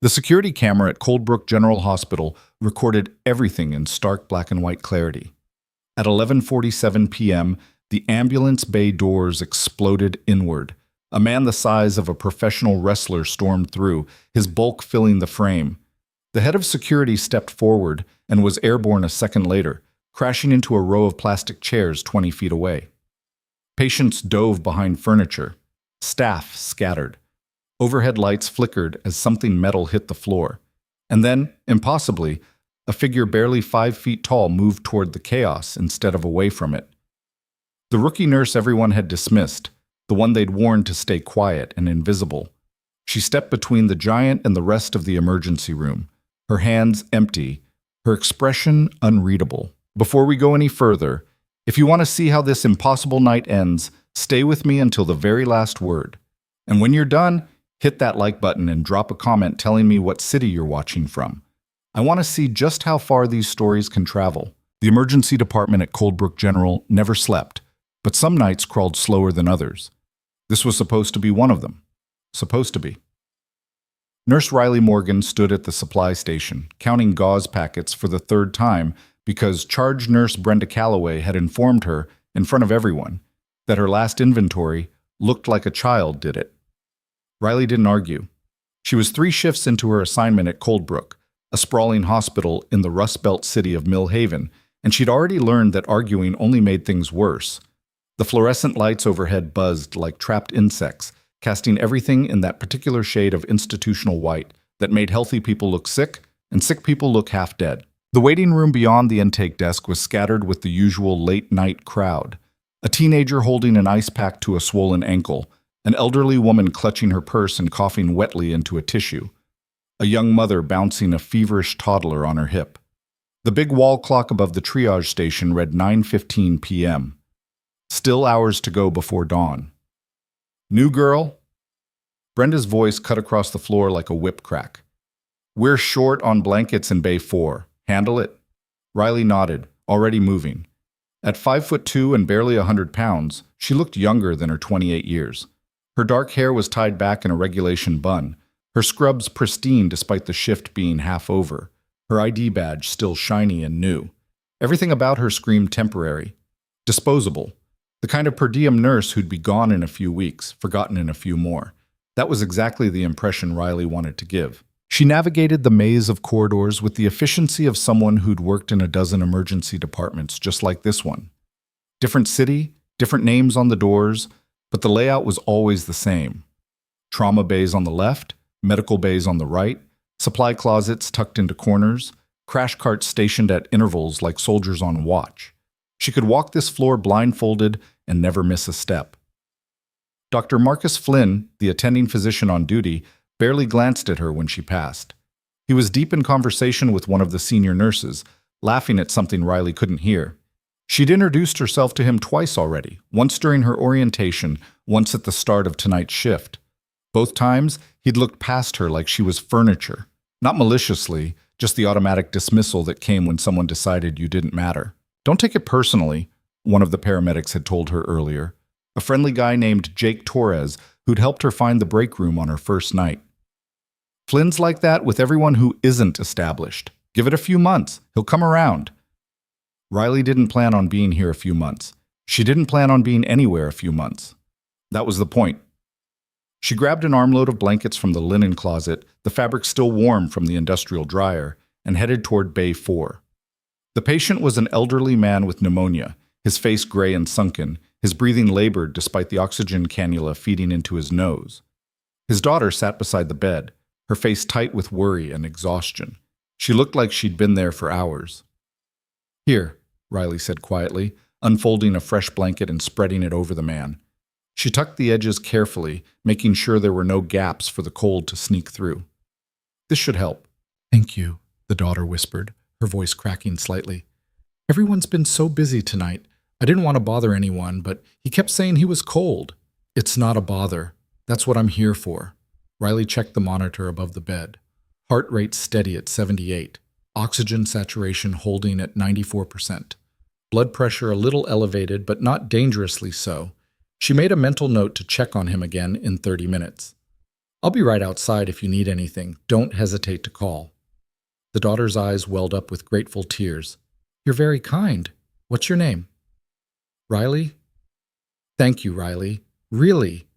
The security camera at Coldbrook General Hospital recorded everything in stark black and white clarity. At 11:47 p.m., the ambulance bay doors exploded inward. A man the size of a professional wrestler stormed through, his bulk filling the frame. The head of security stepped forward and was airborne a second later, crashing into a row of plastic chairs 20 feet away. Patients dove behind furniture. Staff scattered. Overhead lights flickered as something metal hit the floor. And then, impossibly, a figure barely 5 feet tall moved toward the chaos instead of away from it. The rookie nurse everyone had dismissed, the one they'd warned to stay quiet and invisible. She stepped between the giant and the rest of the emergency room, her hands empty, her expression unreadable. Before we go any further, if you want to see how this impossible night ends, stay with me until the very last word. And when you're done, hit that like button and drop a comment telling me what city you're watching from. I want to see just how far these stories can travel. The emergency department at Coldbrook General never slept, but some nights crawled slower than others. This was supposed to be one of them. Supposed to be. Nurse Riley Morgan stood at the supply station, counting gauze packets for the third time because charge nurse Brenda Calloway had informed her, in front of everyone, that her last inventory looked like a child did it. Riley didn't argue. She was 3 shifts into her assignment at Coldbrook, a sprawling hospital in the Rust Belt city of Mill Haven, and she'd already learned that arguing only made things worse. The fluorescent lights overhead buzzed like trapped insects, casting everything in that particular shade of institutional white that made healthy people look sick and sick people look half dead. The waiting room beyond the intake desk was scattered with the usual late-night crowd. A teenager holding an ice pack to a swollen ankle, an elderly woman clutching her purse and coughing wetly into a tissue, a young mother bouncing a feverish toddler on her hip. The big wall clock above the triage station read 9:15 p.m. Still hours to go before dawn. New girl? Brenda's voice cut across the floor like a whip crack. We're short on blankets in Bay 4. Handle it? Riley nodded, already moving. At 5'2" and barely 100 pounds, she looked younger than her 28 years. Her dark hair was tied back in a regulation bun, her scrubs pristine despite the shift being half over, her ID badge still shiny and new. Everything about her screamed temporary, disposable, the kind of per diem nurse who'd be gone in a few weeks, forgotten in a few more. That was exactly the impression Riley wanted to give. She navigated the maze of corridors with the efficiency of someone who'd worked in a dozen emergency departments just like this one. Different city, different names on the doors, but the layout was always the same. Trauma bays on the left, medical bays on the right, supply closets tucked into corners, crash carts stationed at intervals like soldiers on watch. She could walk this floor blindfolded and never miss a step. Dr. Marcus Flynn, the attending physician on duty, barely glanced at her when she passed. He was deep in conversation with one of the senior nurses, laughing at something Riley couldn't hear. She'd introduced herself to him twice already, once during her orientation, once at the start of tonight's shift. Both times, he'd looked past her like she was furniture. Not maliciously, just the automatic dismissal that came when someone decided you didn't matter. Don't take it personally, one of the paramedics had told her earlier. A friendly guy named Jake Torres who'd helped her find the break room on her first night. Flynn's like that with everyone who isn't established. Give it a few months. He'll come around. Riley didn't plan on being here a few months. She didn't plan on being anywhere a few months. That was the point. She grabbed an armload of blankets from the linen closet, the fabric still warm from the industrial dryer, and headed toward Bay 4. The patient was an elderly man with pneumonia, his face gray and sunken, his breathing labored despite the oxygen cannula feeding into his nose. His daughter sat beside the bed, her face tight with worry and exhaustion. She looked like she'd been there for hours. Here, Riley said quietly, unfolding a fresh blanket and spreading it over the man. She tucked the edges carefully, making sure there were no gaps for the cold to sneak through. This should help. Thank you, the daughter whispered, her voice cracking slightly. Everyone's been so busy tonight. I didn't want to bother anyone, but he kept saying he was cold. It's not a bother. That's what I'm here for. Riley checked the monitor above the bed. Heart rate steady at 78. Oxygen saturation holding at 94%. Blood pressure a little elevated, but not dangerously so. She made a mental note to check on him again in 30 minutes. I'll be right outside if you need anything. Don't hesitate to call. The daughter's eyes welled up with grateful tears. You're very kind. What's your name? Riley? Thank you, Riley. Really?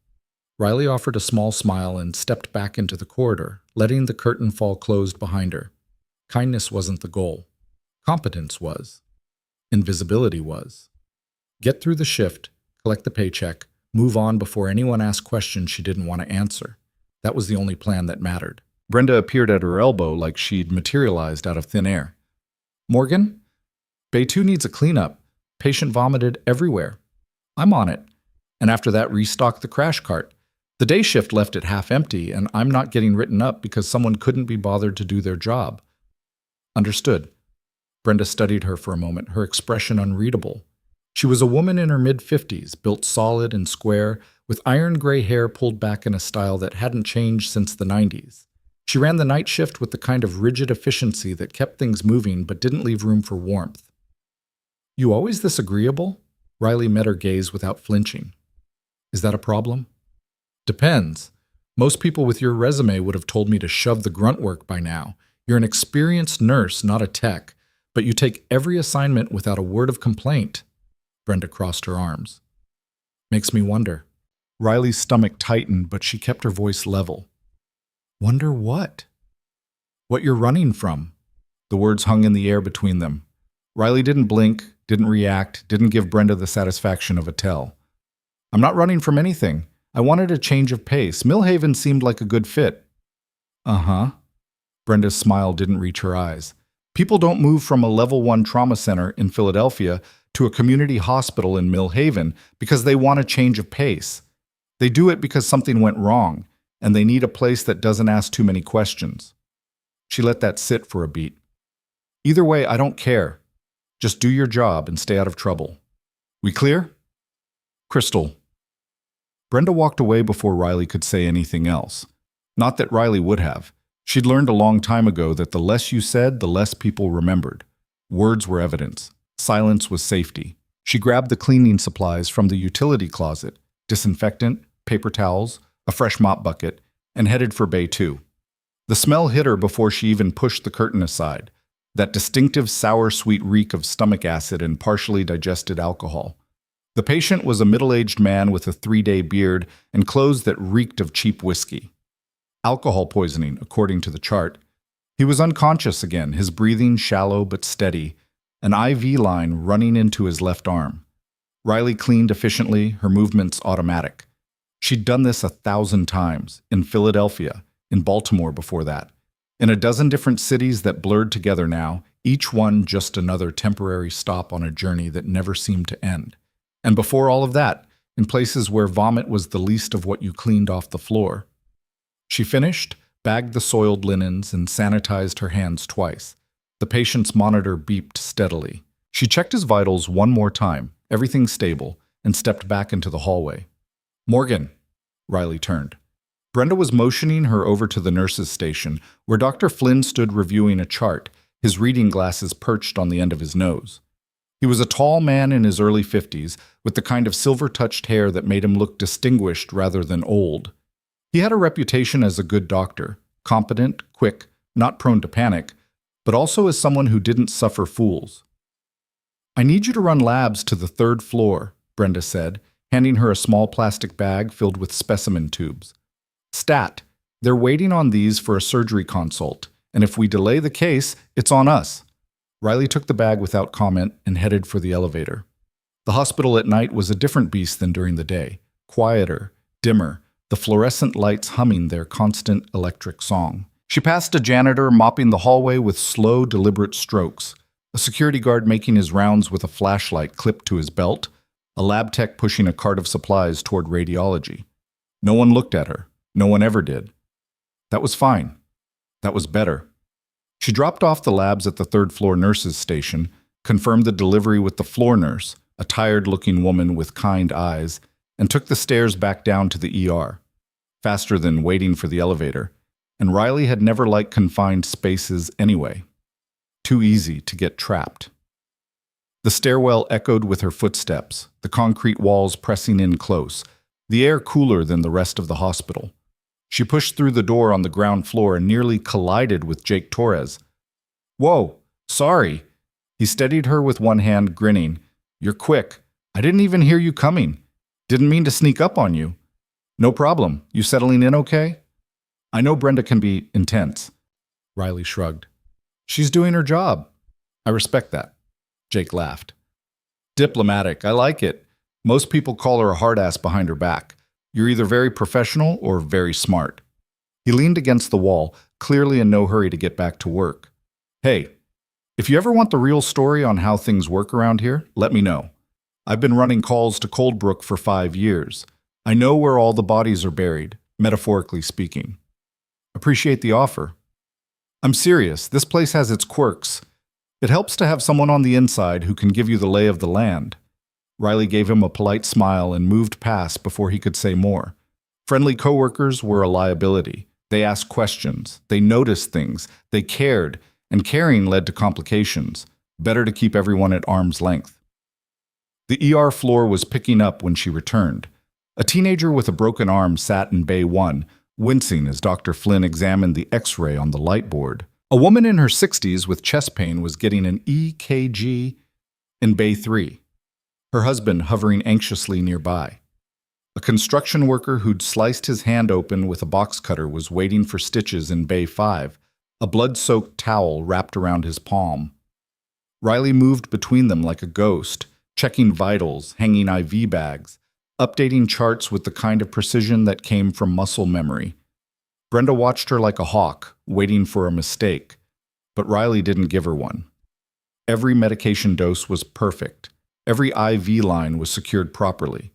Riley offered a small smile and stepped back into the corridor, letting the curtain fall closed behind her. Kindness wasn't the goal. Competence was. Invisibility was. Get through the shift, collect the paycheck, move on before anyone asked questions she didn't want to answer. That was the only plan that mattered. Brenda appeared at her elbow like she'd materialized out of thin air. Morgan? Bay 2 needs a cleanup. Patient vomited everywhere. I'm on it. And after that, restock the crash cart. The day shift left it half empty, and I'm not getting written up because someone couldn't be bothered to do their job. Understood. Brenda studied her for a moment, her expression unreadable. She was a woman in her mid-50s, built solid and square, with iron gray hair pulled back in a style that hadn't changed since the 90s. She ran the night shift with the kind of rigid efficiency that kept things moving but didn't leave room for warmth. You always this agreeable? Riley met her gaze without flinching. Is that a problem? Depends. Most people with your resume would have told me to shove the grunt work by now. You're an experienced nurse, not a tech, but you take every assignment without a word of complaint. Brenda crossed her arms. Makes me wonder. Riley's stomach tightened, but she kept her voice level. Wonder what? What you're running from. The words hung in the air between them. Riley didn't blink, didn't react, didn't give Brenda the satisfaction of a tell. I'm not running from anything. I wanted a change of pace. Millhaven seemed like a good fit. Uh-huh. Brenda's smile didn't reach her eyes. People don't move from a level 1 trauma center in Philadelphia to a community hospital in Millhaven because they want a change of pace. They do it because something went wrong, and they need a place that doesn't ask too many questions. She let that sit for a beat. Either way, I don't care. Just do your job and stay out of trouble. We clear? Crystal. Brenda walked away before Riley could say anything else. Not that Riley would have. She'd learned a long time ago that the less you said, the less people remembered. Words were evidence. Silence was safety. She grabbed the cleaning supplies from the utility closet, disinfectant, paper towels, a fresh mop bucket, and headed for Bay 2. The smell hit her before she even pushed the curtain aside, that distinctive sour-sweet reek of stomach acid and partially digested alcohol. The patient was a middle-aged man with a 3-day beard and clothes that reeked of cheap whiskey. Alcohol poisoning, according to the chart. He was unconscious again, his breathing shallow but steady, an IV line running into his left arm. Riley cleaned efficiently, her movements automatic. She'd done this 1,000 times, in Philadelphia, in Baltimore before that, in a dozen different cities that blurred together now, each one just another temporary stop on a journey that never seemed to end. And before all of that, in places where vomit was the least of what you cleaned off the floor. She finished, bagged the soiled linens, and sanitized her hands twice. The patient's monitor beeped steadily. She checked his vitals one more time, everything stable, and stepped back into the hallway. Morgan. Riley turned. Brenda was motioning her over to the nurse's station, where Dr. Flynn stood reviewing a chart, his reading glasses perched on the end of his nose. He was a tall man in his early 50s, with the kind of silver-touched hair that made him look distinguished rather than old. He had a reputation as a good doctor, competent, quick, not prone to panic, but also as someone who didn't suffer fools. I need you to run labs to the 3rd floor, Brenda said, handing her a small plastic bag filled with specimen tubes. Stat, they're waiting on these for a surgery consult, and if we delay the case, it's on us. Riley took the bag without comment and headed for the elevator. The hospital at night was a different beast than during the day, quieter, dimmer, the fluorescent lights humming their constant electric song. She passed a janitor mopping the hallway with slow, deliberate strokes, a security guard making his rounds with a flashlight clipped to his belt, a lab tech pushing a cart of supplies toward radiology. No one looked at her. No one ever did. That was fine. That was better. She dropped off the labs at the 3rd floor nurse's station, confirmed the delivery with the floor nurse, a tired-looking woman with kind eyes, and took the stairs back down to the ER, faster than waiting for the elevator. And Riley had never liked confined spaces anyway. Too easy to get trapped. The stairwell echoed with her footsteps, the concrete walls pressing in close, the air cooler than the rest of the hospital. She pushed through the door on the ground floor and nearly collided with Jake Torres. "Whoa, sorry." He steadied her with one hand, grinning. "You're quick. I didn't even hear you coming. Didn't mean to sneak up on you." "No problem. You settling in okay?" "I know Brenda can be intense." Riley shrugged. "She's doing her job." "I respect that." Jake laughed. "Diplomatic. I like it. Most people call her a hard-ass behind her back. You're either very professional or very smart." He leaned against the wall, clearly in no hurry to get back to work. "Hey, if you ever want the real story on how things work around here, let me know. I've been running calls to Coldbrook for 5 years. I know where all the bodies are buried, metaphorically speaking." "Appreciate the offer." "I'm serious. This place has its quirks. It helps to have someone on the inside who can give you the lay of the land." Riley gave him a polite smile and moved past before he could say more. Friendly coworkers were a liability. They asked questions. They noticed things. They cared, and caring led to complications. Better to keep everyone at arm's length. The ER floor was picking up when she returned. A teenager with a broken arm sat in Bay 1, wincing as Dr. Flynn examined the X-ray on the light board. A woman in her 60s with chest pain was getting an EKG in Bay 3, her husband hovering anxiously nearby. A construction worker who'd sliced his hand open with a box cutter was waiting for stitches in Bay 5, a blood-soaked towel wrapped around his palm. Riley moved between them like a ghost, checking vitals, hanging IV bags, updating charts with the kind of precision that came from muscle memory. Brenda watched her like a hawk, waiting for a mistake, but Riley didn't give her one. Every medication dose was perfect. Every IV line was secured properly.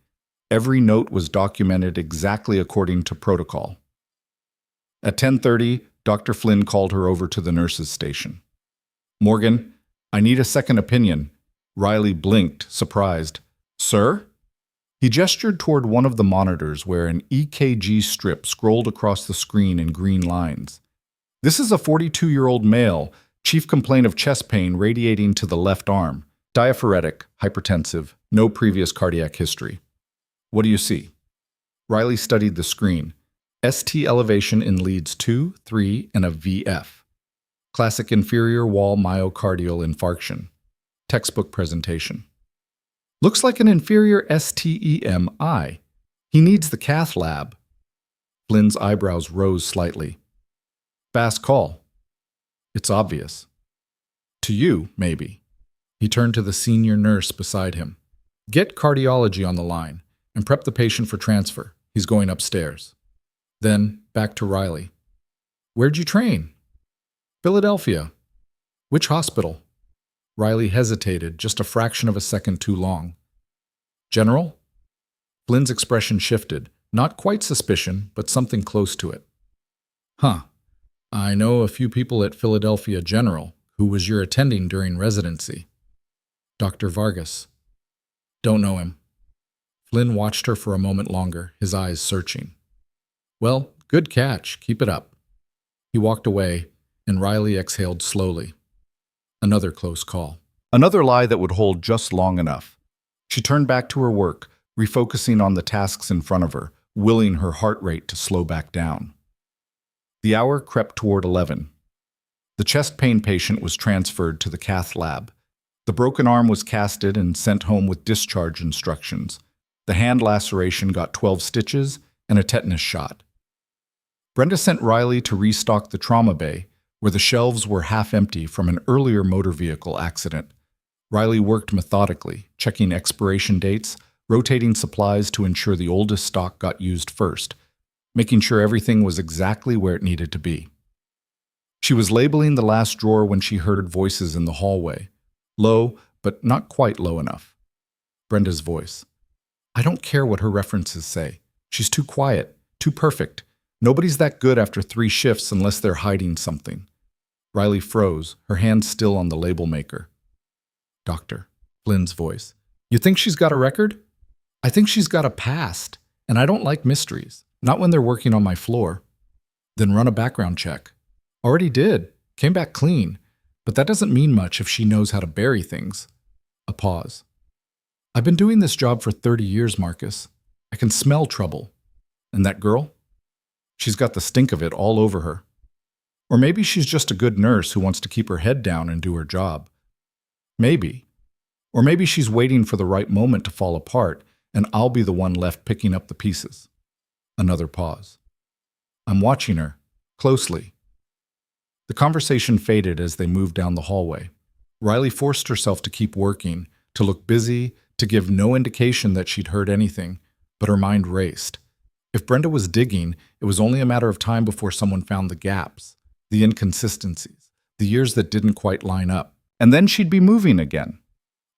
Every note was documented exactly according to protocol. At 10:30, Dr. Flynn called her over to the nurse's station. "Morgan, I need a second opinion." Riley blinked, surprised. "Sir?" He gestured toward one of the monitors where an EKG strip scrolled across the screen in green lines. "This is a 42-year-old male, chief complaint of chest pain radiating to the left arm. Diaphoretic, hypertensive, no previous cardiac history." "What do you see?" Riley studied the screen. ST elevation in leads 2, 3, and a VF. Classic inferior wall myocardial infarction. Textbook presentation. "Looks like an inferior STEMI. He needs the cath lab." Flynn's eyebrows rose slightly. "Fast call." "It's obvious." "To you, maybe." He turned to the senior nurse beside him. "Get cardiology on the line and prep the patient for transfer. He's going upstairs." Then, back to Riley. "Where'd you train?" "Philadelphia." "Which hospital?" Riley hesitated, just a fraction of a second too long. "General?" Flynn's expression shifted, not quite suspicion, but something close to it. "Huh. I know a few people at Philadelphia General. Who was your attending during residency?" "Dr. Vargas." "Don't know him." Flynn watched her for a moment longer, his eyes searching. "Well, good catch. Keep it up." He walked away, and Riley exhaled slowly. Another close call. Another lie that would hold just long enough. She turned back to her work, refocusing on the tasks in front of her, willing her heart rate to slow back down. The hour crept toward 11. The chest pain patient was transferred to the cath lab. The broken arm was casted and sent home with discharge instructions. The hand laceration got 12 stitches and a tetanus shot. Brenda sent Riley to restock the trauma bay, where the shelves were half empty from an earlier motor vehicle accident. Riley worked methodically, checking expiration dates, rotating supplies to ensure the oldest stock got used first, making sure everything was exactly where it needed to be. She was labeling the last drawer when she heard voices in the hallway. Low, but not quite low enough. Brenda's voice. "I don't care what her references say. She's too quiet, too perfect. Nobody's that good after 3 shifts unless they're hiding something." Riley froze, her hand still on the label maker. "Doctor," Flynn's voice. "You think she's got a record?" "I think she's got a past, and I don't like mysteries. Not when they're working on my floor." "Then run a background check." "Already did. Came back clean. But that doesn't mean much if she knows how to bury things." A pause. "I've been doing this job for 30 years, Marcus. I can smell trouble." "And that girl?" She's got the stink of it all over her. Or maybe she's just a good nurse who wants to keep her head down and do her job. Maybe. Or maybe she's waiting for the right moment to fall apart, and I'll be the one left picking up the pieces. Another pause. I'm watching her, closely. The conversation faded as they moved down the hallway. Riley forced herself to keep working, to look busy, to give no indication that she'd heard anything, but her mind raced. If Brenda was digging, it was only a matter of time before someone found the gaps, the inconsistencies, the years that didn't quite line up. And then she'd be moving again.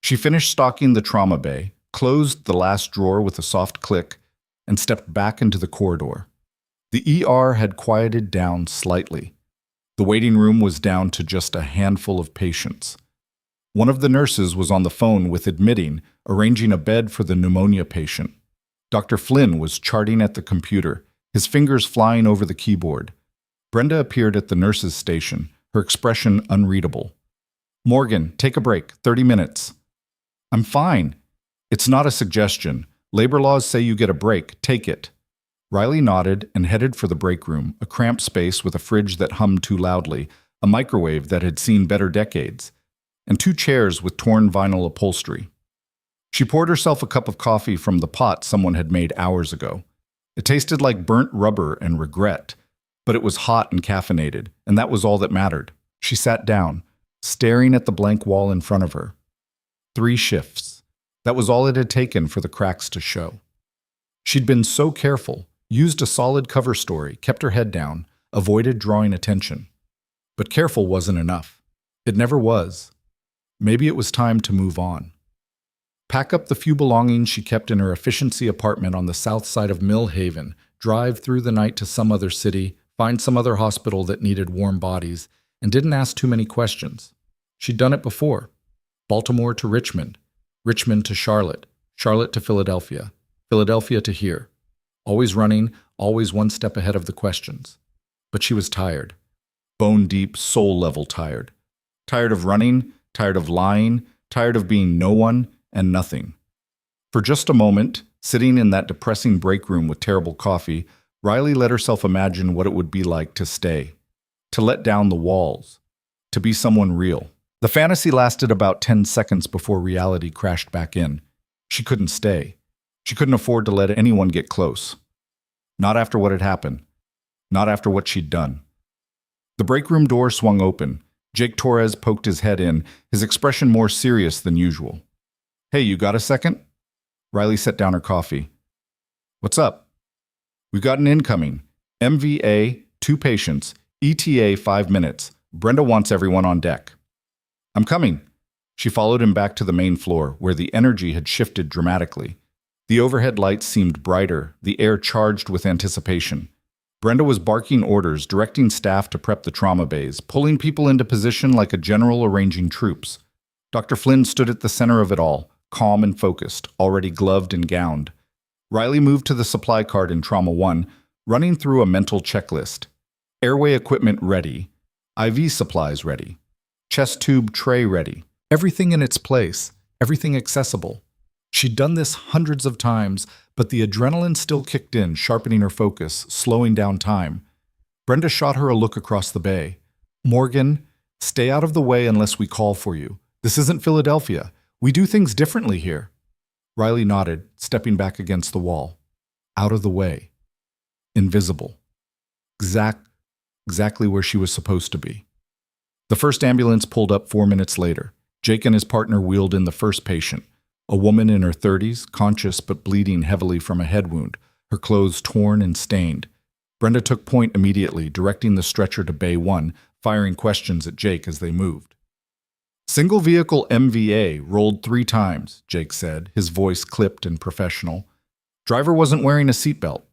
She finished stocking the trauma bay, closed the last drawer with a soft click, and stepped back into the corridor. The ER had quieted down slightly. The waiting room was down to just a handful of patients. One of the nurses was on the phone with admitting, arranging a bed for the pneumonia patient. Dr. Flynn was charting at the computer, his fingers flying over the keyboard. Brenda appeared at the nurse's station, her expression unreadable. Morgan, take a break, 30 minutes. I'm fine. It's not a suggestion. Labor laws say you get a break, take it. Riley nodded and headed for the break room, a cramped space with a fridge that hummed too loudly, a microwave that had seen better decades, and 2 chairs with torn vinyl upholstery. She poured herself a cup of coffee from the pot someone had made hours ago. It tasted like burnt rubber and regret, but it was hot and caffeinated, and that was all that mattered. She sat down, staring at the blank wall in front of her. 3 shifts. That was all it had taken for the cracks to show. She'd been so careful, used a solid cover story, kept her head down, avoided drawing attention. But careful wasn't enough. It never was. Maybe it was time to move on. Pack up the few belongings she kept in her efficiency apartment on the south side of Mill Haven, drive through the night to some other city, find some other hospital that needed warm bodies, and didn't ask too many questions. She'd done it before. Baltimore to Richmond, Richmond to Charlotte, Charlotte to Philadelphia, Philadelphia to here. Always running, always one step ahead of the questions. But she was tired. Bone-deep, soul-level tired. Tired of running, tired of lying, tired of being no one and nothing. For just a moment, sitting in that depressing break room with terrible coffee, Riley let herself imagine what it would be like to stay, to let down the walls, to be someone real. The fantasy lasted about 10 seconds before reality crashed back in. She couldn't stay. She couldn't afford to let anyone get close. Not after what had happened. Not after what she'd done. The break room door swung open. Jake Torres poked his head in, his expression more serious than usual. Hey, you got a second? Riley set down her coffee. What's up? We've got an incoming. MVA, 2 patients. ETA, 5 minutes. Brenda wants everyone on deck. I'm coming. She followed him back to the main floor, where the energy had shifted dramatically. The overhead lights seemed brighter, the air charged with anticipation. Brenda was barking orders, directing staff to prep the trauma bays, pulling people into position like a general arranging troops. Dr. Flynn stood at the center of it all, calm and focused, already gloved and gowned. Riley moved to the supply cart in Trauma 1, running through a mental checklist. Airway equipment ready. IV supplies ready. Chest tube tray ready. Everything in its place. Everything accessible. She'd done this hundreds of times, but the adrenaline still kicked in, sharpening her focus, slowing down time. Brenda shot her a look across the bay. Morgan, stay out of the way unless we call for you. This isn't Philadelphia. We do things differently here. Riley nodded, stepping back against the wall. Out of the way. Invisible. Exactly where she was supposed to be. The first ambulance pulled up 4 minutes later. Jake and his partner wheeled in the first patient, a woman in her 30s, conscious but bleeding heavily from a head wound, her clothes torn and stained. Brenda took point immediately, directing the stretcher to Bay 1, firing questions at Jake as they moved. Single vehicle MVA rolled 3 times, Jake said, his voice clipped and professional. Driver wasn't wearing a seatbelt.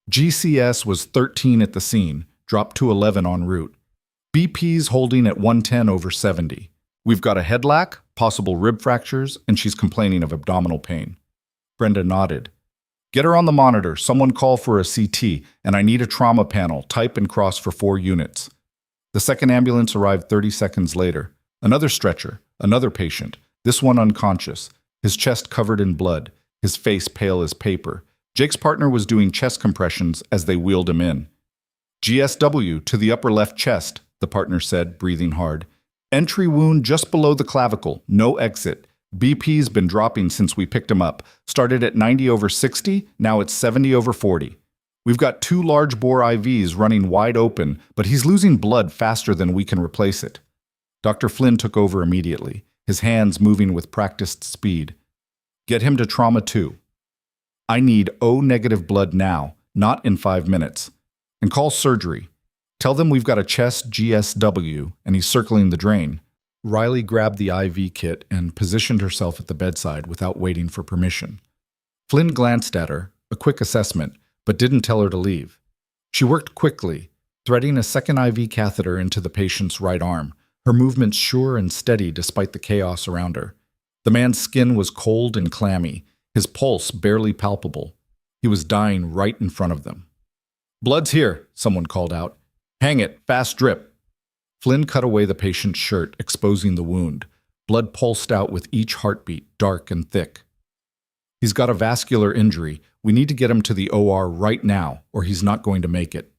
GCS was 13 at the scene, dropped to 11 en route. BP's holding at 110/70. We've got a head lack, possible rib fractures, and she's complaining of abdominal pain. Brenda nodded. Get her on the monitor, someone call for a CT, and I need a trauma panel, type and cross for 4 units. The second ambulance arrived 30 seconds later. Another stretcher, another patient, this one unconscious, his chest covered in blood, his face pale as paper. Jake's partner was doing chest compressions as they wheeled him in. GSW to the upper left chest, the partner said, breathing hard. Entry wound just below the clavicle, no exit. BP's been dropping since we picked him up. Started at 90/60, now it's 70/40. We've got 2 large bore IVs running wide open, but he's losing blood faster than we can replace it. Dr. Flynn took over immediately, his hands moving with practiced speed. Get him to trauma 2. I need O-negative blood now, not in 5 minutes. And call surgery. Tell them we've got a chest GSW, and he's circling the drain. Riley grabbed the IV kit and positioned herself at the bedside without waiting for permission. Flynn glanced at her, a quick assessment, but didn't tell her to leave. She worked quickly, threading a second IV catheter into the patient's right arm, her movements sure and steady despite the chaos around her. The man's skin was cold and clammy, his pulse barely palpable. He was dying right in front of them. Blood's here, someone called out. Hang it, fast drip. Flynn cut away the patient's shirt, exposing the wound. Blood pulsed out with each heartbeat, dark and thick. He's got a vascular injury. We need to get him to the OR right now, or he's not going to make it.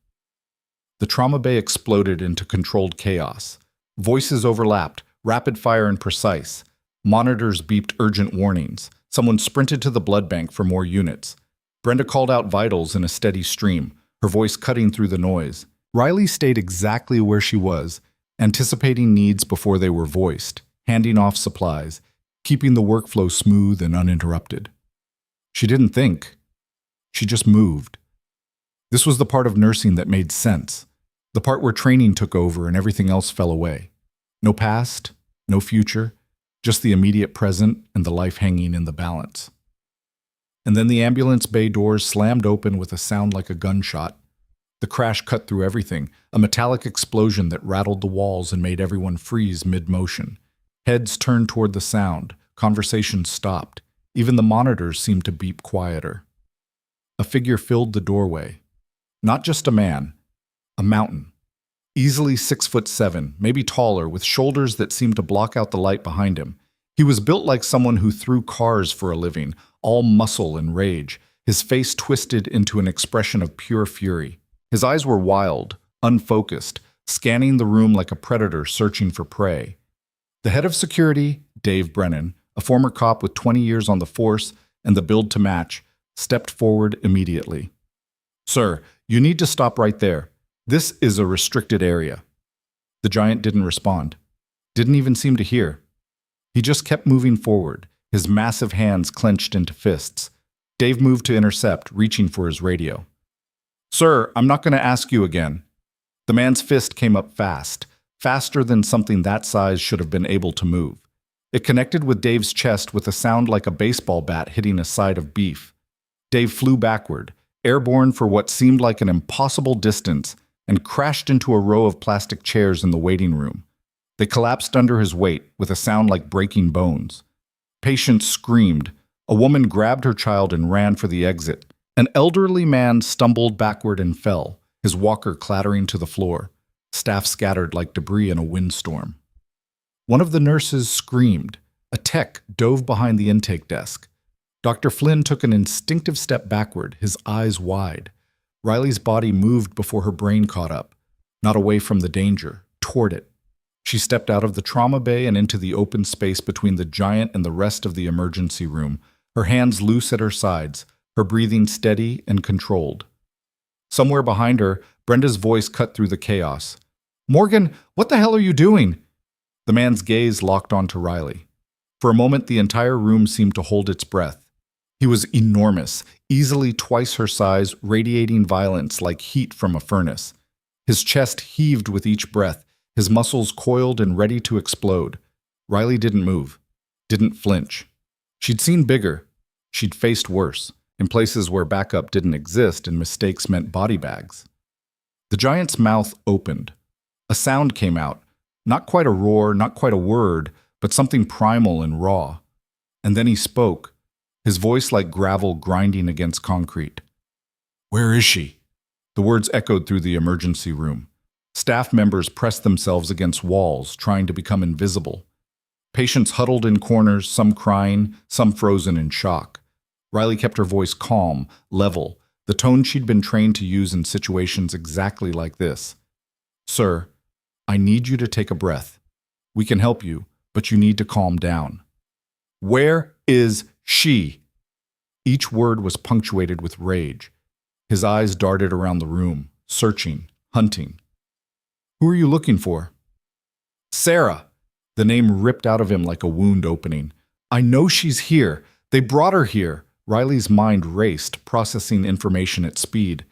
The trauma bay exploded into controlled chaos. Voices overlapped, rapid fire and precise. Monitors beeped urgent warnings. Someone sprinted to the blood bank for more units. Brenda called out vitals in a steady stream, her voice cutting through the noise. Riley stayed exactly where she was, anticipating needs before they were voiced, handing off supplies, keeping the workflow smooth and uninterrupted. She didn't think. She just moved. This was the part of nursing that made sense, the part where training took over and everything else fell away. No past, no future, just the immediate present and the life hanging in the balance. And then the ambulance bay doors slammed open with a sound like a gunshot. The crash cut through everything, a metallic explosion that rattled the walls and made everyone freeze mid-motion. Heads turned toward the sound, conversations stopped. Even the monitors seemed to beep quieter. A figure filled the doorway. Not just a man, a mountain. Easily 6'7", maybe taller, with shoulders that seemed to block out the light behind him. He was built like someone who threw cars for a living, all muscle and rage, his face twisted into an expression of pure fury. His eyes were wild, unfocused, scanning the room like a predator searching for prey. The head of security, Dave Brennan, a former cop with 20 years on the force and the build to match, stepped forward immediately. Sir, you need to stop right there. This is a restricted area. The giant didn't respond, didn't even seem to hear. He just kept moving forward, his massive hands clenched into fists. Dave moved to intercept, reaching for his radio. Sir, I'm not going to ask you again. The man's fist came up fast, faster than something that size should have been able to move. It connected with Dave's chest with a sound like a baseball bat hitting a side of beef. Dave flew backward, airborne for what seemed like an impossible distance, and crashed into a row of plastic chairs in the waiting room. They collapsed under his weight with a sound like breaking bones. Patients screamed. A woman grabbed her child and ran for the exit. An elderly man stumbled backward and fell, his walker clattering to the floor. Staff scattered like debris in a windstorm. One of the nurses screamed. A tech dove behind the intake desk. Dr. Flynn took an instinctive step backward, his eyes wide. Riley's body moved before her brain caught up, not away from the danger, toward it. She stepped out of the trauma bay and into the open space between the giant and the rest of the emergency room, her hands loose at her sides, her breathing steady and controlled. Somewhere behind her, Brenda's voice cut through the chaos. Morgan, what the hell are you doing? The man's gaze locked onto Riley. For a moment, the entire room seemed to hold its breath. He was enormous, easily twice her size, radiating violence like heat from a furnace. His chest heaved with each breath, his muscles coiled and ready to explode. Riley didn't move, didn't flinch. She'd seen bigger. She'd faced worse, in places where backup didn't exist and mistakes meant body bags. The giant's mouth opened. A sound came out, not quite a roar, not quite a word, but something primal and raw. And then he spoke, his voice like gravel grinding against concrete. Where is she? The words echoed through the emergency room. Staff members pressed themselves against walls, trying to become invisible. Patients huddled in corners, some crying, some frozen in shock. Riley kept her voice calm, level, the tone she'd been trained to use in situations exactly like this. "Sir, I need you to take a breath. We can help you, but you need to calm down." "Where is she?" Each word was punctuated with rage. His eyes darted around the room, searching, hunting. "Who are you looking for?" "Sarah." The name ripped out of him like a wound opening. "I know she's here. They brought her here." Riley's mind raced, processing information at speed.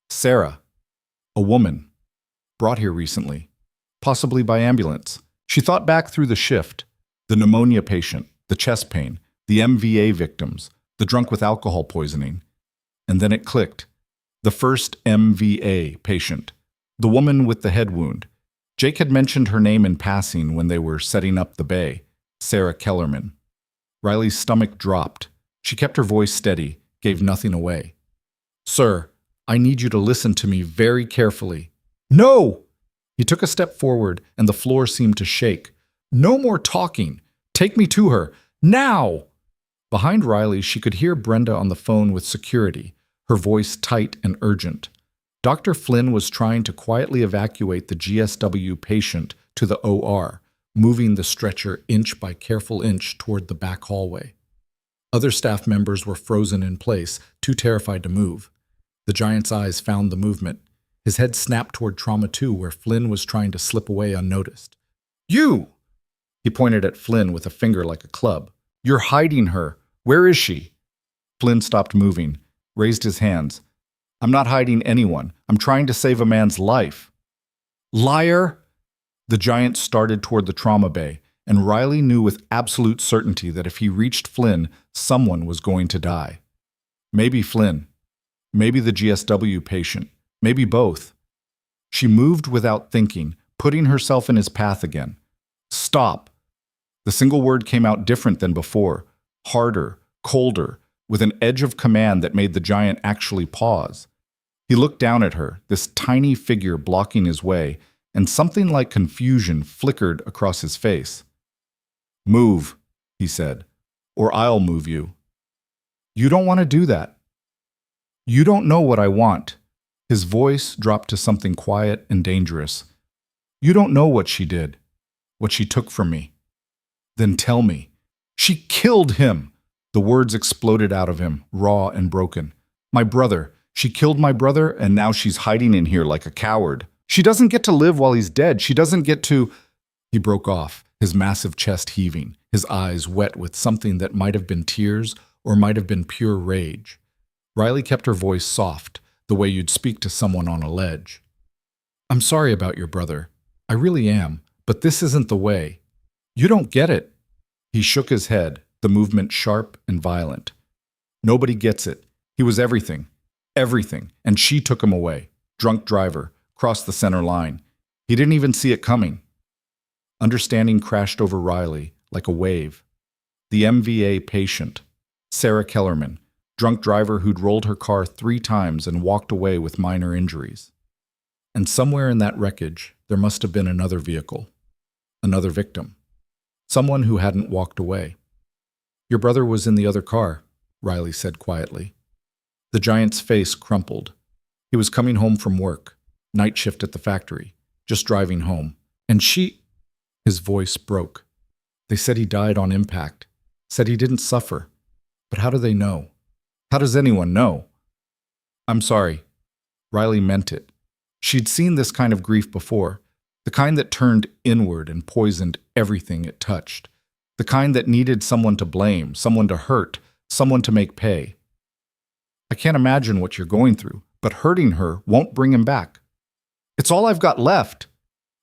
Sarah. A woman. Brought here recently. Possibly by ambulance. She thought back through the shift. The pneumonia patient, the chest pain, the MVA victims, the drunk with alcohol poisoning. And then it clicked. The first MVA patient. The woman with the head wound. Jake had mentioned her name in passing when they were setting up the bay. Sarah Kellerman. Riley's stomach dropped. She kept her voice steady, gave nothing away. "Sir, I need you to listen to me very carefully." "No!" He took a step forward, and the floor seemed to shake. "No more talking. Take me to her. Now!" Behind Riley, she could hear Brenda on the phone with security, her voice tight and urgent. Dr. Flynn was trying to quietly evacuate the GSW patient to the OR, moving the stretcher inch by careful inch toward the back hallway. Other staff members were frozen in place, too terrified to move. The giant's eyes found the movement. His head snapped toward Trauma 2, where Flynn was trying to slip away unnoticed. "You!" He pointed at Flynn with a finger like a club. "You're hiding her. Where is she?" Flynn stopped moving, raised his hands. "I'm not hiding anyone. I'm trying to save a man's life." "Liar!" The giant started toward the trauma bay, and Riley knew with absolute certainty that if he reached Flynn, someone was going to die. Maybe Flynn. Maybe the GSW patient. Maybe both. She moved without thinking, putting herself in his path again. "Stop." The single word came out different than before, harder, colder, with an edge of command that made the giant actually pause. He looked down at her, this tiny figure blocking his way, and something like confusion flickered across his face. "Move," he said, "or I'll move you." "You don't want to do that." "You don't know what I want." His voice dropped to something quiet and dangerous. "You don't know what she did, what she took from me." "Then tell me." "She killed him!" The words exploded out of him, raw and broken. "My brother. She killed my brother, and now she's hiding in here like a coward. She doesn't get to live while he's dead. She doesn't get to—" He broke off, his massive chest heaving, his eyes wet with something that might have been tears or might have been pure rage. Riley kept her voice soft, the way you'd speak to someone on a ledge. "I'm sorry about your brother. I really am, but this isn't the way. You don't get it." He shook his head, the movement sharp and violent. "Nobody gets it. He was everything. Everything, and she took him away. Drunk driver, crossed the center line. He didn't even see it coming." Understanding crashed over Riley like a wave. The MVA patient, Sarah Kellerman, drunk driver who'd rolled her car 3 times and walked away with minor injuries. And somewhere in that wreckage, there must have been another vehicle, another victim, someone who hadn't walked away. "Your brother was in the other car," Riley said quietly. The giant's face crumpled. He was coming home from work, night shift at the factory, just driving home. And she— His voice broke. "They said he died on impact, said he didn't suffer. But how do they know? How does anyone know?" "I'm sorry." Riley meant it. She'd seen this kind of grief before, the kind that turned inward and poisoned everything it touched, the kind that needed someone to blame, someone to hurt, someone to make pay. "I can't imagine what you're going through, but hurting her won't bring him back." "It's all I've got left."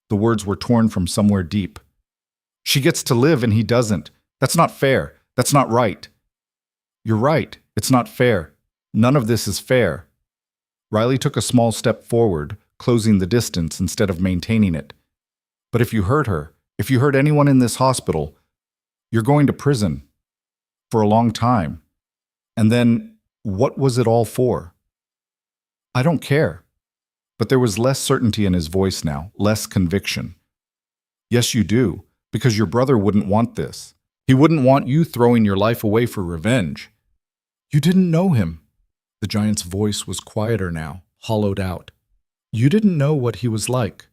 The words were torn from somewhere deep. "She gets to live and he doesn't. That's not fair. That's not right." "You're right. It's not fair. None of this is fair." Riley took a small step forward, closing the distance instead of maintaining it. "But if you hurt her, if you hurt anyone in this hospital, you're going to prison. For a long time. And then, what was it all for?" "I don't care." But there was less certainty in his voice now, less conviction. "Yes, you do, because your brother wouldn't want this. He wouldn't want you throwing your life away for revenge." "You didn't know him." The giant's voice was quieter now, hollowed out. You didn't know what he was like.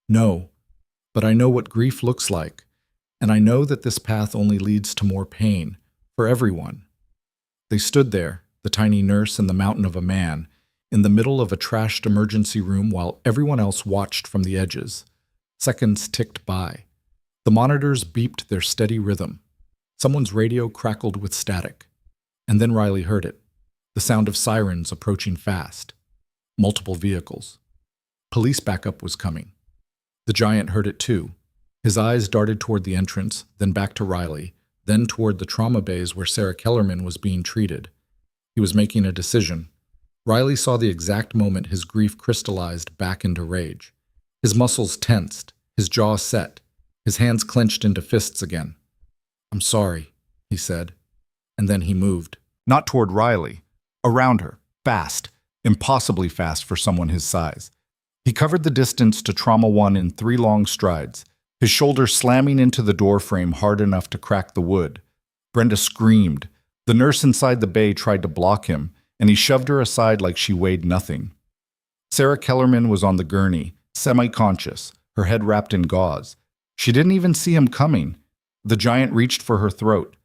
No, but I know what grief looks like, and I know that this path only leads to more pain, for everyone. They stood there, the tiny nurse and the mountain of a man, in the middle of a trashed emergency room while everyone else watched from the edges. Seconds ticked by. The monitors beeped their steady rhythm. Someone's radio crackled with static. And then Riley heard it, the sound of sirens approaching fast. Multiple vehicles. Police backup was coming. The giant heard it too. His eyes darted toward the entrance, then back to Riley, then toward the trauma bays where Sarah Kellerman was being treated. He was making a decision. Riley saw the exact moment his grief crystallized back into rage. His muscles tensed, his jaw set, his hands clenched into fists again. I'm sorry, he said, and then he moved. Not toward Riley. Around her, fast, impossibly fast for someone his size. He covered the distance to Trauma 1 in 3 long strides, his shoulder slamming into the door frame hard enough to crack the wood. Brenda screamed. The nurse inside the bay tried to block him, and he shoved her aside like she weighed nothing. Sarah Kellerman was on the gurney, semi-conscious, her head wrapped in gauze. She didn't even see him coming. The giant reached for her throat,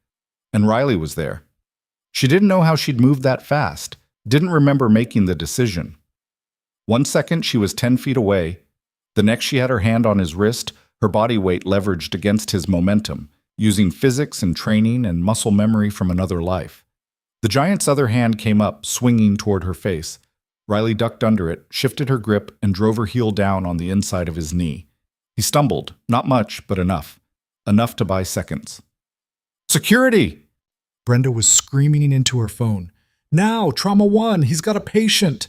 and Riley was there. She didn't know how she'd moved that fast, didn't remember making the decision. 1 second she was 10 feet away. The next she had her hand on his wrist, her body weight leveraged against his momentum, using physics and training and muscle memory from another life. The giant's other hand came up, swinging toward her face. Riley ducked under it, shifted her grip, and drove her heel down on the inside of his knee. He stumbled, not much, but enough. Enough to buy seconds. Security! Brenda was screaming into her phone. Now, Trauma 1, he's got a patient!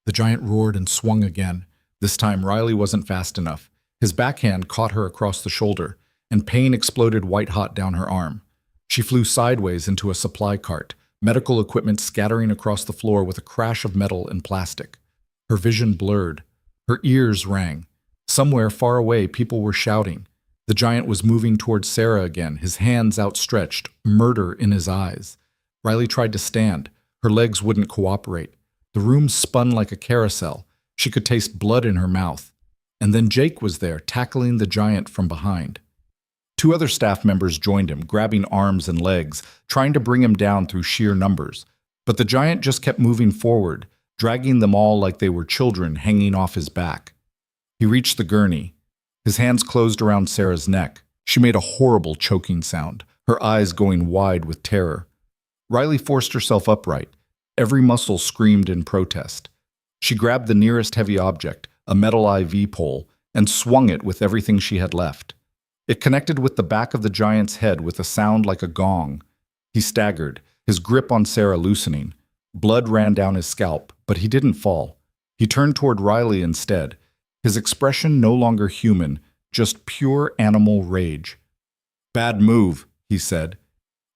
The giant roared and swung again. This time Riley wasn't fast enough. His backhand caught her across the shoulder, and pain exploded white-hot down her arm. She flew sideways into a supply cart, medical equipment scattering across the floor with a crash of metal and plastic. Her vision blurred. Her ears rang. Somewhere far away, people were shouting. The giant was moving towards Sarah again, his hands outstretched, murder in his eyes. Riley tried to stand. Her legs wouldn't cooperate. The room spun like a carousel. She could taste blood in her mouth. And then Jake was there, tackling the giant from behind. 2 other staff members joined him, grabbing arms and legs, trying to bring him down through sheer numbers. But the giant just kept moving forward, dragging them all like they were children hanging off his back. He reached the gurney. His hands closed around Sarah's neck. She made a horrible choking sound, her eyes going wide with terror. Riley forced herself upright. Every muscle screamed in protest. She grabbed the nearest heavy object, a metal IV pole, and swung it with everything she had left. It connected with the back of the giant's head with a sound like a gong. He staggered, his grip on Sarah loosening. Blood ran down his scalp, but he didn't fall. He turned toward Riley instead, his expression no longer human, just pure animal rage. "Bad move," he said.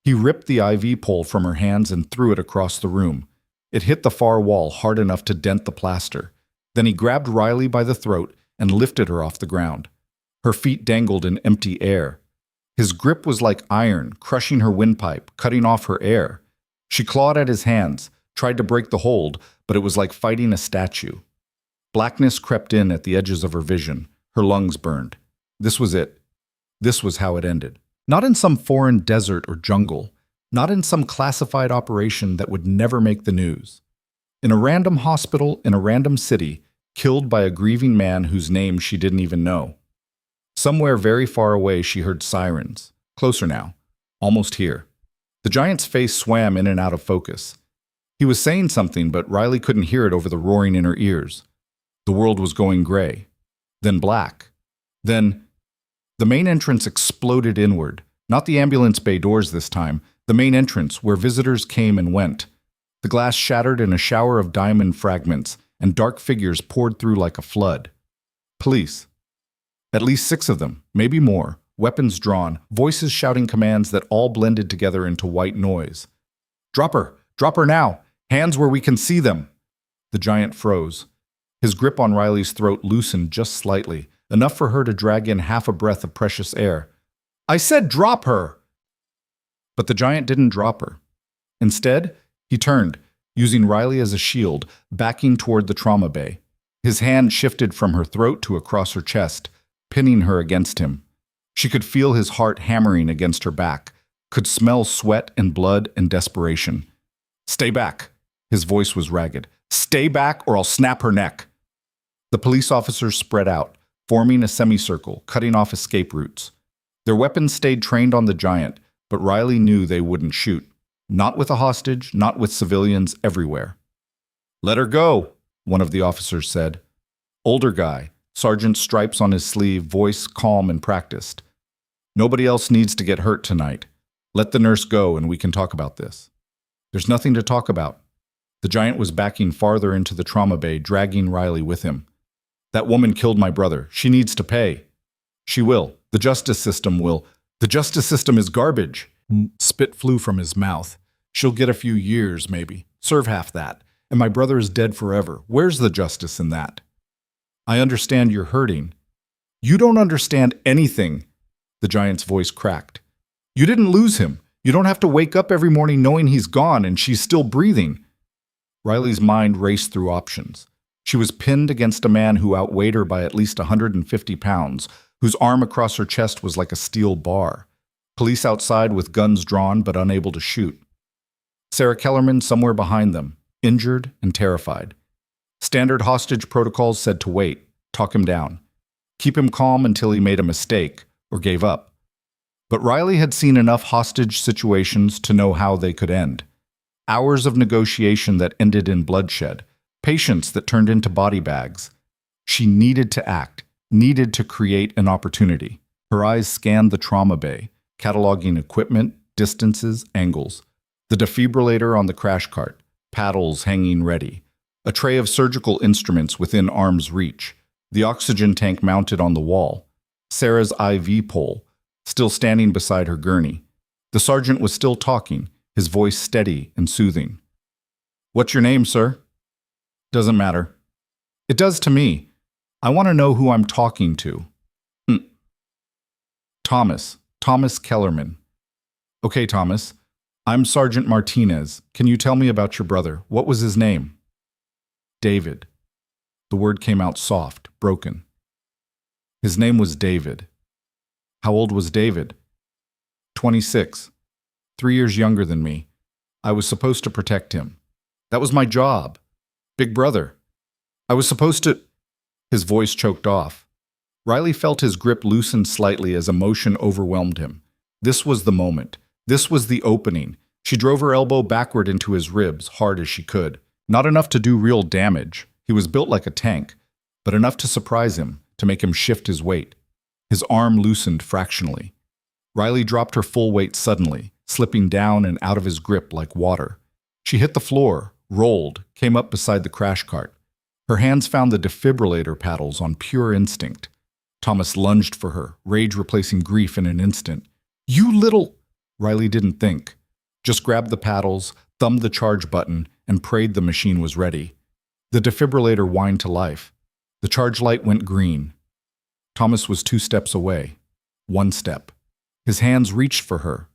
He ripped the IV pole from her hands and threw it across the room. It hit the far wall hard enough to dent the plaster. Then he grabbed Riley by the throat and lifted her off the ground. Her feet dangled in empty air. His grip was like iron, crushing her windpipe, cutting off her air. She clawed at his hands, tried to break the hold, but it was like fighting a statue. Blackness crept in at the edges of her vision. Her lungs burned. This was it. This was how it ended. Not in some foreign desert or jungle. Not in some classified operation that would never make the news. In a random hospital in a random city, killed by a grieving man whose name she didn't even know. Somewhere very far away she heard sirens. Closer now. Almost here. The giant's face swam in and out of focus. He was saying something, but Riley couldn't hear it over the roaring in her ears. The world was going gray. Then black. Then the main entrance exploded inward. Not the ambulance bay doors this time. The main entrance where visitors came and went. The glass shattered in a shower of diamond fragments, and dark figures poured through like a flood. Police. At least 6 of them, maybe more, weapons drawn, voices shouting commands that all blended together into white noise. "Drop her! Drop her now! Hands where we can see them!" The giant froze. His grip on Riley's throat loosened just slightly, enough for her to drag in half a breath of precious air. "I said drop her!" But the giant didn't drop her. Instead, he turned, using Riley as a shield, backing toward the trauma bay. His hand shifted from her throat to across her chest, pinning her against him. She could feel his heart hammering against her back, could smell sweat and blood and desperation. "Stay back." His voice was ragged. "Stay back or I'll snap her neck." The police officers spread out, forming a semicircle, cutting off escape routes. Their weapons stayed trained on the giant, but Riley knew they wouldn't shoot. Not with a hostage, not with civilians everywhere. "Let her go," one of the officers said. Older guy, sergeant stripes on his sleeve, voice calm and practiced. "Nobody else needs to get hurt tonight. Let the nurse go and we can talk about this." "There's nothing to talk about." The giant was backing farther into the trauma bay, dragging Riley with him. "That woman killed my brother. She needs to pay." "She will. The justice system will." "The justice system is garbage." Spit flew from his mouth. "She'll get a few years, maybe. Serve half that. And my brother is dead forever. Where's the justice in that?" "I understand you're hurting." "You don't understand anything." The giant's voice cracked. "You didn't lose him. You don't have to wake up every morning knowing he's gone and she's still breathing." Riley's mind raced through options. She was pinned against a man who outweighed her by at least 150 pounds, whose arm across her chest was like a steel bar. Police outside with guns drawn but unable to shoot. Sarah Kellerman somewhere behind them, injured and terrified. Standard hostage protocols said to wait, talk him down, keep him calm until he made a mistake or gave up. But Riley had seen enough hostage situations to know how they could end. Hours of negotiation that ended in bloodshed, patience that turned into body bags. She needed to act, needed to create an opportunity. Her eyes scanned the trauma bay, cataloging equipment, distances, angles. The defibrillator on the crash cart, paddles hanging ready. A tray of surgical instruments within arm's reach. The oxygen tank mounted on the wall. Sarah's IV pole, still standing beside her gurney. The sergeant was still talking, his voice steady and soothing. "What's your name, sir?" "Doesn't matter." "It does to me. I want to know who I'm talking to." Thomas Kellerman." "Okay, Thomas. I'm Sergeant Martinez. Can you tell me about your brother? What was his name?" "David." The word came out soft, broken. "His name was David." "How old was David?" 26. 3 years younger than me. I was supposed to protect him. That was my job. Big brother. I was supposed to... His voice choked off. Riley felt his grip loosen slightly as emotion overwhelmed him. This was the moment. This was the opening. She drove her elbow backward into his ribs, hard as she could. Not enough to do real damage. He was built like a tank, but enough to surprise him, to make him shift his weight. His arm loosened fractionally. Riley dropped her full weight suddenly, slipping down and out of his grip like water. She hit the floor, rolled, came up beside the crash cart. Her hands found the defibrillator paddles on pure instinct. Thomas lunged for her, rage replacing grief in an instant. "You little..." Riley didn't think. Just grabbed the paddles, thumbed the charge button, and prayed the machine was ready. The defibrillator whined to life. The charge light went green. Thomas was 2 steps away. 1 step. His hands reached for her.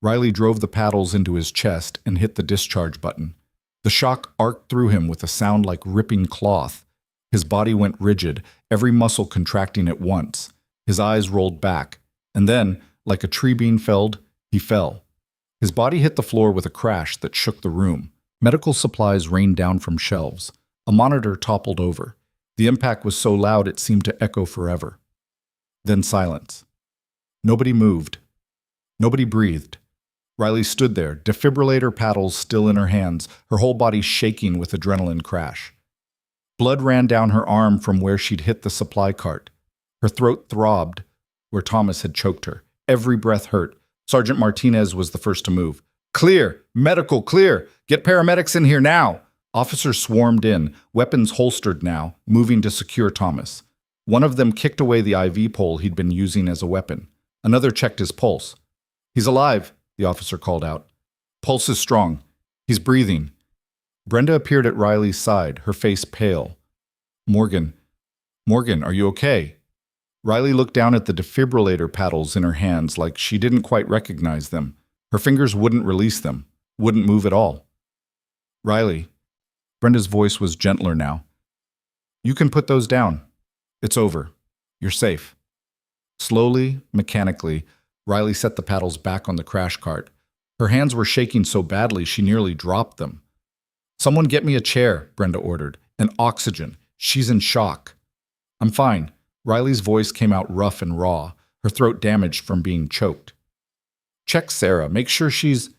Riley drove the paddles into his chest and hit the discharge button. The shock arced through him with a sound like ripping cloth. His body went rigid, every muscle contracting at once. His eyes rolled back, and then, like a tree being felled, he fell. His body hit the floor with a crash that shook the room. Medical supplies rained down from shelves. A monitor toppled over. The impact was so loud it seemed to echo forever. Then silence. Nobody moved. Nobody breathed. Riley stood there, defibrillator paddles still in her hands, her whole body shaking with adrenaline crash. Blood ran down her arm from where she'd hit the supply cart. Her throat throbbed, where Thomas had choked her. Every breath hurt. Sergeant Martinez was the first to move. "Clear! Medical, clear! Get paramedics in here now!" Officers swarmed in, weapons holstered now, moving to secure Thomas. One of them kicked away the IV pole he'd been using as a weapon. Another checked his pulse. "He's alive," the officer called out. "Pulse is strong. He's breathing." Brenda appeared at Riley's side, her face pale. Morgan, are you okay?" Riley looked down at the defibrillator paddles in her hands like she didn't quite recognize them. Her fingers wouldn't release them, wouldn't move at all. Riley. Brenda's voice was gentler now. You can put those down. It's over. You're safe. Slowly, mechanically, Riley set the paddles back on the crash cart. Her hands were shaking so badly she nearly dropped them. Someone get me a chair, Brenda ordered, and oxygen. She's in shock. I'm fine. Riley's voice came out rough and raw, her throat damaged from being choked. Check Sarah. Make sure she's...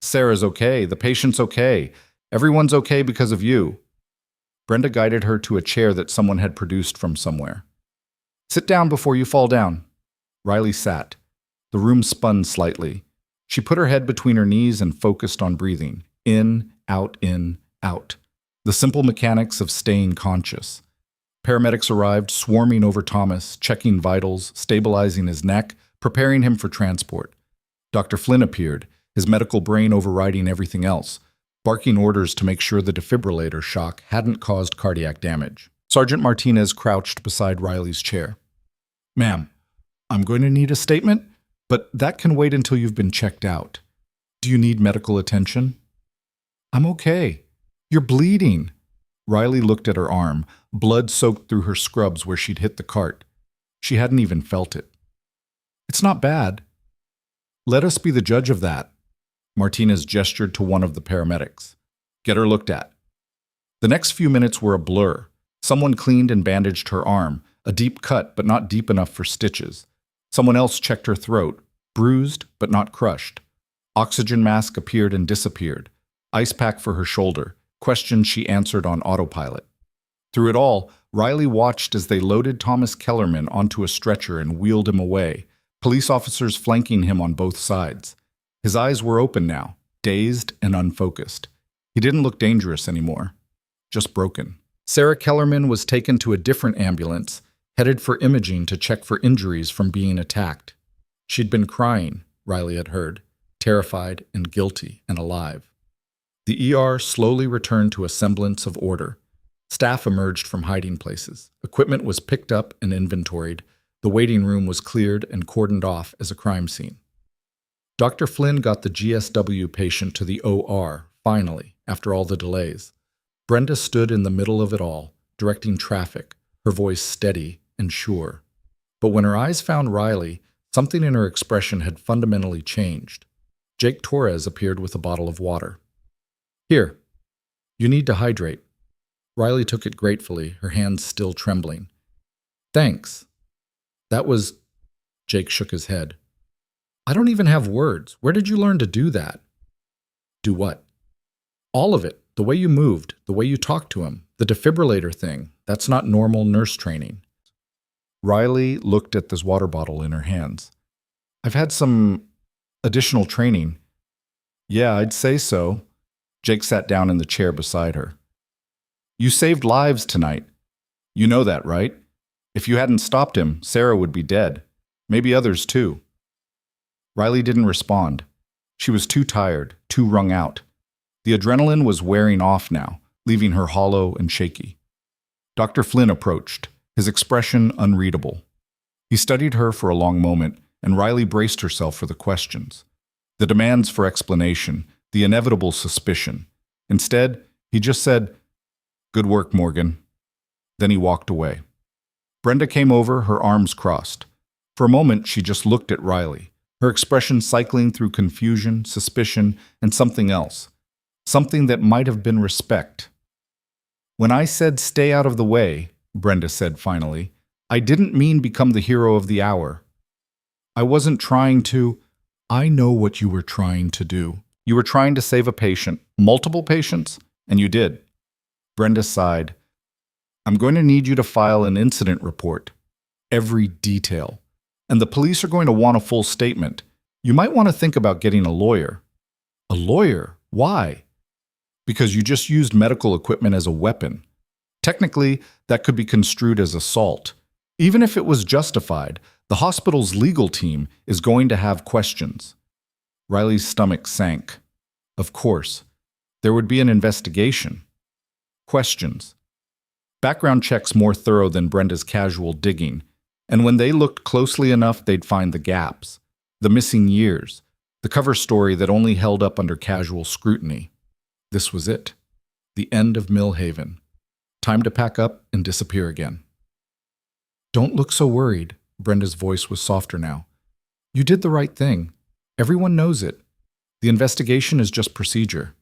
Sarah's okay. The patient's okay. Everyone's okay because of you. Brenda guided her to a chair that someone had produced from somewhere. Sit down before you fall down. Riley sat. The room spun slightly. She put her head between her knees and focused on breathing. In, out, in, out. The simple mechanics of staying conscious. Paramedics arrived, swarming over Thomas, checking vitals, stabilizing his neck, preparing him for transport. Dr. Flynn appeared, his medical brain overriding everything else, barking orders to make sure the defibrillator shock hadn't caused cardiac damage. Sergeant Martinez crouched beside Riley's chair. Ma'am, I'm going to need a statement, but that can wait until you've been checked out. Do you need medical attention? I'm okay. You're bleeding. Riley looked at her arm, blood soaked through her scrubs where she'd hit the cart. She hadn't even felt it. It's not bad. Let us be the judge of that. Martinez gestured to one of the paramedics. Get her looked at. The next few minutes were a blur. Someone cleaned and bandaged her arm, a deep cut but not deep enough for stitches. Someone else checked her throat, bruised but not crushed. Oxygen mask appeared and disappeared. Ice pack for her shoulder. Questions she answered on autopilot. Through it all, Riley watched as they loaded Thomas Kellerman onto a stretcher and wheeled him away, police officers flanking him on both sides. His eyes were open now, dazed and unfocused. He didn't look dangerous anymore, just broken. Sarah Kellerman was taken to a different ambulance, headed for imaging to check for injuries from being attacked. She'd been crying, Riley had heard, terrified and guilty and alive. The ER slowly returned to a semblance of order. Staff emerged from hiding places. Equipment was picked up and inventoried. The waiting room was cleared and cordoned off as a crime scene. Dr. Flynn got the GSW patient to the OR, finally, after all the delays. Brenda stood in the middle of it all, directing traffic, her voice steady and sure. But when her eyes found Riley, something in her expression had fundamentally changed. Jake Torres appeared with a bottle of water. Here, you need to hydrate. Riley took it gratefully, her hands still trembling. Thanks. That was... Jake shook his head. I don't even have words. Where did you learn to do that? Do what? All of it. The way you moved, the way you talked to him, the defibrillator thing. That's not normal nurse training. Riley looked at this water bottle in her hands. I've had some additional training. Yeah, I'd say so. Jake sat down in the chair beside her. You saved lives tonight. You know that, right? If you hadn't stopped him, Sarah would be dead. Maybe others too. Riley didn't respond. She was too tired, too wrung out. The adrenaline was wearing off now, leaving her hollow and shaky. Dr. Flynn approached, his expression unreadable. He studied her for a long moment, and Riley braced herself for the questions. The demands for explanation, the inevitable suspicion. Instead, he just said, "Good work, Morgan." Then he walked away. Brenda came over, her arms crossed. For a moment, she just looked at Riley, her expression cycling through confusion, suspicion, and something else. Something that might have been respect. When I said stay out of the way, Brenda said finally, I didn't mean become the hero of the hour. I wasn't trying to... I know what you were trying to do. You were trying to save a patient, multiple patients, and you did. Brenda sighed. I'm going to need you to file an incident report. Every detail. And the police are going to want a full statement. You might want to think about getting a lawyer. A lawyer? Why? Because you just used medical equipment as a weapon. Technically, that could be construed as assault. Even if it was justified, the hospital's legal team is going to have questions. Riley's stomach sank. Of course. There would be an investigation. Questions. Background checks more thorough than Brenda's casual digging, and when they looked closely enough, they'd find the gaps, the missing years, the cover story that only held up under casual scrutiny. This was it. The end of Mill Haven. Time to pack up and disappear again. Don't look so worried. Brenda's voice was softer now. You did the right thing. Everyone knows it. The investigation is just procedure.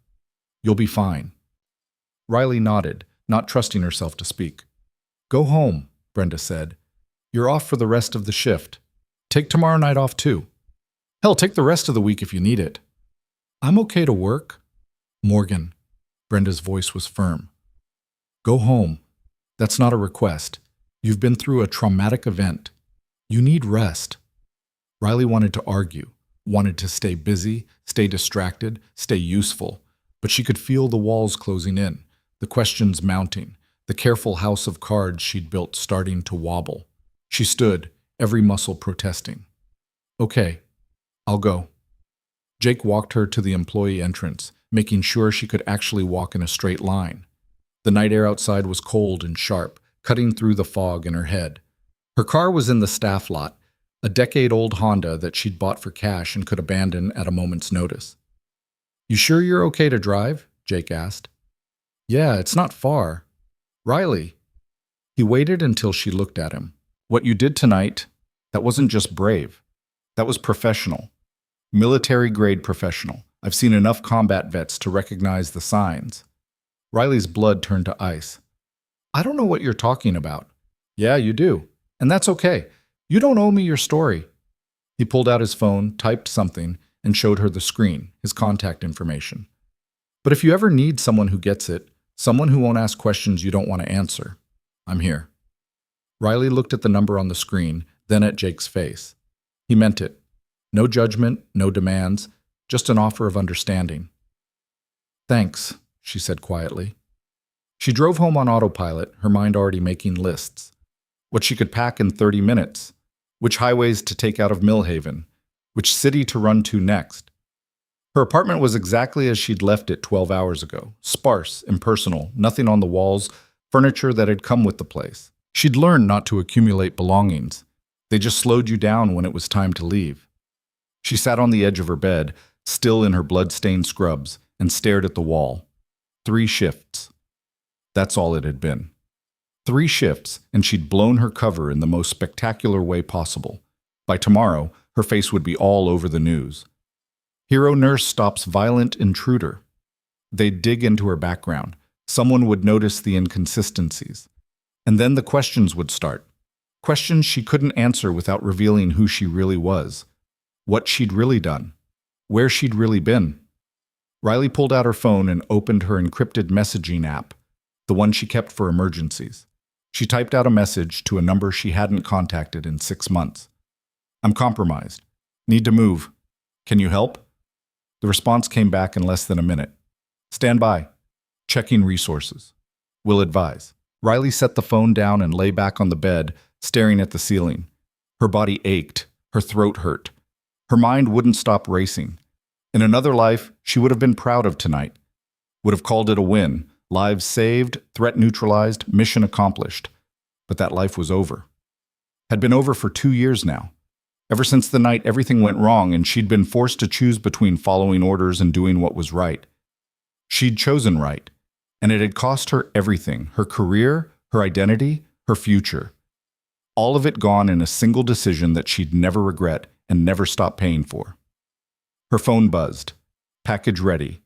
You'll be fine. Riley nodded, not trusting herself to speak. Go home, Brenda said. You're off for the rest of the shift. Take tomorrow night off too. Hell, take the rest of the week if you need it. I'm okay to work. Morgan. Brenda's voice was firm. Go home. That's not a request. You've been through a traumatic event. You need rest. Riley wanted to argue, wanted to stay busy, stay distracted, stay useful, but she could feel the walls closing in, the questions mounting, the careful house of cards she'd built starting to wobble. She stood, every muscle protesting. Okay, I'll go. Jake walked her to the employee entrance, making sure she could actually walk in a straight line. The night air outside was cold and sharp, cutting through the fog in her head. Her car was in the staff lot, a decade-old Honda that she'd bought for cash and could abandon at a moment's notice. You sure you're okay to drive? Jake asked. Yeah, it's not far. Riley. He waited until she looked at him. What you did tonight, that wasn't just brave. That was professional. Military-grade professional. I've seen enough combat vets to recognize the signs. Riley's blood turned to ice. I don't know what you're talking about. Yeah, you do. And that's okay. You don't owe me your story. He pulled out his phone, typed something, and showed her the screen, his contact information. But if you ever need someone who gets it, someone who won't ask questions you don't want to answer, I'm here. Riley looked at the number on the screen, then at Jake's face. He meant it. No judgment, no demands, just an offer of understanding. Thanks, she said quietly. She drove home on autopilot, her mind already making lists. What she could pack in 30 minutes, which highways to take out of Millhaven, which city to run to next. Her apartment was exactly as she'd left it 12 hours ago, sparse, impersonal, nothing on the walls, furniture that had come with the place. She'd learned not to accumulate belongings. They just slowed you down when it was time to leave. She sat on the edge of her bed, still in her blood-stained scrubs, and stared at the wall. 3 shifts. That's all it had been. 3 shifts, and she'd blown her cover in the most spectacular way possible. By tomorrow, her face would be all over the news. Hero nurse stops violent intruder. They'd dig into her background. Someone would notice the inconsistencies. And then the questions would start. Questions she couldn't answer without revealing who she really was. What she'd really done. Where she'd really been. Riley pulled out her phone and opened her encrypted messaging app, the one she kept for emergencies. She typed out a message to a number she hadn't contacted in 6 months. I'm compromised. Need to move. Can you help? The response came back in less than a minute. Stand by. Checking resources. Will advise. Riley set the phone down and lay back on the bed, staring at the ceiling. Her body ached. Her throat hurt. Her mind wouldn't stop racing. In another life, she would have been proud of tonight. Would have called it a win. Lives saved, threat neutralized, mission accomplished. But that life was over. Had been over for 2 years now. Ever since the night everything went wrong and she'd been forced to choose between following orders and doing what was right. She'd chosen right, and it had cost her everything, her career, her identity, her future. All of it gone in a single decision that she'd never regret and never stop paying for. Her phone buzzed. Package ready.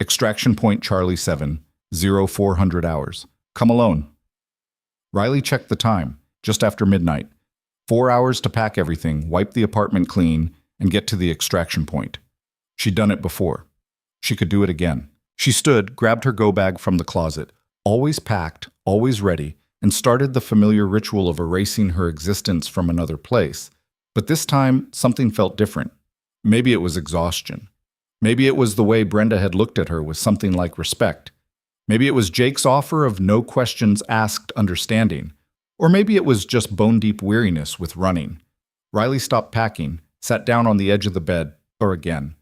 Extraction point Charlie 7, 0400 hours. Come alone. Riley checked the time, just after midnight. 4 hours to pack everything, wipe the apartment clean, and get to the extraction point. She'd done it before. She could do it again. She stood, grabbed her go-bag from the closet, always packed, always ready, and started the familiar ritual of erasing her existence from another place. But this time, something felt different. Maybe it was exhaustion. Maybe it was the way Brenda had looked at her with something like respect. Maybe it was Jake's offer of no questions asked understanding. Or maybe it was just bone-deep weariness with running. Riley stopped packing, sat down on the edge of the bed, or again.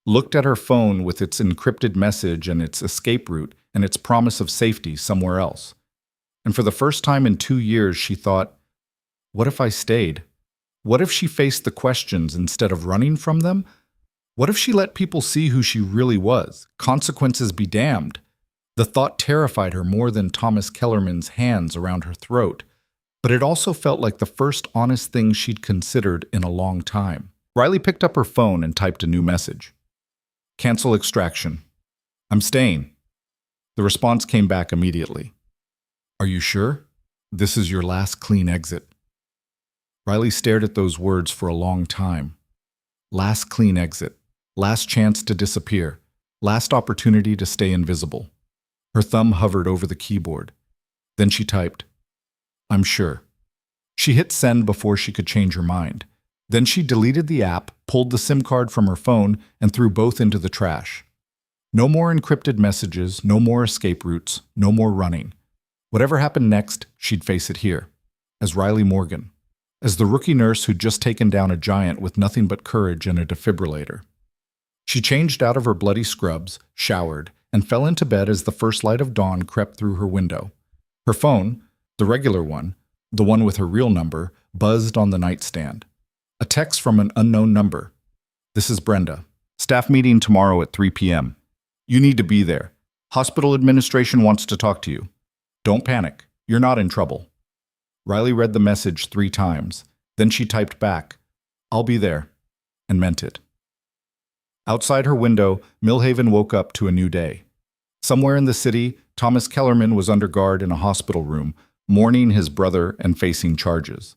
Looked at her phone with its encrypted message and its escape route and its promise of safety somewhere else. And for the first time in 2 years, she thought, what if I stayed? What if she faced the questions instead of running from them? What if she let people see who she really was? Consequences be damned. The thought terrified her more than Thomas Kellerman's hands around her throat, but it also felt like the first honest thing she'd considered in a long time. Riley picked up her phone and typed a new message. Cancel extraction. I'm staying. The response came back immediately. Are you sure? This is your last clean exit. Riley stared at those words for a long time. Last clean exit. Last chance to disappear. Last opportunity to stay invisible. Her thumb hovered over the keyboard. Then she typed, I'm sure. She hit send before she could change her mind. Then she deleted the app, pulled the SIM card from her phone, and threw both into the trash. No more encrypted messages, no more escape routes, no more running. Whatever happened next, she'd face it here, as Riley Morgan, as the rookie nurse who'd just taken down a giant with nothing but courage and a defibrillator. She changed out of her bloody scrubs, showered, and fell into bed as the first light of dawn crept through her window. Her phone, the regular one, the one with her real number, buzzed on the nightstand. A text from an unknown number. This is Brenda. Staff meeting tomorrow at 3 p.m. You need to be there. Hospital administration wants to talk to you. Don't panic. You're not in trouble. Riley read the message 3 times. Then she typed back, I'll be there, and meant it. Outside her window, Millhaven woke up to a new day. Somewhere in the city, Thomas Kellerman was under guard in a hospital room, mourning his brother and facing charges.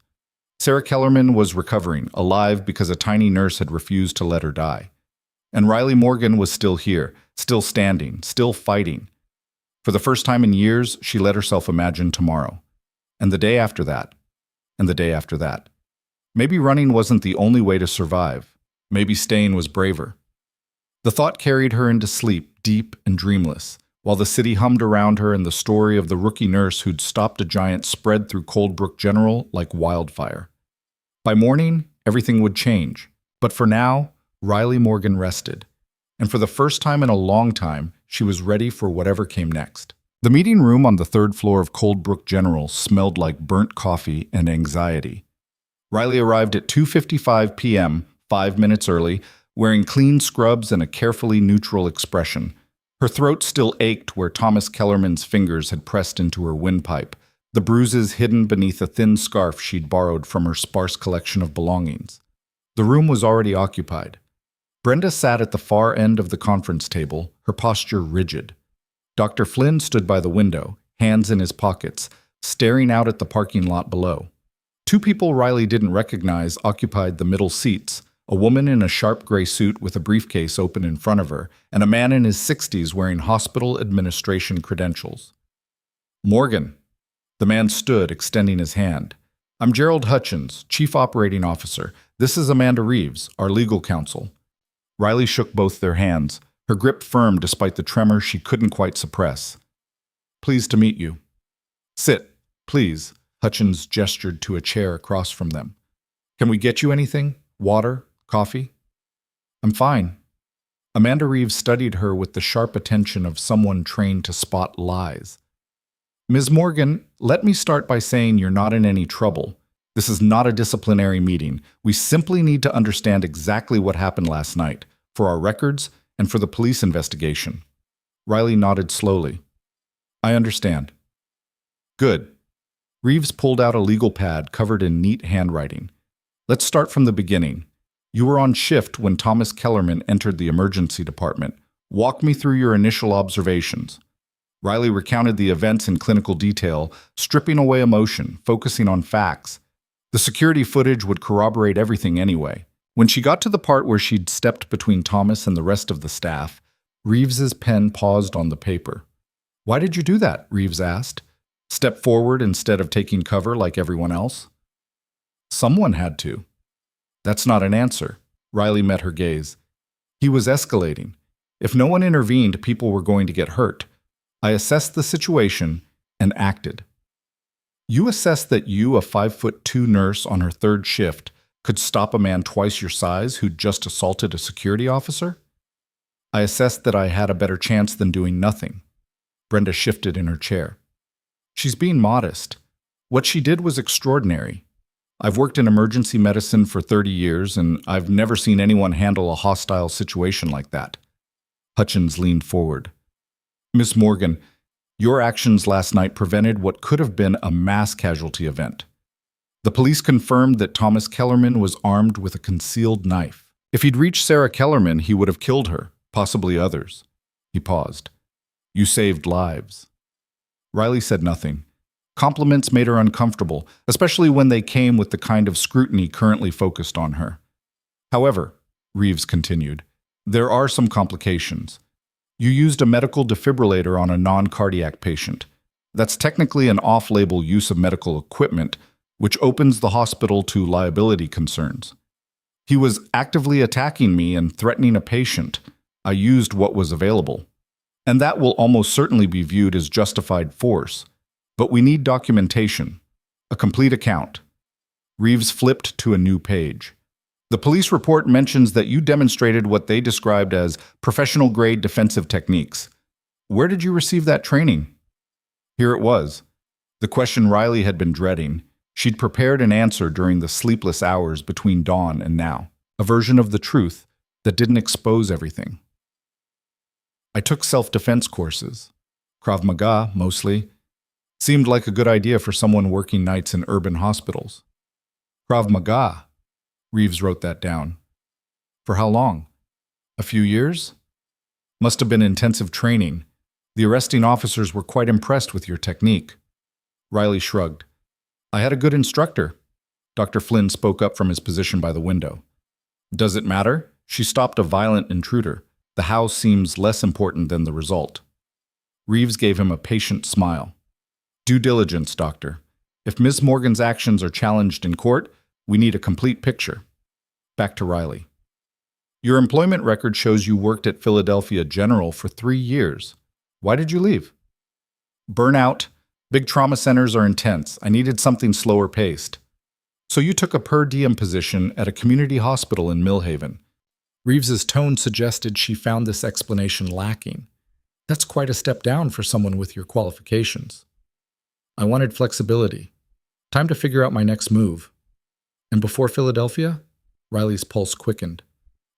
Sarah Kellerman was recovering, alive because a tiny nurse had refused to let her die. And Riley Morgan was still here, still standing, still fighting. For the first time in years, she let herself imagine tomorrow. And the day after that. And the day after that. Maybe running wasn't the only way to survive. Maybe staying was braver. The thought carried her into sleep, deep and dreamless, while the city hummed around her and the story of the rookie nurse who'd stopped a giant spread through Coldbrook General like wildfire. By morning, everything would change. But for now, Riley Morgan rested. And for the first time in a long time, she was ready for whatever came next. The meeting room on the 3rd floor of Coldbrook General smelled like burnt coffee and anxiety. Riley arrived at 2:55 p.m., 5 minutes early, wearing clean scrubs and a carefully neutral expression. Her throat still ached where Thomas Kellerman's fingers had pressed into her windpipe, the bruises hidden beneath a thin scarf she'd borrowed from her sparse collection of belongings. The room was already occupied. Brenda sat at the far end of the conference table, her posture rigid. Dr. Flynn stood by the window, hands in his pockets, staring out at the parking lot below. 2 people Riley didn't recognize occupied the middle seats, a woman in a sharp gray suit with a briefcase open in front of her, and a man in his 60s wearing hospital administration credentials. Morgan. The man stood, extending his hand. I'm Gerald Hutchins, Chief Operating Officer. This is Amanda Reeves, our legal counsel. Riley shook both their hands, her grip firm despite the tremor she couldn't quite suppress. Pleased to meet you. Sit, please, Hutchins gestured to a chair across from them. Can we get you anything? Water? Coffee? I'm fine. Amanda Reeves studied her with the sharp attention of someone trained to spot lies. Ms. Morgan, let me start by saying you're not in any trouble. This is not a disciplinary meeting. We simply need to understand exactly what happened last night, for our records and for the police investigation. Riley nodded slowly. I understand. Good. Reeves pulled out a legal pad covered in neat handwriting. Let's start from the beginning. You were on shift when Thomas Kellerman entered the emergency department. Walk me through your initial observations. Riley recounted the events in clinical detail, stripping away emotion, focusing on facts. The security footage would corroborate everything anyway. When she got to the part where she'd stepped between Thomas and the rest of the staff, Reeves's pen paused on the paper. Why did you do that? Reeves asked. Step forward instead of taking cover like everyone else? Someone had to. That's not an answer. Riley met her gaze. He was escalating. If no one intervened, people were going to get hurt. I assessed the situation and acted. You assessed that you, a 5'2" nurse on her 3rd shift, could stop a man twice your size who'd just assaulted a security officer? I assessed that I had a better chance than doing nothing. Brenda shifted in her chair. She's being modest. What she did was extraordinary. I've worked in emergency medicine for 30 years, and I've never seen anyone handle a hostile situation like that. Hutchins leaned forward. Miss Morgan, your actions last night prevented what could have been a mass casualty event. The police confirmed that Thomas Kellerman was armed with a concealed knife. If he'd reached Sarah Kellerman, he would have killed her, possibly others. He paused. You saved lives. Riley said nothing. Compliments made her uncomfortable, especially when they came with the kind of scrutiny currently focused on her. However, Reeves continued, there are some complications. You used a medical defibrillator on a non-cardiac patient. That's technically an off-label use of medical equipment, which opens the hospital to liability concerns. He was actively attacking me and threatening a patient. I used what was available. And that will almost certainly be viewed as justified force. But we need documentation, a complete account. Reeves flipped to a new page. The police report mentions that you demonstrated what they described as professional-grade defensive techniques. Where did you receive that training? Here it was. The question Riley had been dreading. She'd prepared an answer during the sleepless hours between dawn and now. A version of the truth that didn't expose everything. I took self-defense courses. Krav Maga, mostly. Seemed like a good idea for someone working nights in urban hospitals. Krav Maga. Reeves wrote that down. For how long? A few years? Must have been intensive training. The arresting officers were quite impressed with your technique. Riley shrugged. I had a good instructor. Dr. Flynn spoke up from his position by the window. Does it matter? She stopped a violent intruder. The how seems less important than the result. Reeves gave him a patient smile. Due diligence, doctor. If Ms. Morgan's actions are challenged in court, we need a complete picture. Back to Riley. Your employment record shows you worked at Philadelphia General for 3 years. Why did you leave? Burnout. Big trauma centers are intense. I needed something slower paced. So you took a per diem position at a community hospital in Millhaven. Reeves's tone suggested she found this explanation lacking. That's quite a step down for someone with your qualifications. I wanted flexibility. Time to figure out my next move. And before Philadelphia? Riley's pulse quickened.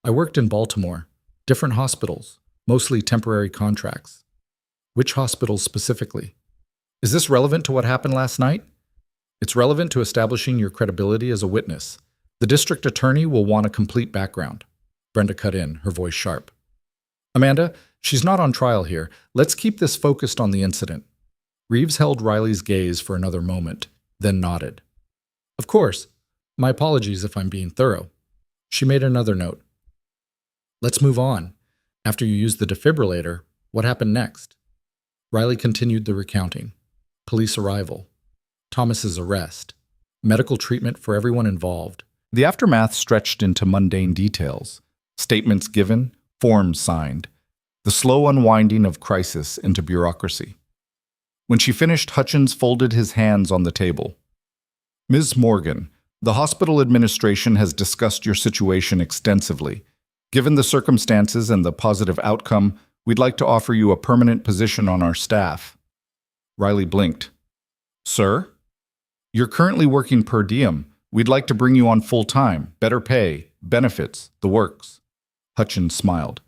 I worked in Baltimore. Different hospitals, mostly temporary contracts. Which hospitals specifically? Is this relevant to what happened last night? It's relevant to establishing your credibility as a witness. The district attorney will want a complete background. Brenda cut in, her voice sharp. Amanda, she's not on trial here. Let's keep this focused on the incident. Reeves held Riley's gaze for another moment, then nodded. Of course. My apologies if I'm being thorough. She made another note. Let's move on. After you used the defibrillator, what happened next? Riley continued the recounting. Police arrival. Thomas's arrest. Medical treatment for everyone involved. The aftermath stretched into mundane details. Statements given, forms signed. The slow unwinding of crisis into bureaucracy. When she finished, Hutchins folded his hands on the table. Ms. Morgan, the hospital administration has discussed your situation extensively. Given the circumstances and the positive outcome, we'd like to offer you a permanent position on our staff. Riley blinked. Sir? You're currently working per diem. We'd like to bring you on full-time, better pay, benefits, the works. Hutchins smiled.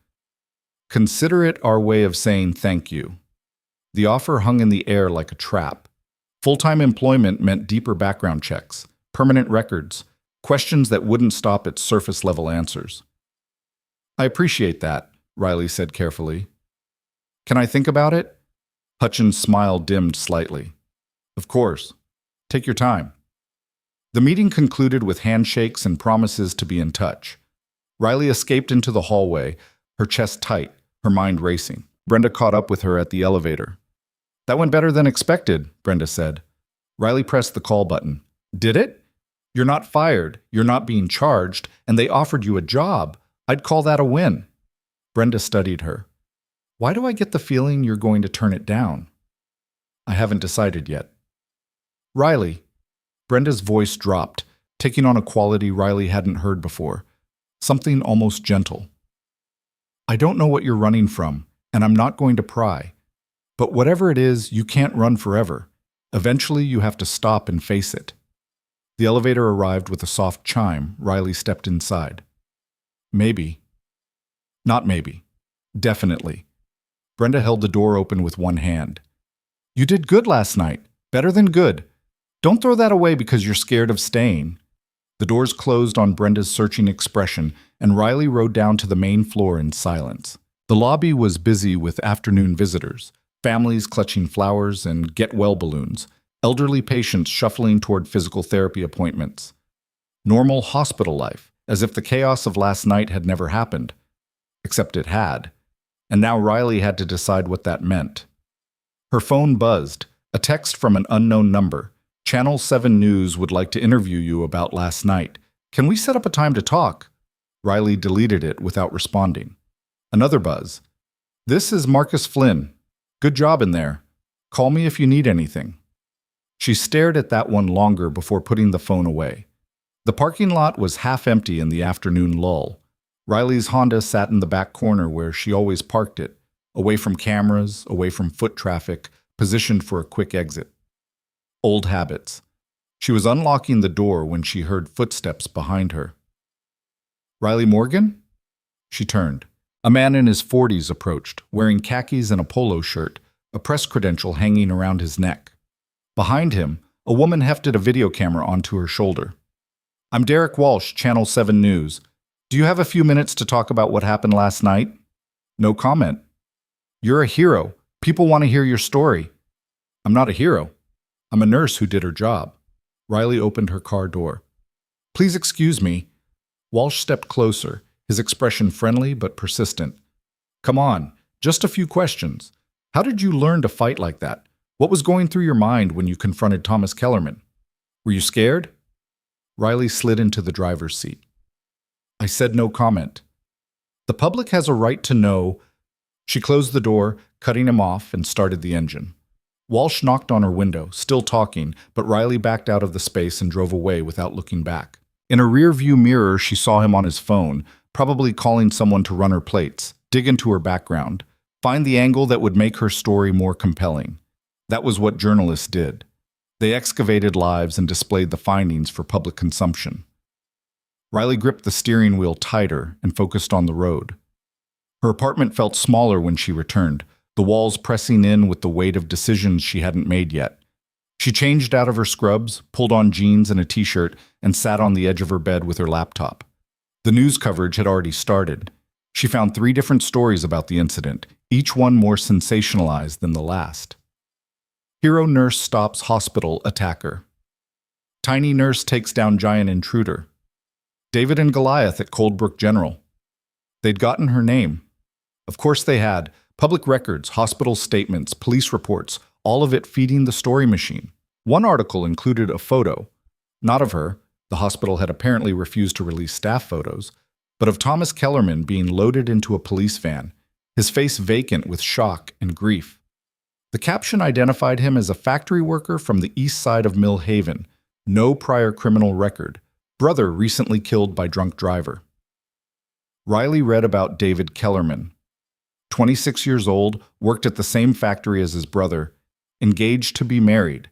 Consider it our way of saying thank you. The offer hung in the air like a trap. Full-time employment meant deeper background checks, permanent records, questions that wouldn't stop at surface-level answers. I appreciate that, Riley said carefully. Can I think about it? Hutchins' smile dimmed slightly. Of course. Take your time. The meeting concluded with handshakes and promises to be in touch. Riley escaped into the hallway, her chest tight, her mind racing. Brenda caught up with her at the elevator. That went better than expected, Brenda said. Riley pressed the call button. Did it? You're not fired, you're not being charged, and they offered you a job. I'd call that a win. Brenda studied her. Why do I get the feeling you're going to turn it down? I haven't decided yet. Riley. Brenda's voice dropped, taking on a quality Riley hadn't heard before. Something almost gentle. I don't know what you're running from, and I'm not going to pry. But whatever it is, you can't run forever. Eventually, you have to stop and face it. The elevator arrived with a soft chime. Riley stepped inside. Maybe. Not maybe. Definitely. Brenda held the door open with one hand. You did good last night. Better than good. Don't throw that away because you're scared of staying. The doors closed on Brenda's searching expression, and Riley rode down to the main floor in silence. The lobby was busy with afternoon visitors, families clutching flowers and get-well balloons, elderly patients shuffling toward physical therapy appointments. Normal hospital life, as if the chaos of last night had never happened. Except it had. And now Riley had to decide what that meant. Her phone buzzed, a text from an unknown number. Channel 7 News would like to interview you about last night. Can we set up a time to talk? Riley deleted it without responding. Another buzz. This is Marcus Flynn. Good job in there. Call me if you need anything. She stared at that one longer before putting the phone away. The parking lot was half empty in the afternoon lull. Riley's Honda sat in the back corner where she always parked it, away from cameras, away from foot traffic, positioned for a quick exit. Old habits. She was unlocking the door when she heard footsteps behind her. Riley Morgan? She turned. A man in his 40s approached, wearing khakis and a polo shirt, a press credential hanging around his neck. Behind him, a woman hefted a video camera onto her shoulder. I'm Derek Walsh, Channel 7 News. Do you have a few minutes to talk about what happened last night? No comment. You're a hero. People want to hear your story. I'm not a hero. I'm a nurse who did her job. Riley opened her car door. Please excuse me. Walsh stepped closer, his expression friendly but persistent. Come on, just a few questions. How did you learn to fight like that? What was going through your mind when you confronted Thomas Kellerman? Were you scared? Riley slid into the driver's seat. I said no comment. The public has a right to know. She closed the door, cutting him off, and started the engine. Walsh knocked on her window, still talking, but Riley backed out of the space and drove away without looking back. In a rear-view mirror, she saw him on his phone, probably calling someone to run her plates, dig into her background, find the angle that would make her story more compelling. That was what journalists did. They excavated lives and displayed the findings for public consumption. Riley gripped the steering wheel tighter and focused on the road. Her apartment felt smaller when she returned, the walls pressing in with the weight of decisions she hadn't made yet. She changed out of her scrubs, pulled on jeans and a t-shirt, and sat on the edge of her bed with her laptop. The news coverage had already started. She found 3 different stories about the incident, each one more sensationalized than the last. Hero nurse stops hospital attacker. Tiny nurse takes down giant intruder. David and Goliath at Coldbrook General. They'd gotten her name. Of course they had. Public records, hospital statements, police reports, all of it feeding the story machine. One article included a photo, not of her, the hospital had apparently refused to release staff photos, but of Thomas Kellerman being loaded into a police van, his face vacant with shock and grief. The caption identified him as a factory worker from the east side of Mill Haven, no prior criminal record, brother recently killed by drunk driver. Riley read about David Kellerman. 26 years old, worked at the same factory as his brother, engaged to be married.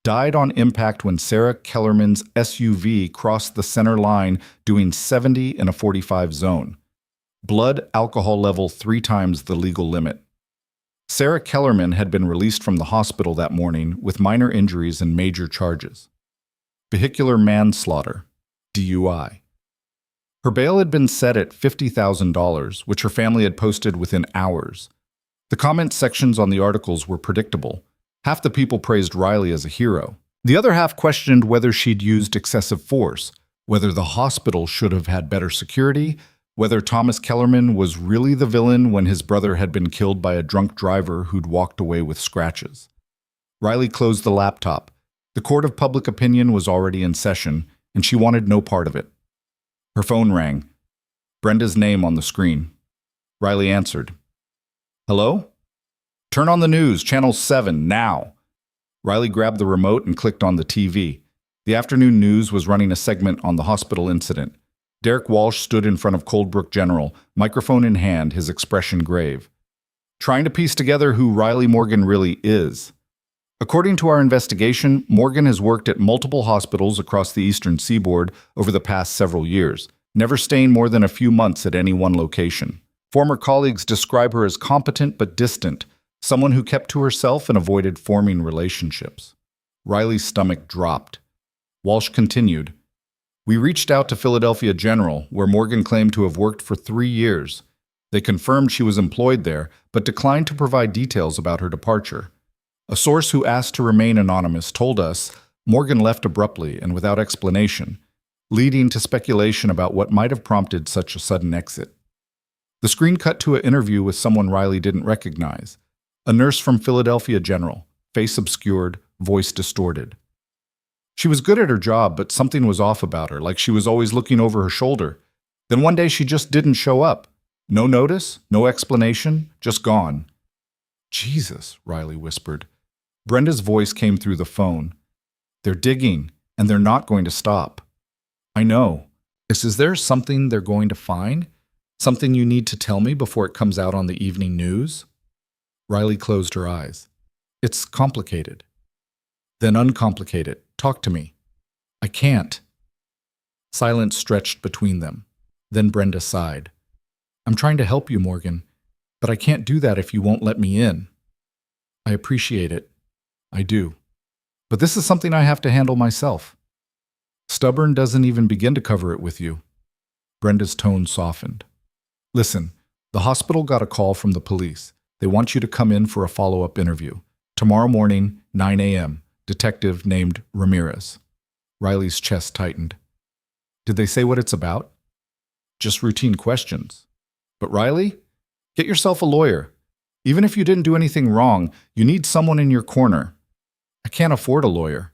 Died on impact when Sarah Kellerman's SUV crossed the center line doing 70 in a 45 zone. Blood alcohol level 3 times the legal limit. Sarah Kellerman had been released from the hospital that morning with minor injuries and major charges. Vehicular manslaughter, DUI. Her bail had been set at $50,000, which her family had posted within hours. The comment sections on the articles were predictable. Half the people praised Riley as a hero. The other half questioned whether she'd used excessive force, whether the hospital should have had better security, whether Thomas Kellerman was really the villain when his brother had been killed by a drunk driver who'd walked away with scratches. Riley closed the laptop. The court of public opinion was already in session, and she wanted no part of it. Her phone rang. Brenda's name on the screen. Riley answered. Hello? Turn on the news, Channel 7, now. Riley grabbed the remote and clicked on the TV. The afternoon news was running a segment on the hospital incident. Derek Walsh stood in front of Coldbrook General, microphone in hand, his expression grave. Trying to piece together who Riley Morgan really is. According to our investigation, Morgan has worked at multiple hospitals across the eastern seaboard over the past several years, never staying more than a few months at any one location. Former colleagues describe her as competent but distant, someone who kept to herself and avoided forming relationships. Riley's stomach dropped. Walsh continued, "We reached out to Philadelphia General, where Morgan claimed to have worked for 3 years. They confirmed she was employed there, but declined to provide details about her departure. A source who asked to remain anonymous told us Morgan left abruptly and without explanation, leading to speculation about what might have prompted such a sudden exit." The screen cut to an interview with someone Riley didn't recognize. A nurse from Philadelphia General, face obscured, voice distorted. She was good at her job, but something was off about her, like she was always looking over her shoulder. Then one day she just didn't show up. No notice, no explanation, just gone. "Jesus," Riley whispered. Brenda's voice came through the phone. "They're digging, and they're not going to stop." "I know. Is there something they're going to find? Something you need to tell me before it comes out on the evening news?" Riley closed her eyes. "It's complicated." "Then uncomplicate it. Talk to me." "I can't." Silence stretched between them. Then Brenda sighed. "I'm trying to help you, Morgan, but I can't do that if you won't let me in." "I appreciate it. I do. But this is something I have to handle myself." "Stubborn doesn't even begin to cover it with you." Brenda's tone softened. "Listen, the hospital got a call from the police. They want you to come in for a follow-up interview. Tomorrow morning, 9 a.m., detective named Ramirez." Riley's chest tightened. "Did they say what it's about?" "Just routine questions." "But Riley, get yourself a lawyer. Even if you didn't do anything wrong, you need someone in your corner." "I can't afford a lawyer."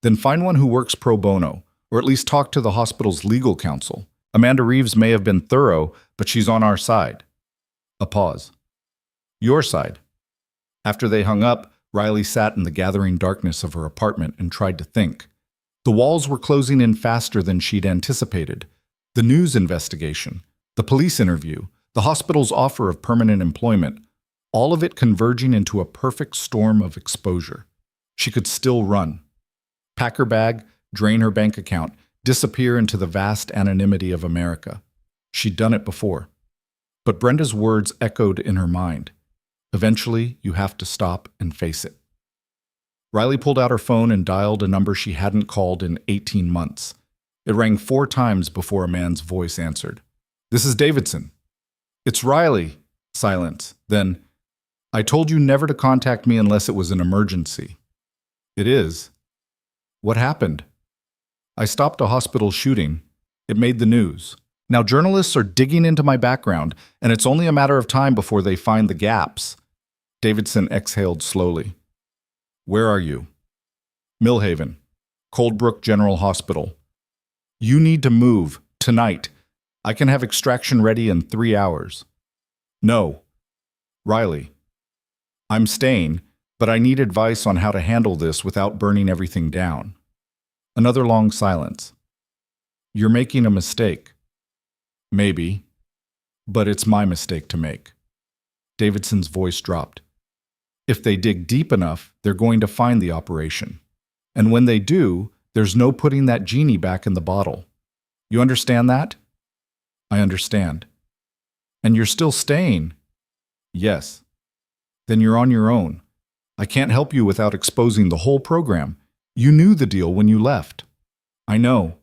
"Then find one who works pro bono, or at least talk to the hospital's legal counsel. Amanda Reeves may have been thorough, but she's on our side." A pause. "Your side." After they hung up, Riley sat in the gathering darkness of her apartment and tried to think. The walls were closing in faster than she'd anticipated. The news investigation, the police interview, the hospital's offer of permanent employment, all of it converging into a perfect storm of exposure. She could still run. Pack her bag, drain her bank account, disappear into the vast anonymity of America. She'd done it before. But Brenda's words echoed in her mind. Eventually, you have to stop and face it. Riley pulled out her phone and dialed a number she hadn't called in 18 months. It rang 4 times before a man's voice answered. "This is Davidson." "It's Riley." Silence. Then, "I told you never to contact me unless it was an emergency." "It is." "What happened?" "I stopped a hospital shooting. It made the news. Now journalists are digging into my background, and it's only a matter of time before they find the gaps." Davidson exhaled slowly. "Where are you?" "Millhaven, Coldbrook General Hospital." "You need to move, tonight. I can have extraction ready in 3 hours." "No." "Riley, I'm staying, but I need advice on how to handle this without burning everything down." Another long silence. "You're making a mistake." "Maybe, but it's my mistake to make." Davidson's voice dropped. "If they dig deep enough, they're going to find the operation. And when they do, there's no putting that genie back in the bottle. You understand that?" "I understand." "And you're still staying?" "Yes." "Then you're on your own. I can't help you without exposing the whole program. You knew the deal when you left." "I know."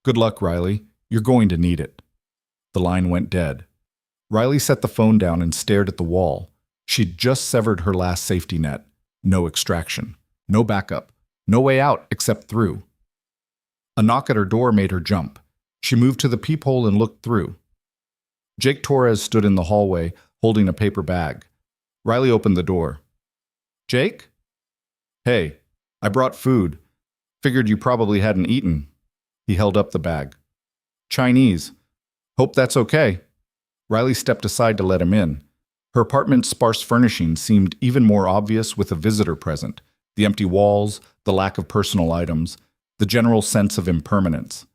"Good luck, Riley. You're going to need it." The line went dead. Riley set the phone down and stared at the wall. She'd just severed her last safety net. No extraction. No backup. No way out except through. A knock at her door made her jump. She moved to the peephole and looked through. Jake Torres stood in the hallway, holding a paper bag. Riley opened the door. "Jake?" "Hey, I brought food. Figured you probably hadn't eaten." He held up the bag. "Chinese. Hope that's okay." Riley stepped aside to let him in. Her apartment's sparse furnishings seemed even more obvious with a visitor present. The empty walls, the lack of personal items, the general sense of impermanence.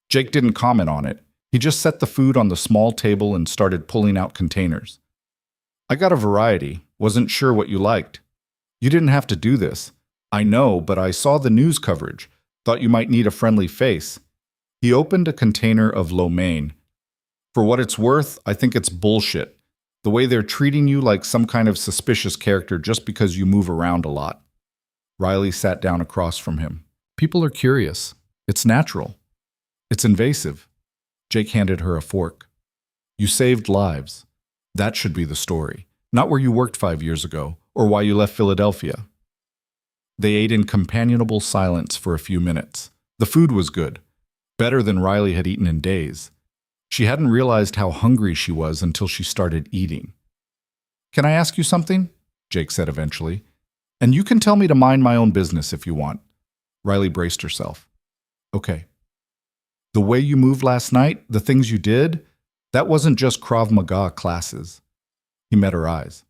Jake didn't comment on it. He just set the food on the small table and started pulling out containers. "I got a variety. Wasn't sure what you liked." "You didn't have to do this." "I know, but I saw the news coverage. Thought you might need a friendly face." He opened a container of lo mein. For what it's worth, I think it's bullshit. The way they're treating you like some kind of suspicious character just because you move around a lot. Riley sat down across from him. People are curious. It's natural. It's invasive. Jake handed her a fork. You saved lives. That should be the story. Not where you worked 5 years ago, or why you left Philadelphia. They ate in companionable silence for a few minutes. The food was good. Better than Riley had eaten in days. She hadn't realized how hungry she was until she started eating. Can I ask you something? Jake said eventually. And you can tell me to mind my own business if you want. Riley braced herself. Okay. The way you moved last night, the things you did, that wasn't just Krav Maga classes. He met her eyes.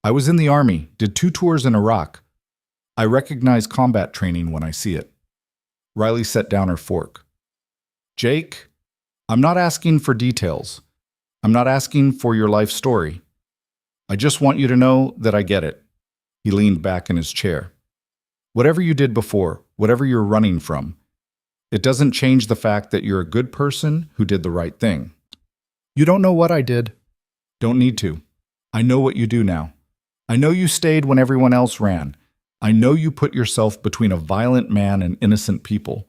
I was in the Army, did 2 tours in Iraq. I recognize combat training when I see it. Riley set down her fork. Jake, I'm not asking for details. I'm not asking for your life story. I just want you to know that I get it. He leaned back in his chair. Whatever you did before, whatever you're running from, it doesn't change the fact that you're a good person who did the right thing. You don't know what I did. Don't need to. I know what you do now. I know you stayed when everyone else ran. I know you put yourself between a violent man and innocent people.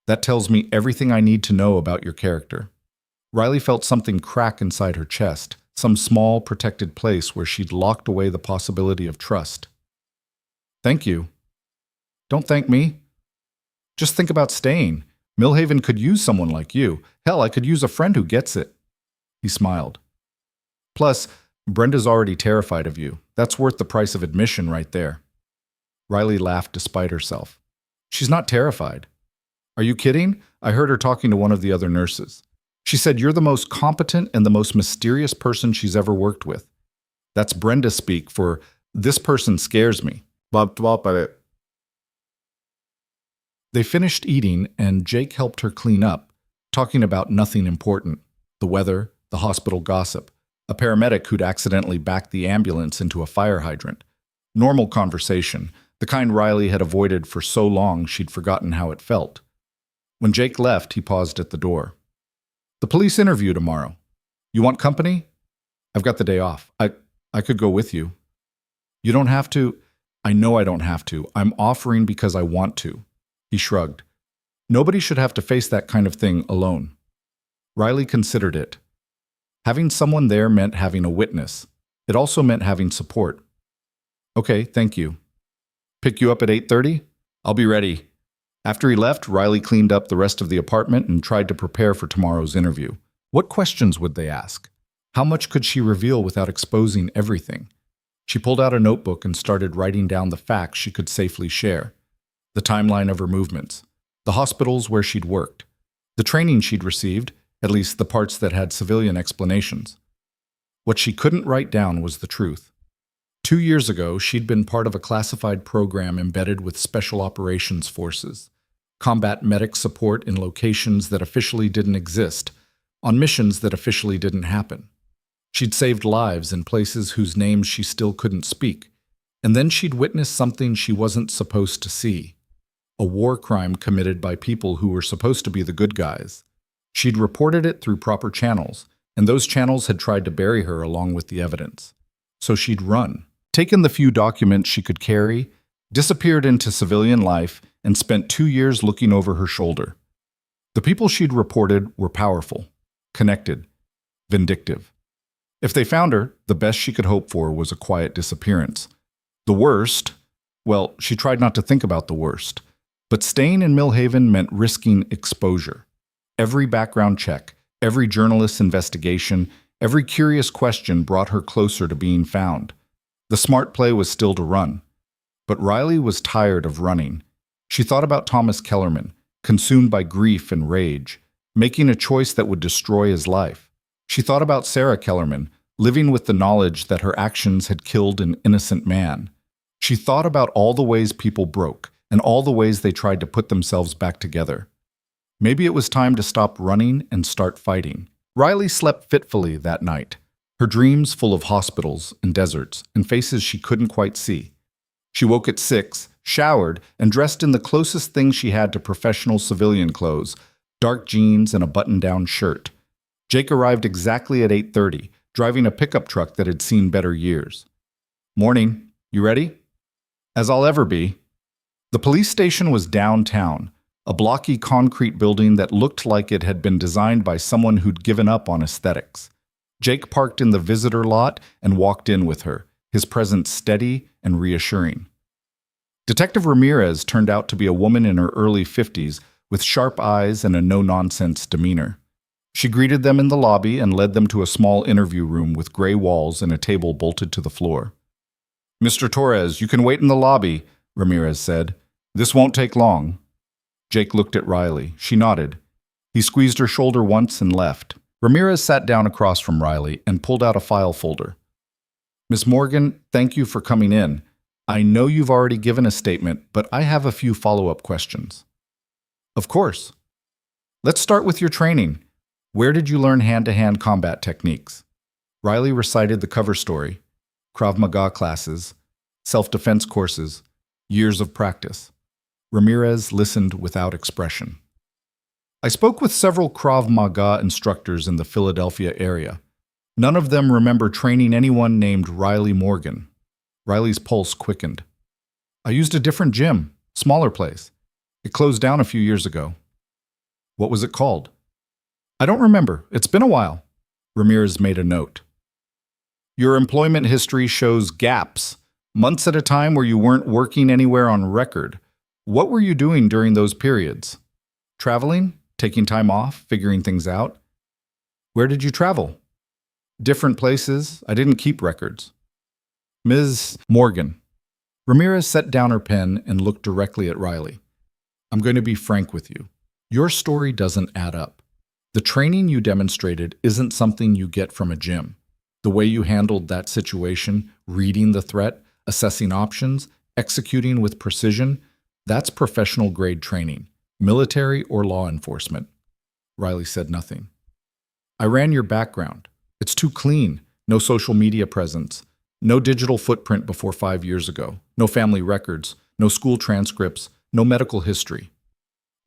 That tells me everything I need to know about your character. Riley felt something crack inside her chest, some small, protected place where she'd locked away the possibility of trust. Thank you. Don't thank me. Just think about staying. Millhaven could use someone like you. Hell, I could use a friend who gets it. He smiled. Plus, Brenda's already terrified of you. That's worth the price of admission right there. Riley laughed despite herself. She's not terrified. Are you kidding? I heard her talking to one of the other nurses. She said you're the most competent and the most mysterious person she's ever worked with. That's Brenda speak for, this person scares me. They finished eating and Jake helped her clean up, talking about nothing important. The weather, the hospital gossip, a paramedic who'd accidentally backed the ambulance into a fire hydrant. Normal conversation, the kind Riley had avoided for so long she'd forgotten how it felt. When Jake left, he paused at the door. The police interview tomorrow. You want company? I've got the day off. I could go with you. You don't have to. I know I don't have to. I'm offering because I want to. He shrugged. Nobody should have to face that kind of thing alone. Riley considered it. Having someone there meant having a witness. It also meant having support. Okay, thank you. Pick you up at 8:30? I'll be ready. After he left, Riley cleaned up the rest of the apartment and tried to prepare for tomorrow's interview. What questions would they ask? How much could she reveal without exposing everything? She pulled out a notebook and started writing down the facts she could safely share. The timeline of her movements, the hospitals where she'd worked, the training she'd received, at least the parts that had civilian explanations. What she couldn't write down was the truth. 2 years ago, she'd been part of a classified program embedded with Special Operations Forces, combat medic support in locations that officially didn't exist, on missions that officially didn't happen. She'd saved lives in places whose names she still couldn't speak, and then she'd witnessed something she wasn't supposed to see. A war crime committed by people who were supposed to be the good guys. She'd reported it through proper channels, and those channels had tried to bury her along with the evidence. So she'd run, taken the few documents she could carry, disappeared into civilian life, and spent 2 years looking over her shoulder. The people she'd reported were powerful, connected, vindictive. If they found her, the best she could hope for was a quiet disappearance. The worst, well, she tried not to think about the worst, but staying in Millhaven meant risking exposure. Every background check, every journalist's investigation, every curious question brought her closer to being found. The smart play was still to run. But Riley was tired of running. She thought about Thomas Kellerman, consumed by grief and rage, making a choice that would destroy his life. She thought about Sarah Kellerman, living with the knowledge that her actions had killed an innocent man. She thought about all the ways people broke, and all the ways they tried to put themselves back together. Maybe it was time to stop running and start fighting. Riley slept fitfully that night, her dreams full of hospitals and deserts and faces she couldn't quite see. She woke at 6, showered, and dressed in the closest thing she had to professional civilian clothes, dark jeans and a button-down shirt. Jake arrived exactly at 8:30, driving a pickup truck that had seen better years. "Morning. You ready?" "As I'll ever be." The police station was downtown, a blocky concrete building that looked like it had been designed by someone who'd given up on aesthetics. Jake parked in the visitor lot and walked in with her, his presence steady and reassuring. Detective Ramirez turned out to be a woman in her early 50s with sharp eyes and a no-nonsense demeanor. She greeted them in the lobby and led them to a small interview room with gray walls and a table bolted to the floor. "Mr. Torres, you can wait in the lobby," Ramirez said. "This won't take long." Jake looked at Riley. She nodded. He squeezed her shoulder once and left. Ramirez sat down across from Riley and pulled out a file folder. "Miss Morgan, thank you for coming in. I know you've already given a statement, but I have a few follow-up questions." "Of course. Let's start with your training. Where did you learn hand-to-hand combat techniques?" Riley recited the cover story, Krav Maga classes, self-defense courses, years of practice. Ramirez listened without expression. "I spoke with several Krav Maga instructors in the Philadelphia area. None of them remember training anyone named Riley Morgan." Riley's pulse quickened. "I used a different gym, smaller place. It closed down a few years ago." "What was it called?" "I don't remember. It's been a while." Ramirez made a note. "Your employment history shows gaps, months at a time where you weren't working anywhere on record. What were you doing during those periods? Traveling? Taking time off? Figuring things out?" "Where did you travel?" "Different places. I didn't keep records." "Ms. Morgan." Ramirez set down her pen and looked directly at Riley. "I'm going to be frank with you. Your story doesn't add up. The training you demonstrated isn't something you get from a gym. The way you handled that situation, reading the threat, assessing options, executing with precision, that's professional-grade training, military or law enforcement." Riley said nothing. "I ran your background. It's too clean. No social media presence. No digital footprint before 5 years ago. No family records. No school transcripts. No medical history.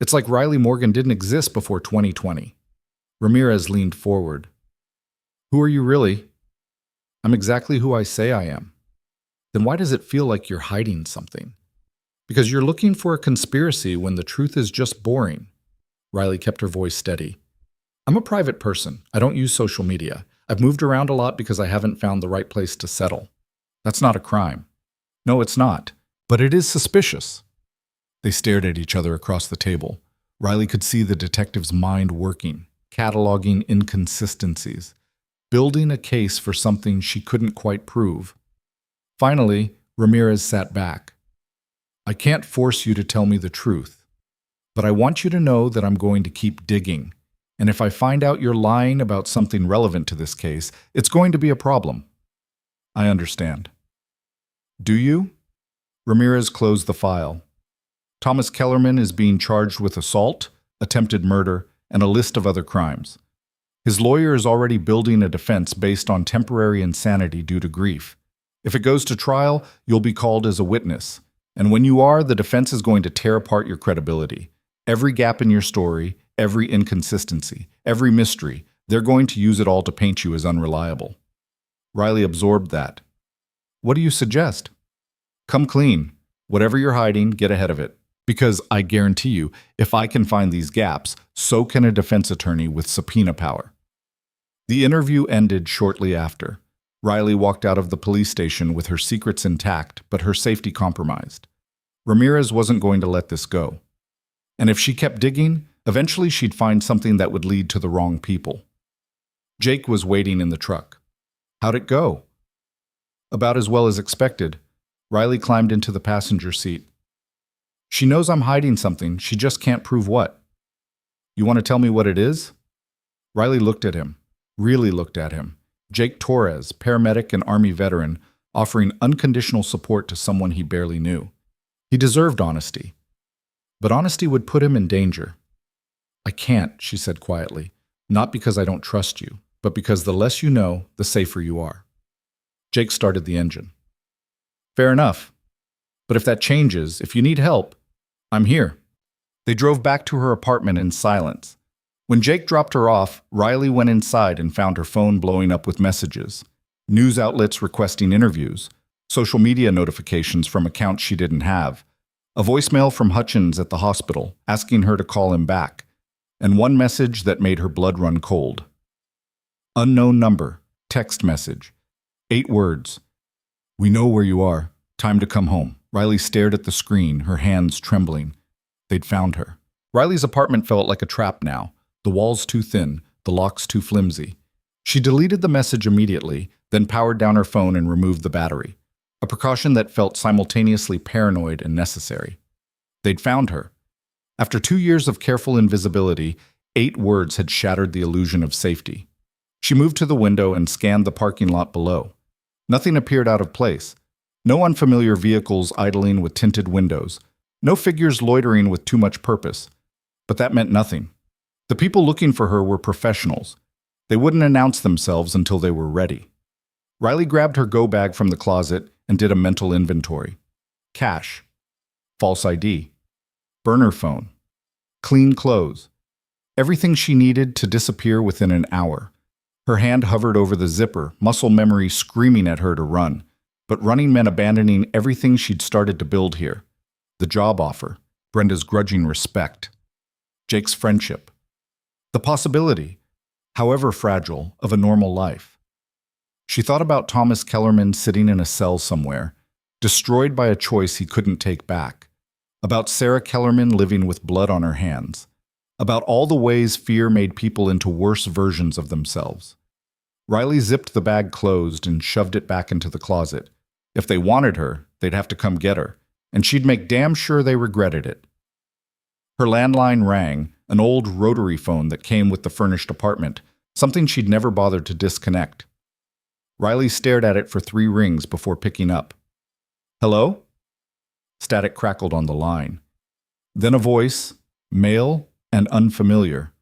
It's like Riley Morgan didn't exist before 2020. Ramirez leaned forward. "Who are you really?" "I'm exactly who I say I am." "Then why does it feel like you're hiding something?" "Because you're looking for a conspiracy when the truth is just boring." Riley kept her voice steady. "I'm a private person. I don't use social media. I've moved around a lot because I haven't found the right place to settle. That's not a crime." "No, it's not. But it is suspicious." They stared at each other across the table. Riley could see the detective's mind working, cataloging inconsistencies, building a case for something she couldn't quite prove. Finally, Ramirez sat back. "I can't force you to tell me the truth, but I want you to know that I'm going to keep digging. And if I find out you're lying about something relevant to this case, it's going to be a problem." "I understand." "Do you?" Ramirez closed the file. "Thomas Kellerman is being charged with assault, attempted murder, and a list of other crimes. His lawyer is already building a defense based on temporary insanity due to grief. If it goes to trial, you'll be called as a witness. And when you are, the defense is going to tear apart your credibility. Every gap in your story, every inconsistency, every mystery, they're going to use it all to paint you as unreliable." Riley absorbed that. "What do you suggest?" "Come clean. Whatever you're hiding, get ahead of it. Because I guarantee you, if I can find these gaps, so can a defense attorney with subpoena power." The interview ended shortly after. Riley walked out of the police station with her secrets intact, but her safety compromised. Ramirez wasn't going to let this go. And if she kept digging, eventually she'd find something that would lead to the wrong people. Jake was waiting in the truck. "How'd it go?" "About as well as expected." Riley climbed into the passenger seat. "She knows I'm hiding something, she just can't prove what." "You want to tell me what it is?" Riley looked at him, really looked at him. Jake Torres, paramedic and Army veteran, offering unconditional support to someone he barely knew. He deserved honesty. But honesty would put him in danger. "I can't," she said quietly. "Not because I don't trust you, but because the less you know, the safer you are." Jake started the engine. "Fair enough. But if that changes, if you need help, I'm here." They drove back to her apartment in silence. When Jake dropped her off, Riley went inside and found her phone blowing up with messages. News outlets requesting interviews, social media notifications from accounts she didn't have, a voicemail from Hutchins at the hospital asking her to call him back, and one message that made her blood run cold. Unknown number, text message, 8 words. "We know where you are. Time to come home." Riley stared at the screen, her hands trembling. They'd found her. Riley's apartment felt like a trap now. The walls too thin, the locks too flimsy. She deleted the message immediately, then powered down her phone and removed the battery, a precaution that felt simultaneously paranoid and necessary. They'd found her. After 2 years of careful invisibility, 8 words had shattered the illusion of safety. She moved to the window and scanned the parking lot below. Nothing appeared out of place. No unfamiliar vehicles idling with tinted windows. No figures loitering with too much purpose. But that meant nothing. The people looking for her were professionals. They wouldn't announce themselves until they were ready. Riley grabbed her go bag from the closet and did a mental inventory. Cash. False ID. Burner phone. Clean clothes. Everything she needed to disappear within an hour. Her hand hovered over the zipper, muscle memory screaming at her to run. But running meant abandoning everything she'd started to build here. The job offer, Brenda's grudging respect, Jake's friendship. The possibility, however fragile, of a normal life. She thought about Thomas Kellerman sitting in a cell somewhere, destroyed by a choice he couldn't take back. About Sarah Kellerman living with blood on her hands. About all the ways fear made people into worse versions of themselves. Riley zipped the bag closed and shoved it back into the closet. If they wanted her, they'd have to come get her, and she'd make damn sure they regretted it. Her landline rang, an old rotary phone that came with the furnished apartment, something she'd never bothered to disconnect. Riley stared at it for 3 rings before picking up. "Hello?" Static crackled on the line. Then a voice, male and unfamiliar.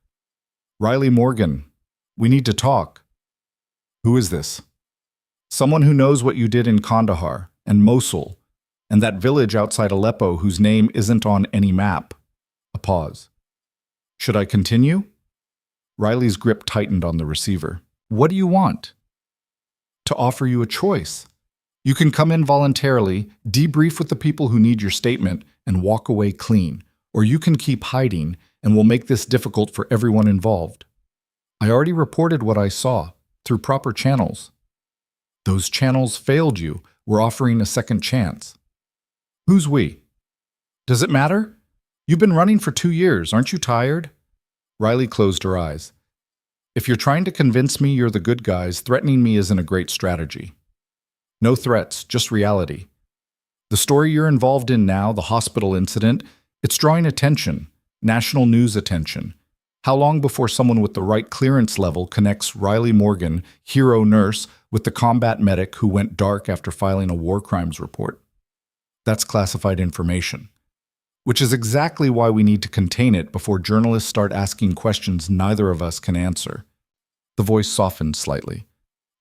"Riley Morgan, we need to talk." "Who is this?" "Someone who knows what you did in Kandahar and Mosul and that village outside Aleppo whose name isn't on any map." A pause. "Should I continue?" Riley's grip tightened on the receiver. "What do you want?" "To offer you a choice. You can come in voluntarily, debrief with the people who need your statement, and walk away clean. Or you can keep hiding, and we'll make this difficult for everyone involved." "I already reported what I saw, through proper channels." "Those channels failed you. We're offering a second chance." "Who's we?" "Does it matter? You've been running for 2 years. Aren't you tired?" Riley closed her eyes. "If you're trying to convince me you're the good guys, threatening me isn't a great strategy." "No threats, just reality. The story you're involved in now, the hospital incident, it's drawing attention, national news attention. How long before someone with the right clearance level connects Riley Morgan, hero nurse, with the combat medic who went dark after filing a war crimes report? That's classified information. Which is exactly why we need to contain it before journalists start asking questions neither of us can answer." The voice softened slightly.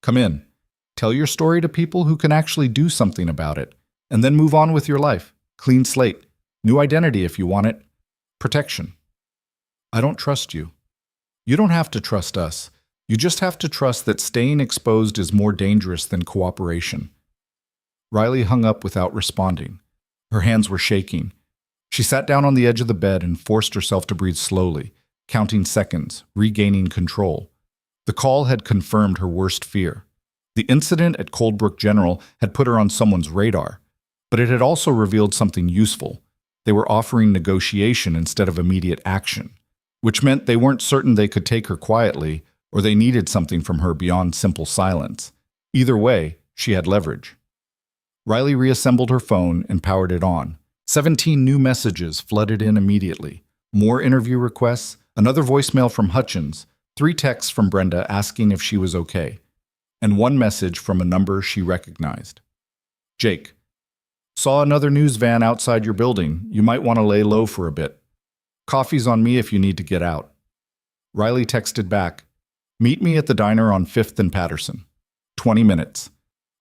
"Come in. Tell your story to people who can actually do something about it, and then move on with your life. Clean slate. New identity if you want it. Protection." "I don't trust you." "You don't have to trust us. You just have to trust that staying exposed is more dangerous than cooperation." Riley hung up without responding. Her hands were shaking. She sat down on the edge of the bed and forced herself to breathe slowly, counting seconds, regaining control. The call had confirmed her worst fear. The incident at Coldbrook General had put her on someone's radar, but it had also revealed something useful. They were offering negotiation instead of immediate action, which meant they weren't certain they could take her quietly, or they needed something from her beyond simple silence. Either way, she had leverage. Riley reassembled her phone and powered it on. 17 new messages flooded in immediately. More interview requests, another voicemail from Hutchins, 3 texts from Brenda asking if she was okay, and 1 message from a number she recognized. "Jake, saw another news van outside your building. You might want to lay low for a bit. Coffee's on me if you need to get out." Riley texted back, "Meet me at the diner on 5th and Patterson. 20 minutes.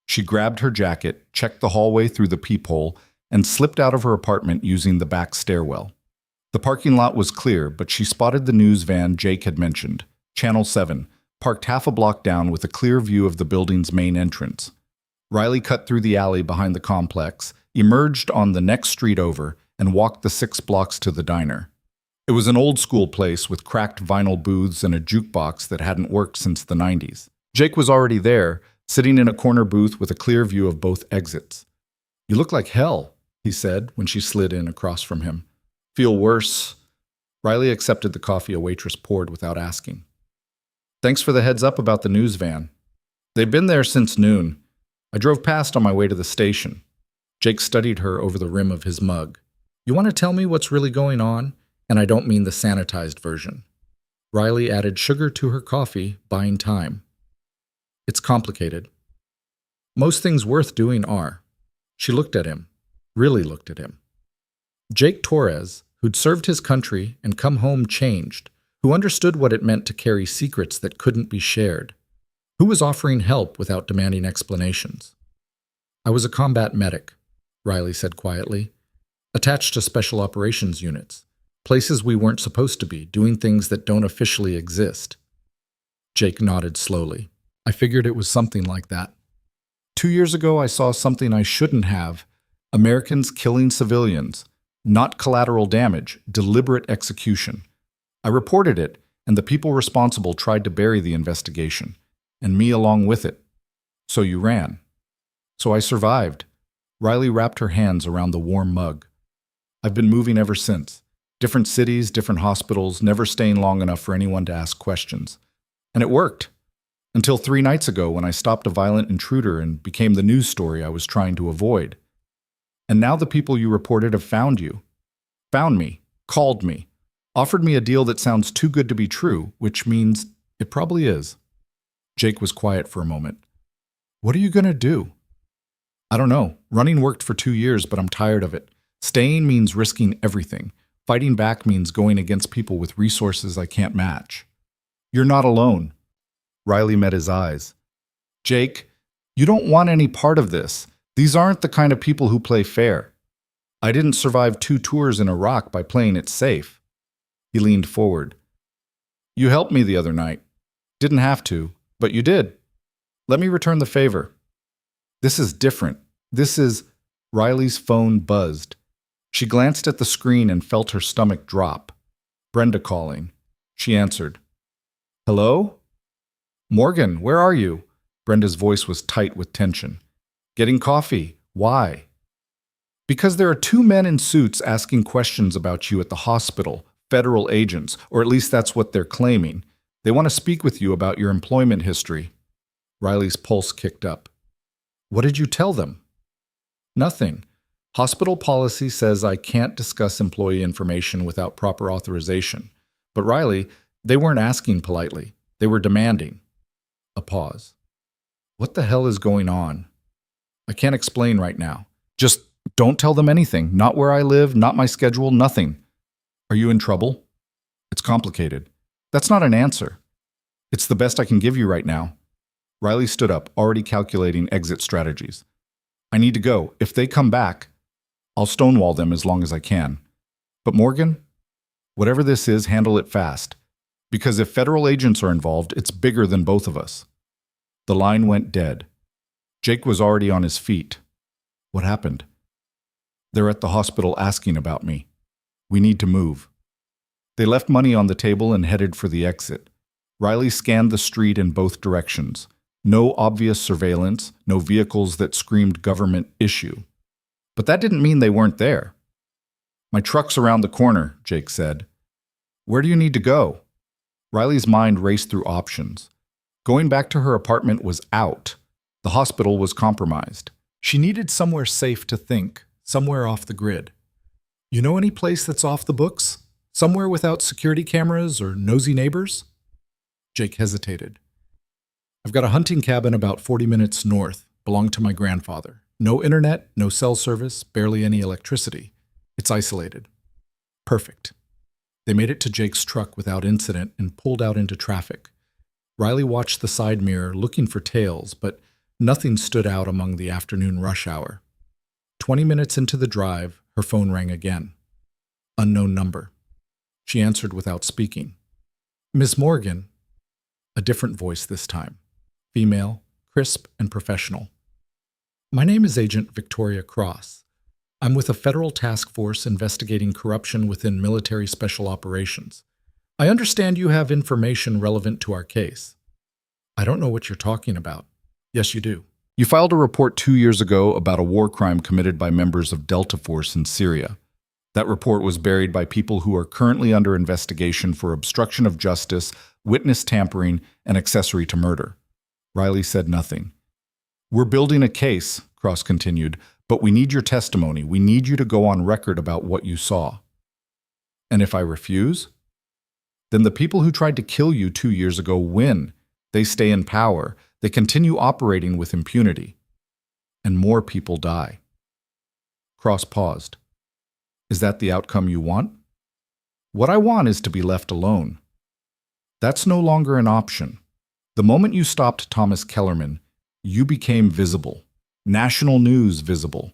She grabbed her jacket, checked the hallway through the peephole, and slipped out of her apartment using the back stairwell. The parking lot was clear, but she spotted the news van Jake had mentioned, Channel 7, parked half a block down with a clear view of the building's main entrance. Riley cut through the alley behind the complex, emerged on the next street over, and walked the 6 blocks to the diner. It was an old-school place with cracked vinyl booths and a jukebox that hadn't worked since the 90s. Jake was already there, sitting in a corner booth with a clear view of both exits. "You look like hell," he said when she slid in across from him. "Feel worse?" Riley accepted the coffee a waitress poured without asking. "Thanks for the heads up about the news van. They've been there since noon. I drove past on my way to the station." Jake studied her over the rim of his mug. "You want to tell me what's really going on? And I don't mean the sanitized version." Riley added sugar to her coffee, buying time. "It's complicated. Most things worth doing are." She looked at him, really looked at him. Jake Torres, who'd served his country and come home changed, who understood what it meant to carry secrets that couldn't be shared, who was offering help without demanding explanations. "I was a combat medic," Riley said quietly, "attached to special operations units, places we weren't supposed to be, doing things that don't officially exist." Jake nodded slowly. "I figured it was something like that. 2 years ago, I saw something I shouldn't have. Americans killing civilians. Not collateral damage, deliberate execution. I reported it, and the people responsible tried to bury the investigation, and me along with it. So you ran. So I survived." Riley wrapped her hands around the warm mug. "I've been moving ever since. Different cities, different hospitals, never staying long enough for anyone to ask questions. And it worked. Until 3 nights ago when I stopped a violent intruder and became the news story I was trying to avoid. And now the people you reported have found you. Found me, called me, offered me a deal that sounds too good to be true, which means it probably is." Jake was quiet for a moment. "What are you going to do?" "I don't know. Running worked for 2 years, but I'm tired of it. Staying means risking everything. Fighting back means going against people with resources I can't match." "You're not alone." Riley met his eyes. "Jake, you don't want any part of this. These aren't the kind of people who play fair. I didn't survive 2 tours in Iraq by playing it safe." He leaned forward. "You helped me the other night. Didn't have to, but you did. Let me return the favor." "This is different. This is—" Riley's phone buzzed. She glanced at the screen and felt her stomach drop. Brenda calling. She answered. "Hello?" "Morgan, where are you?" Brenda's voice was tight with tension. "Getting coffee. Why?" "Because there are 2 men in suits asking questions about you at the hospital, federal agents, or at least that's what they're claiming. They want to speak with you about your employment history." Riley's pulse kicked up. "What did you tell them?" "Nothing. Hospital policy says I can't discuss employee information without proper authorization. But Riley, they weren't asking politely. They were demanding." A pause. "What the hell is going on?" "I can't explain right now. Just don't tell them anything. Not where I live, not my schedule, nothing." "Are you in trouble?" "It's complicated." "That's not an answer." "It's the best I can give you right now." Riley stood up, already calculating exit strategies. "I need to go. If they come back, I'll stonewall them as long as I can. But Morgan, whatever this is, handle it fast. Because if federal agents are involved, it's bigger than both of us." The line went dead. Jake was already on his feet. "What happened?" "They're at the hospital asking about me. We need to move." They left money on the table and headed for the exit. Riley scanned the street in both directions. No obvious surveillance, no vehicles that screamed government issue. But that didn't mean they weren't there. "My truck's around the corner," Jake said. "Where do you need to go?" Riley's mind raced through options. Going back to her apartment was out. The hospital was compromised. She needed somewhere safe to think, somewhere off the grid. "You know any place that's off the books? Somewhere without security cameras or nosy neighbors?" Jake hesitated. "I've got a hunting cabin about 40 minutes north, belonged to my grandfather. No internet, no cell service, barely any electricity. It's isolated." "Perfect." They made it to Jake's truck without incident and pulled out into traffic. Riley watched the side mirror, looking for tails, but nothing stood out among the afternoon rush hour. 20 minutes into the drive, her phone rang again. Unknown number. She answered without speaking. Miss Morgan, a different voice this time, female, crisp and professional. My name is Agent Victoria Cross. I'm with a federal task force investigating corruption within military special operations. I understand you have information relevant to our case. I don't know what you're talking about. Yes, you do. You filed a report 2 years ago about a war crime committed by members of Delta Force in Syria. That report was buried by people who are currently under investigation for obstruction of justice, witness tampering, and accessory to murder. Riley said nothing. We're building a case, Cross continued, but we need your testimony. We need you to go on record about what you saw. And if I refuse? Then the people who tried to kill you 2 years ago win. They stay in power. They continue operating with impunity. And more people die. Cross paused. Is that the outcome you want? What I want is to be left alone. That's no longer an option. The moment you stopped Thomas Kellerman, you became visible. National news visible.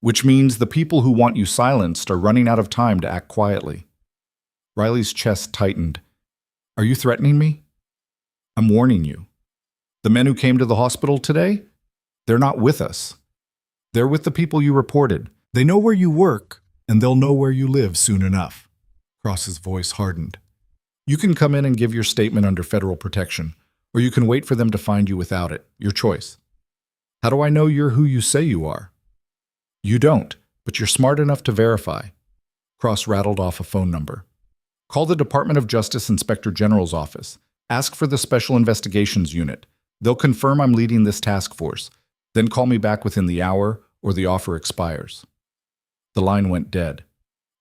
Which means the people who want you silenced are running out of time to act quietly. Riley's chest tightened. Are you threatening me? I'm warning you. The men who came to the hospital today? They're not with us. They're with the people you reported. They know where you work, and they'll know where you live soon enough. Cross's voice hardened. You can come in and give your statement under federal protection, or you can wait for them to find you without it. Your choice. How do I know you're who you say you are? You don't, but you're smart enough to verify. Cross rattled off a phone number. Call the Department of Justice Inspector General's office. Ask for the Special Investigations Unit. They'll confirm I'm leading this task force. Then call me back within the hour or the offer expires. The line went dead.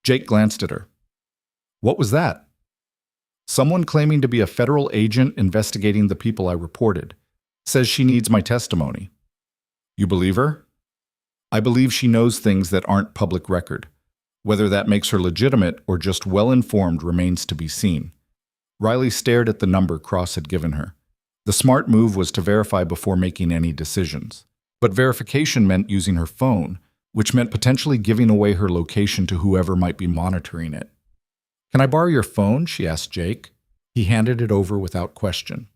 Jake glanced at her. What was that? Someone claiming to be a federal agent investigating the people I reported. Says she needs my testimony. You believe her? I believe she knows things that aren't public record. Whether that makes her legitimate or just well-informed remains to be seen. Riley stared at the number Cross had given her. The smart move was to verify before making any decisions. But verification meant using her phone, which meant potentially giving away her location to whoever might be monitoring it. Can I borrow your phone? She asked Jake. He handed it over without question.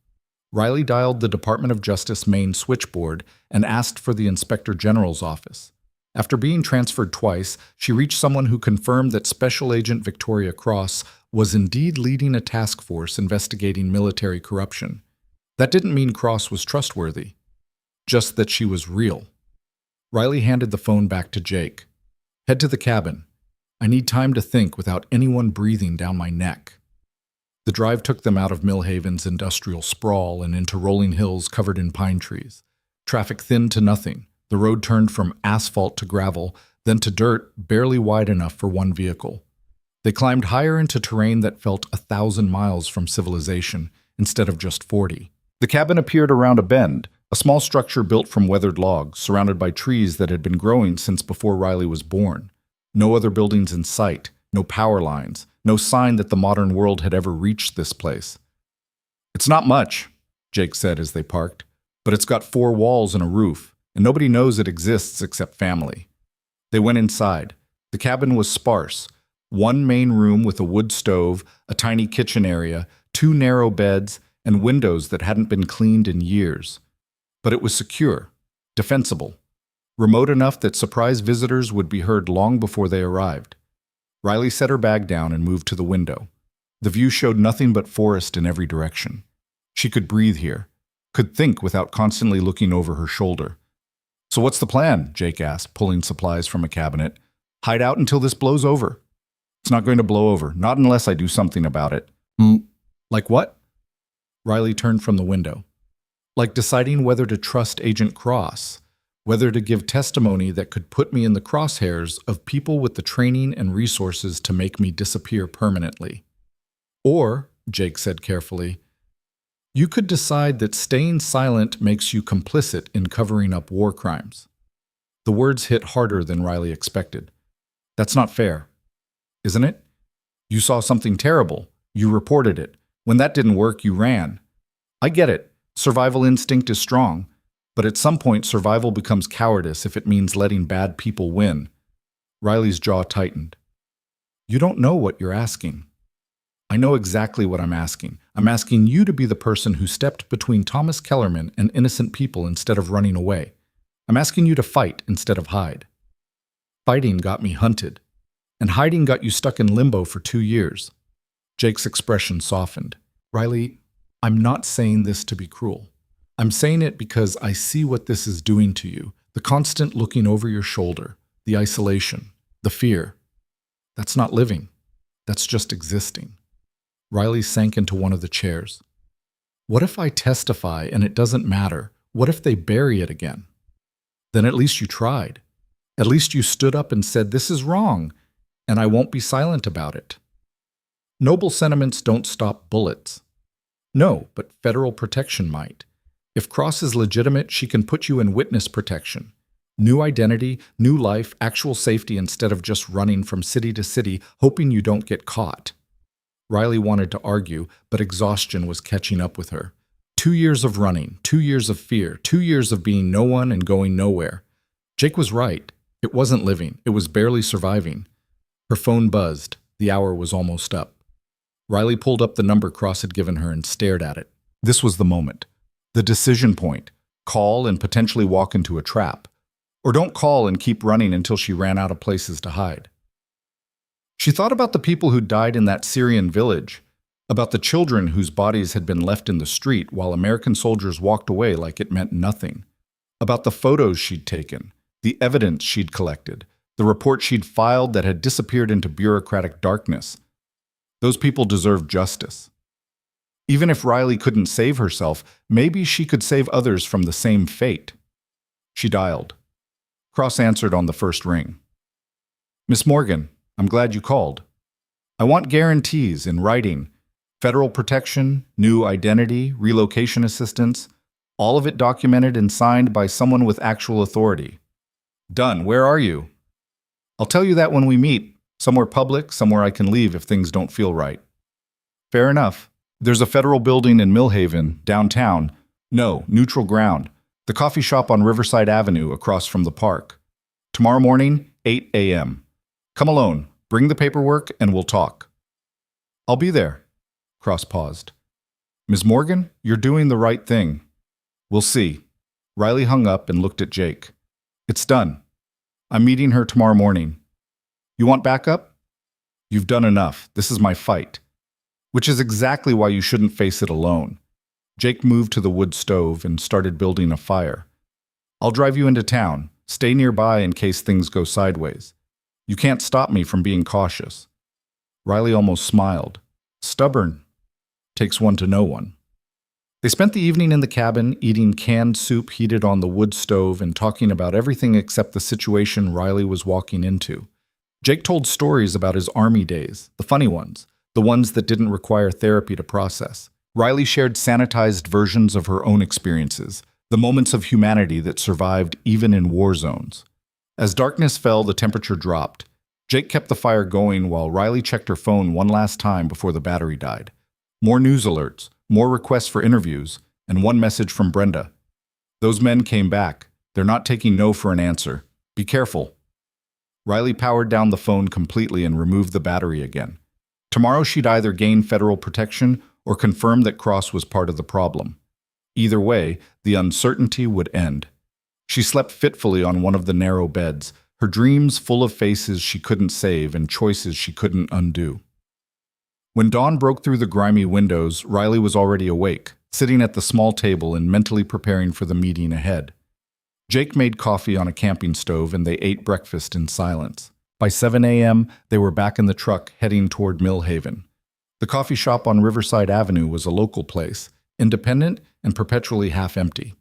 Riley dialed the Department of Justice main switchboard and asked for the Inspector General's office. After being transferred twice, she reached someone who confirmed that Special Agent Victoria Cross was indeed leading a task force investigating military corruption. That didn't mean Cross was trustworthy, just that she was real. Riley handed the phone back to Jake. Head to the cabin. I need time to think without anyone breathing down my neck. The drive took them out of Millhaven's industrial sprawl and into rolling hills covered in pine trees. Traffic thinned to nothing. The road turned from asphalt to gravel, then to dirt barely wide enough for one vehicle. They climbed higher into terrain that felt 1,000 miles from civilization instead of just 40. The cabin appeared around a bend, a small structure built from weathered logs, surrounded by trees that had been growing since before Riley was born. No other buildings in sight, no power lines, no sign that the modern world had ever reached this place. It's not much, Jake said as they parked, but it's got 4 walls and a roof, and nobody knows it exists except family. They went inside. The cabin was sparse. One main room with a wood stove, a tiny kitchen area, 2 narrow beds, and windows that hadn't been cleaned in years. But it was secure, defensible, remote enough that surprise visitors would be heard long before they arrived. Riley set her bag down and moved to the window. The view showed nothing but forest in every direction. She could breathe here, could think without constantly looking over her shoulder. So what's the plan? Jake asked, pulling supplies from a cabinet. Hide out until this blows over. It's not going to blow over, not unless I do something about it. Like what? Riley turned from the window. Like deciding whether to trust Agent Cross, whether to give testimony that could put me in the crosshairs of people with the training and resources to make me disappear permanently. Or, Jake said carefully, you could decide that staying silent makes you complicit in covering up war crimes. The words hit harder than Riley expected. That's not fair, isn't it? You saw something terrible. You reported it. When that didn't work, you ran. I get it. Survival instinct is strong. But at some point, survival becomes cowardice if it means letting bad people win. Riley's jaw tightened. You don't know what you're asking. I know exactly what I'm asking. I'm asking you to be the person who stepped between Thomas Kellerman and innocent people instead of running away. I'm asking you to fight instead of hide. Fighting got me hunted, and hiding got you stuck in limbo for 2 years. Jake's expression softened. Riley, I'm not saying this to be cruel. I'm saying it because I see what this is doing to you. The constant looking over your shoulder, the isolation, the fear. That's not living. That's just existing. Riley sank into one of the chairs. What if I testify and it doesn't matter? What if they bury it again? Then at least you tried. At least you stood up and said, this is wrong, and I won't be silent about it. Noble sentiments don't stop bullets. No, but federal protection might. If Cross is legitimate, she can put you in witness protection. New identity, new life, actual safety instead of just running from city to city, hoping you don't get caught. Riley wanted to argue, but exhaustion was catching up with her. 2 years of running, 2 years of fear, 2 years of being no one and going nowhere. Jake was right. It wasn't living. It was barely surviving. Her phone buzzed. The hour was almost up. Riley pulled up the number Cross had given her and stared at it. This was the moment. The decision point. Call and potentially walk into a trap. Or don't call and keep running until she ran out of places to hide. She thought about the people who died in that Syrian village, about the children whose bodies had been left in the street while American soldiers walked away like it meant nothing, about the photos she'd taken, the evidence she'd collected, the report she'd filed that had disappeared into bureaucratic darkness. Those people deserved justice. Even if Riley couldn't save herself, maybe she could save others from the same fate. She dialed. Cross answered on the first ring. Miss Morgan, I'm glad you called. I want guarantees in writing, federal protection, new identity, relocation assistance, all of it documented and signed by someone with actual authority. Done. Where are you? I'll tell you that when we meet, somewhere public, somewhere I can leave if things don't feel right. Fair enough. There's a federal building in Millhaven, downtown. No, neutral ground. The coffee shop on Riverside Avenue across from the park. Tomorrow morning, 8 a.m. Come alone, bring the paperwork, and we'll talk. I'll be there. Cross paused. Ms. Morgan, you're doing the right thing. We'll see. Riley hung up and looked at Jake. It's done. I'm meeting her tomorrow morning. You want backup? You've done enough. This is my fight. Which is exactly why you shouldn't face it alone. Jake moved to the wood stove and started building a fire. I'll drive you into town. Stay nearby in case things go sideways. You can't stop me from being cautious. Riley almost smiled. Stubborn. Takes one to know one. They spent the evening in the cabin, eating canned soup heated on the wood stove and talking about everything except the situation Riley was walking into. Jake told stories about his army days, the funny ones, the ones that didn't require therapy to process. Riley shared sanitized versions of her own experiences, the moments of humanity that survived even in war zones. As darkness fell, the temperature dropped. Jake kept the fire going while Riley checked her phone one last time before the battery died. More news alerts, more requests for interviews, and one message from Brenda. Those men came back. They're not taking no for an answer. Be careful. Riley powered down the phone completely and removed the battery again. Tomorrow she'd either gain federal protection or confirm that Cross was part of the problem. Either way, the uncertainty would end. She slept fitfully on one of the narrow beds, her dreams full of faces she couldn't save and choices she couldn't undo. When dawn broke through the grimy windows, Riley was already awake, sitting at the small table and mentally preparing for the meeting ahead. Jake made coffee on a camping stove and they ate breakfast in silence. By 7 a.m., they were back in the truck heading toward Millhaven. The coffee shop on Riverside Avenue was a local place, independent and perpetually half empty.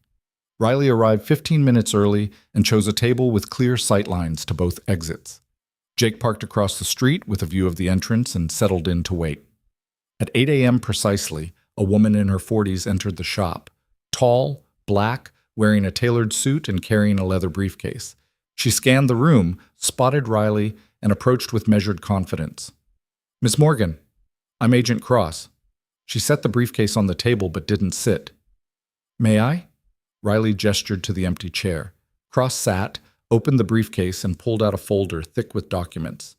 Riley arrived 15 minutes early and chose a table with clear sightlines to both exits. Jake parked across the street with a view of the entrance and settled in to wait. At 8 a.m. precisely, a woman in her 40s entered the shop, tall, black, wearing a tailored suit and carrying a leather briefcase. She scanned the room, spotted Riley, and approached with measured confidence. Miss Morgan, I'm Agent Cross. She set the briefcase on the table but didn't sit. May I? Riley gestured to the empty chair. Cross sat, opened the briefcase, and pulled out a folder thick with documents.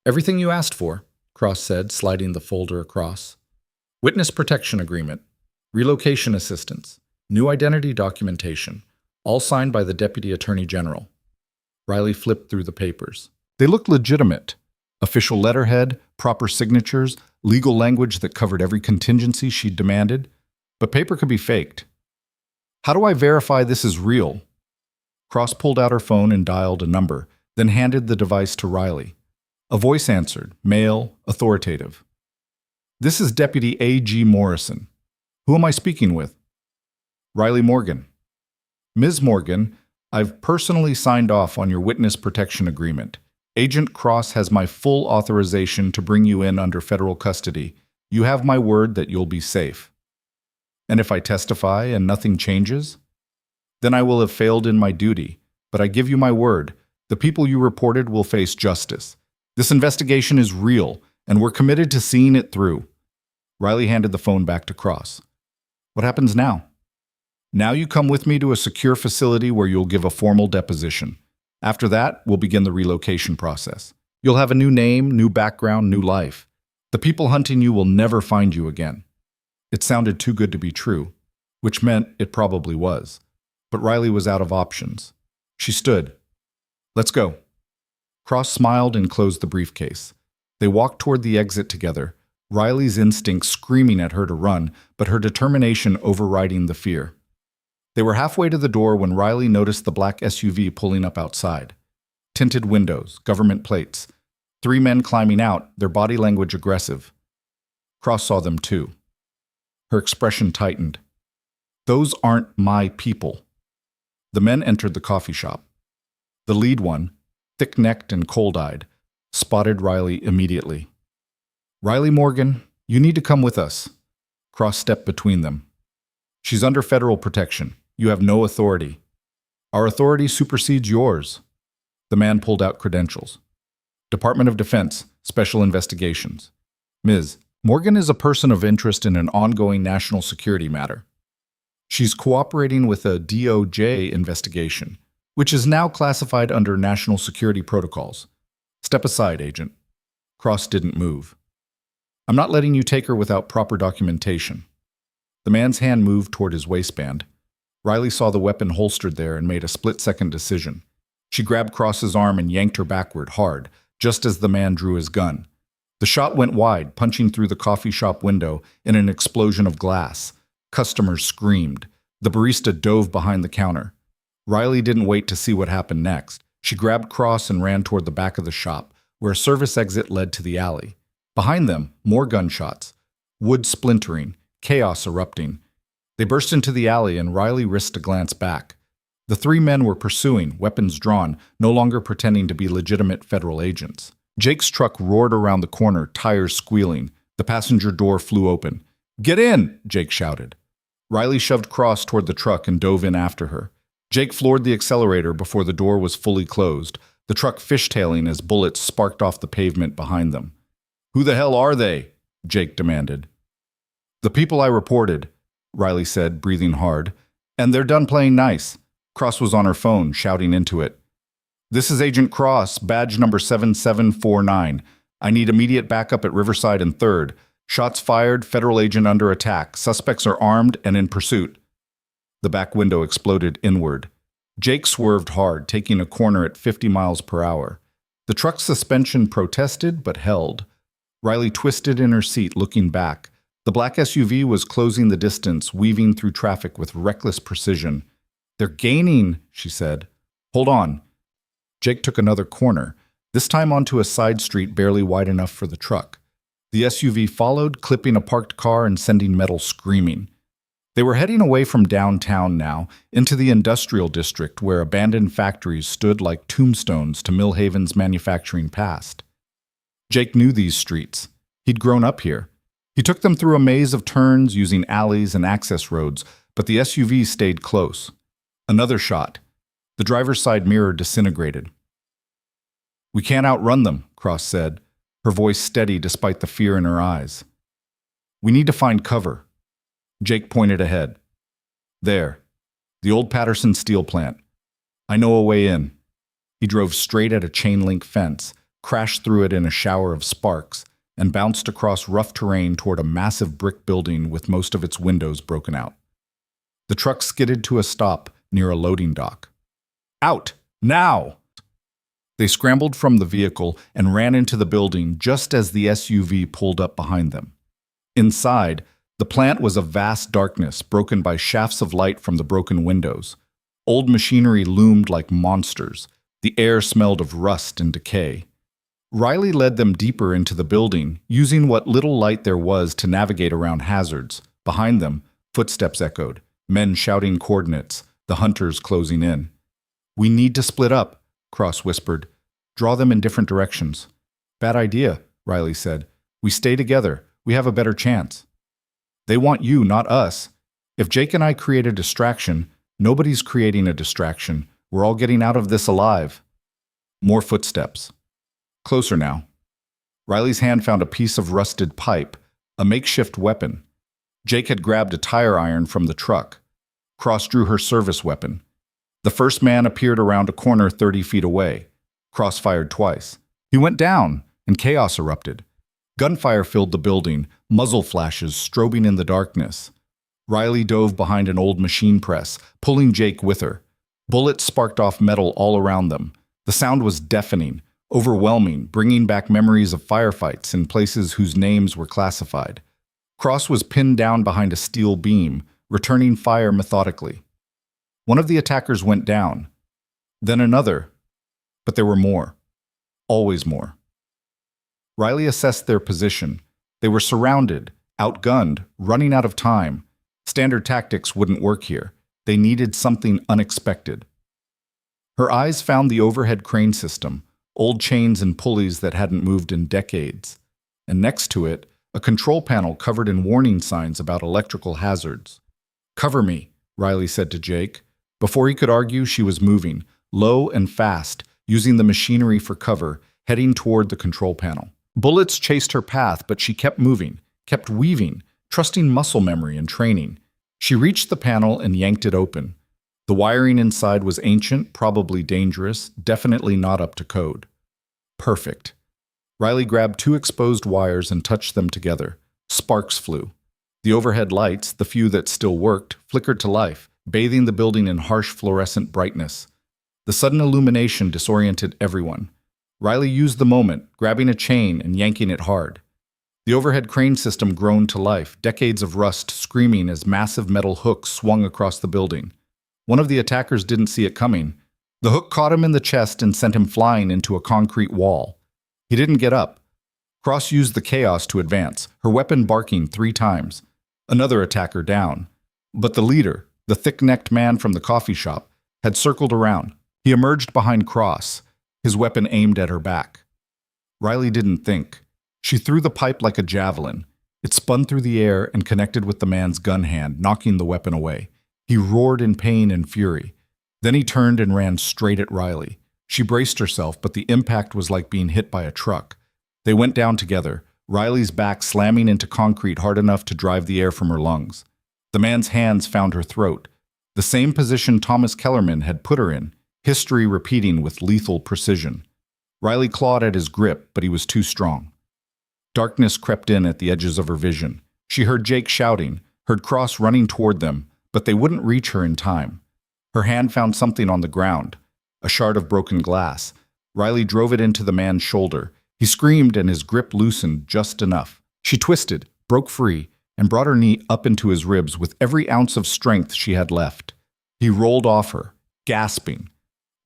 Everything you asked for, Cross said, sliding the folder across. Witness protection agreement, relocation assistance, new identity documentation, all signed by the Deputy Attorney General. Riley flipped through the papers. They looked legitimate. Official letterhead, proper signatures, legal language that covered every contingency she'd demanded. But paper could be faked. How do I verify this is real? Cross pulled out her phone and dialed a number, then handed the device to Riley. A voice answered, male, authoritative. This is Deputy A.G. Morrison. Who am I speaking with? Riley Morgan. Ms. Morgan, I've personally signed off on your witness protection agreement. Agent Cross has my full authorization to bring you in under federal custody. You have my word that you'll be safe. And if I testify and nothing changes? Then I will have failed in my duty. But I give you my word, the people you reported will face justice. This investigation is real, and we're committed to seeing it through. Riley handed the phone back to Cross. What happens now? Now you come with me to a secure facility where you'll give a formal deposition. After that, we'll begin the relocation process. You'll have a new name, new background, new life. The people hunting you will never find you again. It sounded too good to be true, which meant it probably was. But Riley was out of options. She stood. Let's go. Cross smiled and closed the briefcase. They walked toward the exit together, Riley's instinct screaming at her to run, but her determination overriding the fear. They were halfway to the door when Riley noticed the black SUV pulling up outside. Tinted windows, government plates. 3 men climbing out, their body language aggressive. Cross saw them too. Her expression tightened. Those aren't my people. The men entered the coffee shop. The lead one, thick-necked and cold-eyed, spotted Riley immediately. Riley Morgan, you need to come with us. Cross stepped between them. She's under federal protection. You have no authority. Our authority supersedes yours. The man pulled out credentials. Department of Defense, Special Investigations. Ms. Morgan is a person of interest in an ongoing national security matter. She's cooperating with a DOJ investigation, which is now classified under national security protocols. Step aside, Agent. Cross didn't move. I'm not letting you take her without proper documentation. The man's hand moved toward his waistband. Riley saw the weapon holstered there and made a split-second decision. She grabbed Cross's arm and yanked her backward hard, just as the man drew his gun. The shot went wide, punching through the coffee shop window in an explosion of glass. Customers screamed. The barista dove behind the counter. Riley didn't wait to see what happened next. She grabbed Cross and ran toward the back of the shop, where a service exit led to the alley. Behind them, more gunshots. Wood splintering, chaos erupting. They burst into the alley and Riley risked a glance back. The 3 men were pursuing, weapons drawn, no longer pretending to be legitimate federal agents. Jake's truck roared around the corner, tires squealing. The passenger door flew open. Get in, Jake shouted. Riley shoved Cross toward the truck and dove in after her. Jake floored the accelerator before the door was fully closed, the truck fishtailing as bullets sparked off the pavement behind them. Who the hell are they? Jake demanded. The people I reported, Riley said, breathing hard. And they're done playing nice. Cross was on her phone, shouting into it. This is Agent Cross, badge number 7749. I need immediate backup at Riverside and 3rd. Shots fired, federal agent under attack. Suspects are armed and in pursuit. The back window exploded inward. Jake swerved hard, taking a corner at 50 miles per hour. The truck's suspension protested but held. Riley twisted in her seat, looking back. The black SUV was closing the distance, weaving through traffic with reckless precision. They're gaining, she said. Hold on. Jake took another corner, this time onto a side street barely wide enough for the truck. The SUV followed, clipping a parked car and sending metal screaming. They were heading away from downtown now, into the industrial district where abandoned factories stood like tombstones to Millhaven's manufacturing past. Jake knew these streets. He'd grown up here. He took them through a maze of turns using alleys and access roads, but the SUV stayed close. Another shot. The driver's side mirror disintegrated. We can't outrun them, Cross said, her voice steady despite the fear in her eyes. We need to find cover. Jake pointed ahead. There, the old Patterson steel plant. I know a way in. He drove straight at a chain-link fence, crashed through it in a shower of sparks, and bounced across rough terrain toward a massive brick building with most of its windows broken out. The truck skidded to a stop near a loading dock. "Out! Now!" They scrambled from the vehicle and ran into the building just as the SUV pulled up behind them. Inside, the plant was a vast darkness broken by shafts of light from the broken windows. Old machinery loomed like monsters. The air smelled of rust and decay. Riley led them deeper into the building, using what little light there was to navigate around hazards. Behind them, footsteps echoed, men shouting coordinates, the hunters closing in. "We need to split up," Cross whispered. "Draw them in different directions." "Bad idea," Riley said. "We stay together. We have a better chance." "They want you, not us. If Jake and I create a distraction, nobody's creating a distraction. We're all getting out of this alive." More footsteps. Closer now. Riley's hand found a piece of rusted pipe, a makeshift weapon. Jake had grabbed a tire iron from the truck. Cross drew her service weapon. The first man appeared around a corner 30 feet away. Cross fired twice. He went down, and chaos erupted. Gunfire filled the building, muzzle flashes strobing in the darkness. Riley dove behind an old machine press, pulling Jake with her. Bullets sparked off metal all around them. The sound was deafening, overwhelming, bringing back memories of firefights in places whose names were classified. Cross was pinned down behind a steel beam, returning fire methodically. One of the attackers went down, then another, but there were more. Always more. Riley assessed their position. They were surrounded, outgunned, running out of time. Standard tactics wouldn't work here. They needed something unexpected. Her eyes found the overhead crane system, old chains and pulleys that hadn't moved in decades. And next to it, a control panel covered in warning signs about electrical hazards. "Cover me," Riley said to Jake. Before he could argue, she was moving, low and fast, using the machinery for cover, heading toward the control panel. Bullets chased her path, but she kept moving, kept weaving, trusting muscle memory and training. She reached the panel and yanked it open. The wiring inside was ancient, probably dangerous, definitely not up to code. Perfect. Riley grabbed 2 exposed wires and touched them together. Sparks flew. The overhead lights, the few that still worked, flickered to life, bathing the building in harsh fluorescent brightness. The sudden illumination disoriented everyone. Riley used the moment, grabbing a chain and yanking it hard. The overhead crane system groaned to life, decades of rust screaming as massive metal hooks swung across the building. One of the attackers didn't see it coming. The hook caught him in the chest and sent him flying into a concrete wall. He didn't get up. Cross used the chaos to advance, her weapon barking 3 times. Another attacker down. But the leader, the thick-necked man from the coffee shop, had circled around. He emerged behind Cross, his weapon aimed at her back. Riley didn't think. She threw the pipe like a javelin. It spun through the air and connected with the man's gun hand, knocking the weapon away. He roared in pain and fury. Then he turned and ran straight at Riley. She braced herself, but the impact was like being hit by a truck. They went down together, Riley's back slamming into concrete hard enough to drive the air from her lungs. The man's hands found her throat, the same position Thomas Kellerman had put her in, history repeating with lethal precision. Riley clawed at his grip, but he was too strong. Darkness crept in at the edges of her vision. She heard Jake shouting, heard Cross running toward them, but they wouldn't reach her in time. Her hand found something on the ground, a shard of broken glass. Riley drove it into the man's shoulder. He screamed and his grip loosened just enough. She twisted, broke free, and brought her knee up into his ribs with every ounce of strength she had left. He rolled off her, gasping.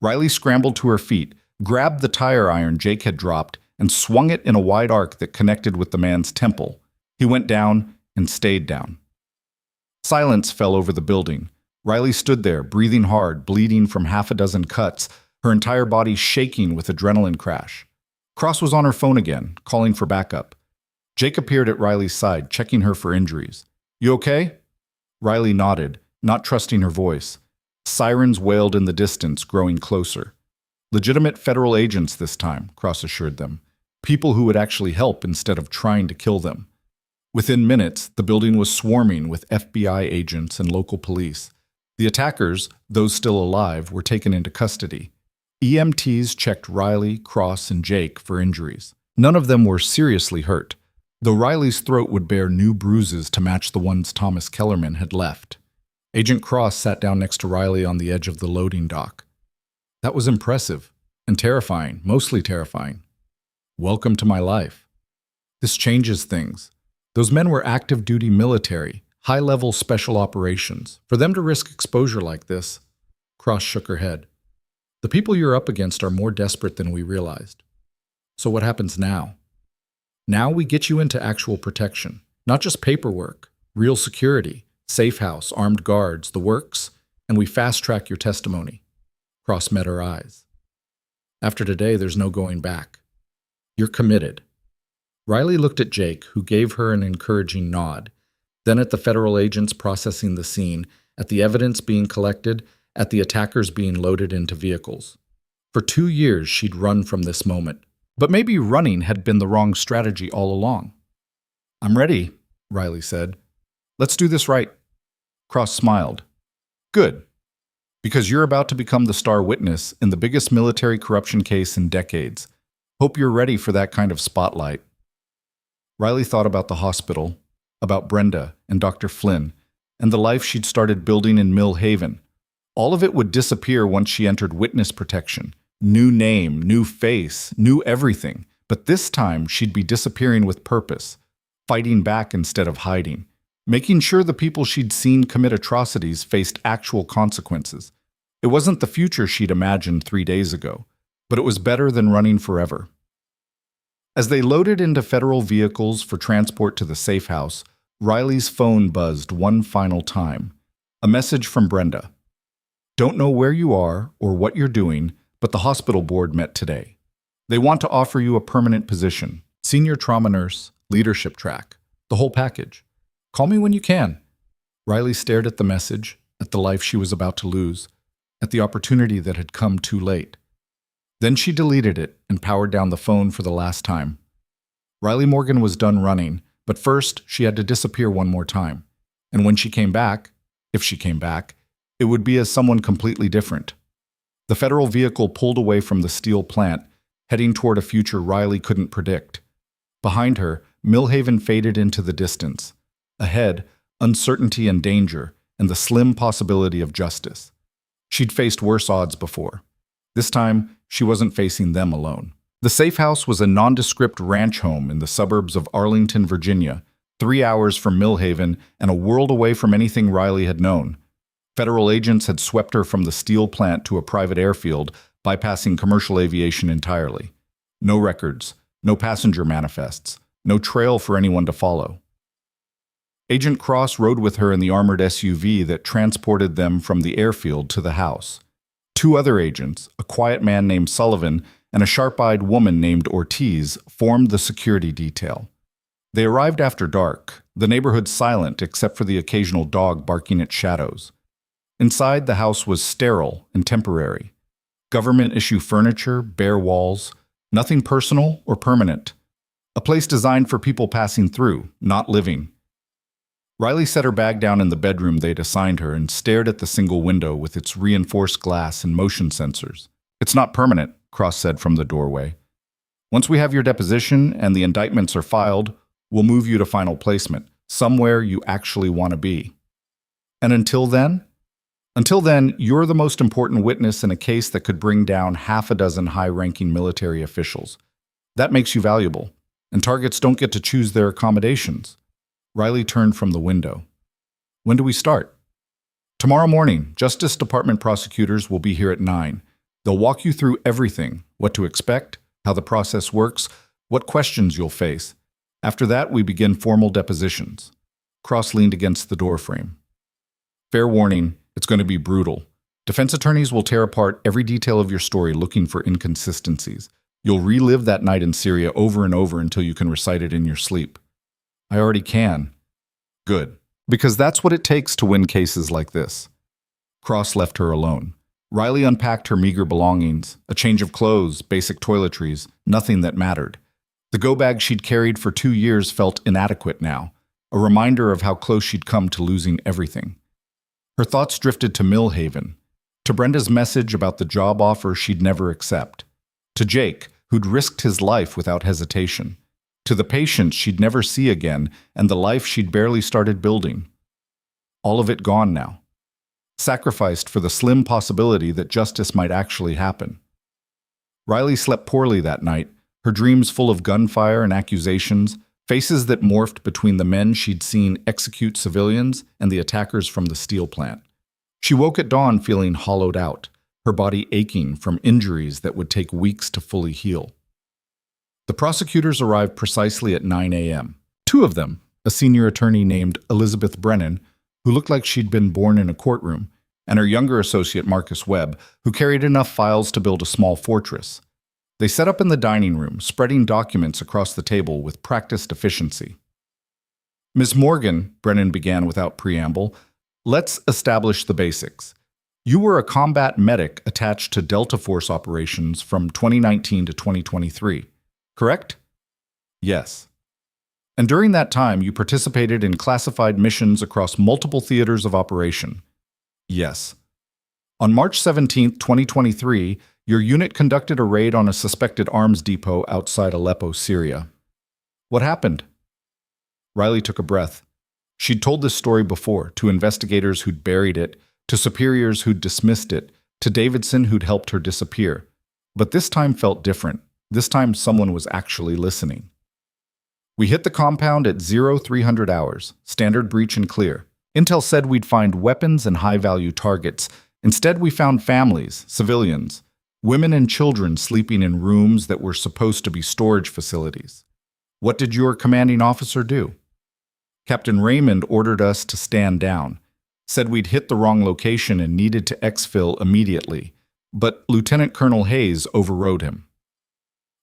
Riley scrambled to her feet, grabbed the tire iron Jake had dropped, and swung it in a wide arc that connected with the man's temple. He went down and stayed down. Silence fell over the building. Riley stood there, breathing hard, bleeding from 6 cuts, her entire body shaking with adrenaline crash. Cross was on her phone again, calling for backup. Jake appeared at Riley's side, checking her for injuries. "You okay?" Riley nodded, not trusting her voice. Sirens wailed in the distance, growing closer. Legitimate federal agents this time, Cross assured them. People who would actually help instead of trying to kill them. Within minutes, the building was swarming with FBI agents and local police. The attackers, those still alive, were taken into custody. EMTs checked Riley, Cross, and Jake for injuries. None of them were seriously hurt. though Riley's throat would bear new bruises to match the ones Thomas Kellerman had left. Agent Cross sat down next to Riley on the edge of the loading dock. That was impressive and terrifying, mostly terrifying. Welcome to my life. This changes things. Those men were active duty military, high-level special operations. For them to risk exposure like this, Cross shook her head. The people you're up against are more desperate than we realized. So what happens now? Now we get you into actual protection, not just paperwork, real security, safe house, armed guards, the works, and we fast-track your testimony. Cross met her eyes. After today, there's no going back. You're committed. Riley looked at Jake, who gave her an encouraging nod, then at the federal agents processing the scene, at the evidence being collected, at the attackers being loaded into vehicles. For 2 years, she'd run from this moment. But maybe running had been the wrong strategy all along. I'm ready, Riley said. Let's do this right. Cross smiled. Good. Because you're about to become the star witness in the biggest military corruption case in decades. Hope you're ready for that kind of spotlight. Riley thought about the hospital, about Brenda and Dr. Flynn, and the life she'd started building in Mill Haven. All of it would disappear once she entered witness protection. New name, new face, new everything. But this time, she'd be disappearing with purpose, fighting back instead of hiding, making sure the people she'd seen commit atrocities faced actual consequences. It wasn't the future she'd imagined 3 days ago, but it was better than running forever. As they loaded into federal vehicles for transport to the safe house, Riley's phone buzzed one final time. A message from Brenda. Don't know where you are or what you're doing, but the hospital board met today. They want to offer you a permanent position, senior trauma nurse, leadership track, the whole package. Call me when you can. Riley stared at the message, at the life she was about to lose, at the opportunity that had come too late. Then she deleted it and powered down the phone for the last time. Riley Morgan was done running, but first she had to disappear one more time. And when she came back, if she came back, it would be as someone completely different. The federal vehicle pulled away from the steel plant, heading toward a future Riley couldn't predict. Behind her, Mill Haven faded into the distance. Ahead, uncertainty and danger, and the slim possibility of justice. She'd faced worse odds before. This time, she wasn't facing them alone. The safe house was a nondescript ranch home in the suburbs of Arlington, Virginia, 3 hours from Mill Haven and a world away from anything Riley had known. Federal agents had swept her from the steel plant to a private airfield, bypassing commercial aviation entirely. No records, no passenger manifests, no trail for anyone to follow. Agent Cross rode with her in the armored SUV that transported them from the airfield to the house. 2 other agents, a quiet man named Sullivan and a sharp-eyed woman named Ortiz, formed the security detail. They arrived after dark, the neighborhood silent except for the occasional dog barking at shadows. Inside, the house was sterile and temporary. Government-issue furniture, bare walls, nothing personal or permanent. A place designed for people passing through, not living. Riley set her bag down in the bedroom they'd assigned her and stared at the single window with its reinforced glass and motion sensors. It's not permanent, Cross said from the doorway. Once we have your deposition and the indictments are filed, we'll move you to final placement, somewhere you actually want to be. And until then? Until then, you're the most important witness in a case that could bring down 6 high-ranking military officials. That makes you valuable, and targets don't get to choose their accommodations. Riley turned from the window. When do we start? Tomorrow morning, Justice Department prosecutors will be here at 9. They'll walk you through everything, what to expect, how the process works, what questions you'll face. After that, we begin formal depositions. Cross leaned against the doorframe. Fair warning, it's going to be brutal. Defense attorneys will tear apart every detail of your story looking for inconsistencies. You'll relive that night in Syria over and over until you can recite it in your sleep. I already can. Good. Because that's what it takes to win cases like this. Cross left her alone. Riley unpacked her meager belongings, a change of clothes, basic toiletries, nothing that mattered. The go-bag she'd carried for 2 years felt inadequate now, a reminder of how close she'd come to losing everything. Her thoughts drifted to Mill Haven, to Brenda's message about the job offer she'd never accept, to Jake, who'd risked his life without hesitation, to the patients she'd never see again, and the life she'd barely started building. All of it gone now. Sacrificed for the slim possibility that justice might actually happen. Riley slept poorly that night, her dreams full of gunfire and accusations, faces that morphed between the men she'd seen execute civilians and the attackers from the steel plant. She woke at dawn feeling hollowed out, her body aching from injuries that would take weeks to fully heal. The prosecutors arrived precisely at 9 a.m. Two of them, a senior attorney named Elizabeth Brennan, who looked like she'd been born in a courtroom, and her younger associate Marcus Webb, who carried enough files to build a small fortress. They set up in the dining room, spreading documents across the table with practiced efficiency. "Ms. Morgan," Brennan began without preamble, "let's establish the basics. You were a combat medic attached to Delta Force operations from 2019 to 2023, correct?" "Yes." "And during that time, you participated in classified missions across multiple theaters of operation?" "Yes." "On March 17, 2023, your unit conducted a raid on a suspected arms depot outside Aleppo, Syria. What happened?" Riley took a breath. She'd told this story before, to investigators who'd buried it, to superiors who'd dismissed it, to Davidson who'd helped her disappear. But this time felt different. This time someone was actually listening. "We hit the compound at 0300 hours, standard breach and clear. Intel said we'd find weapons and high-value targets. Instead, we found families, civilians, women and children sleeping in rooms that were supposed to be storage facilities. What did your commanding officer do?" "Captain Raymond ordered us to stand down, said we'd hit the wrong location and needed to exfil immediately, but Lieutenant Colonel Hayes overrode him."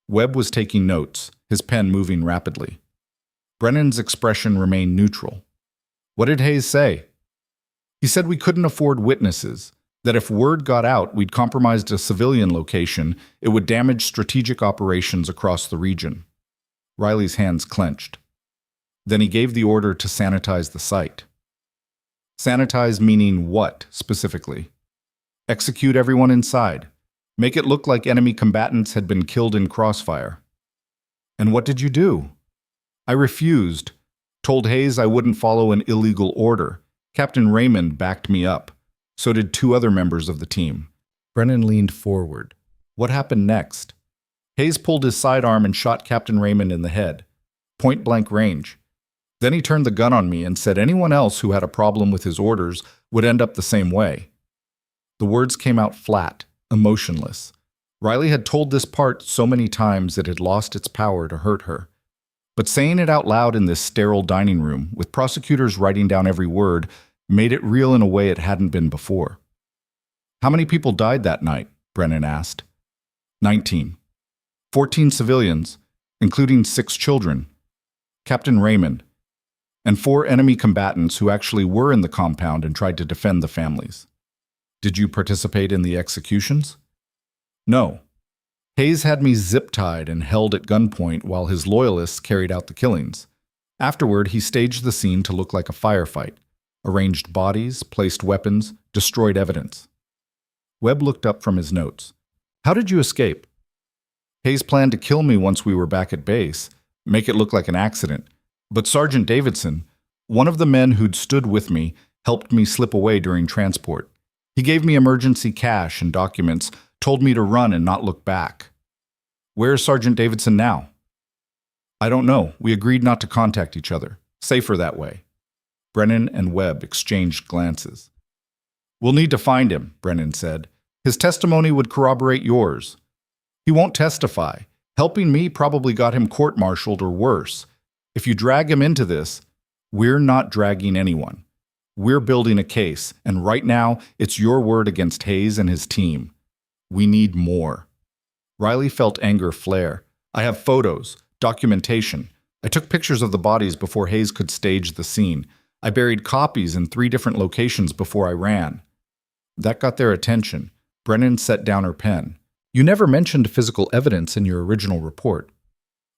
Webb was taking notes, his pen moving rapidly. Brennan's expression remained neutral. "What did Hayes say?" "He said we couldn't afford witnesses, that if word got out we'd compromised a civilian location, it would damage strategic operations across the region." Riley's hands clenched. "Then he gave the order to sanitize the site." "Sanitize meaning what, specifically?" "Execute everyone inside. Make it look like enemy combatants had been killed in crossfire." "And what did you do?" "I refused. Told Hayes I wouldn't follow an illegal order. Captain Raymond backed me up. So did two other members of the team." Brennan leaned forward. "What happened next?" "Hayes pulled his sidearm and shot Captain Raymond in the head. Point-blank range. Then he turned the gun on me and said anyone else who had a problem with his orders would end up the same way." The words came out flat, emotionless. Riley had told this part so many times it had lost its power to hurt her. But saying it out loud in this sterile dining room, with prosecutors writing down every word, made it real in a way it hadn't been before. "How many people died that night?" Brennan asked. 19. 14 civilians, including 6 children. Captain Raymond. And 4 enemy combatants who actually were in the compound and tried to defend the families." "Did you participate in the executions?" "No. Hayes had me zip-tied and held at gunpoint while his loyalists carried out the killings. Afterward, he staged the scene to look like a firefight, arranged bodies, placed weapons, destroyed evidence." Webb looked up from his notes. "How did you escape?" "Hayes planned to kill me once we were back at base, make it look like an accident. But Sergeant Davidson, one of the men who'd stood with me, helped me slip away during transport. He gave me emergency cash and documents, told me to run and not look back." "Where's Sergeant Davidson now?" "I don't know. We agreed not to contact each other. Safer that way." Brennan and Webb exchanged glances. "We'll need to find him," Brennan said. "His testimony would corroborate yours." "He won't testify. Helping me probably got him court-martialed or worse. If you drag him into this, we're not dragging anyone. We're building a case, and right now, it's your word against Hayes and his team. We need more." Riley felt anger flare. "I have photos, documentation. I took pictures of the bodies before Hayes could stage the scene. I buried copies in 3 different locations before I ran." That got their attention. Brennan set down her pen. "You never mentioned physical evidence in your original report."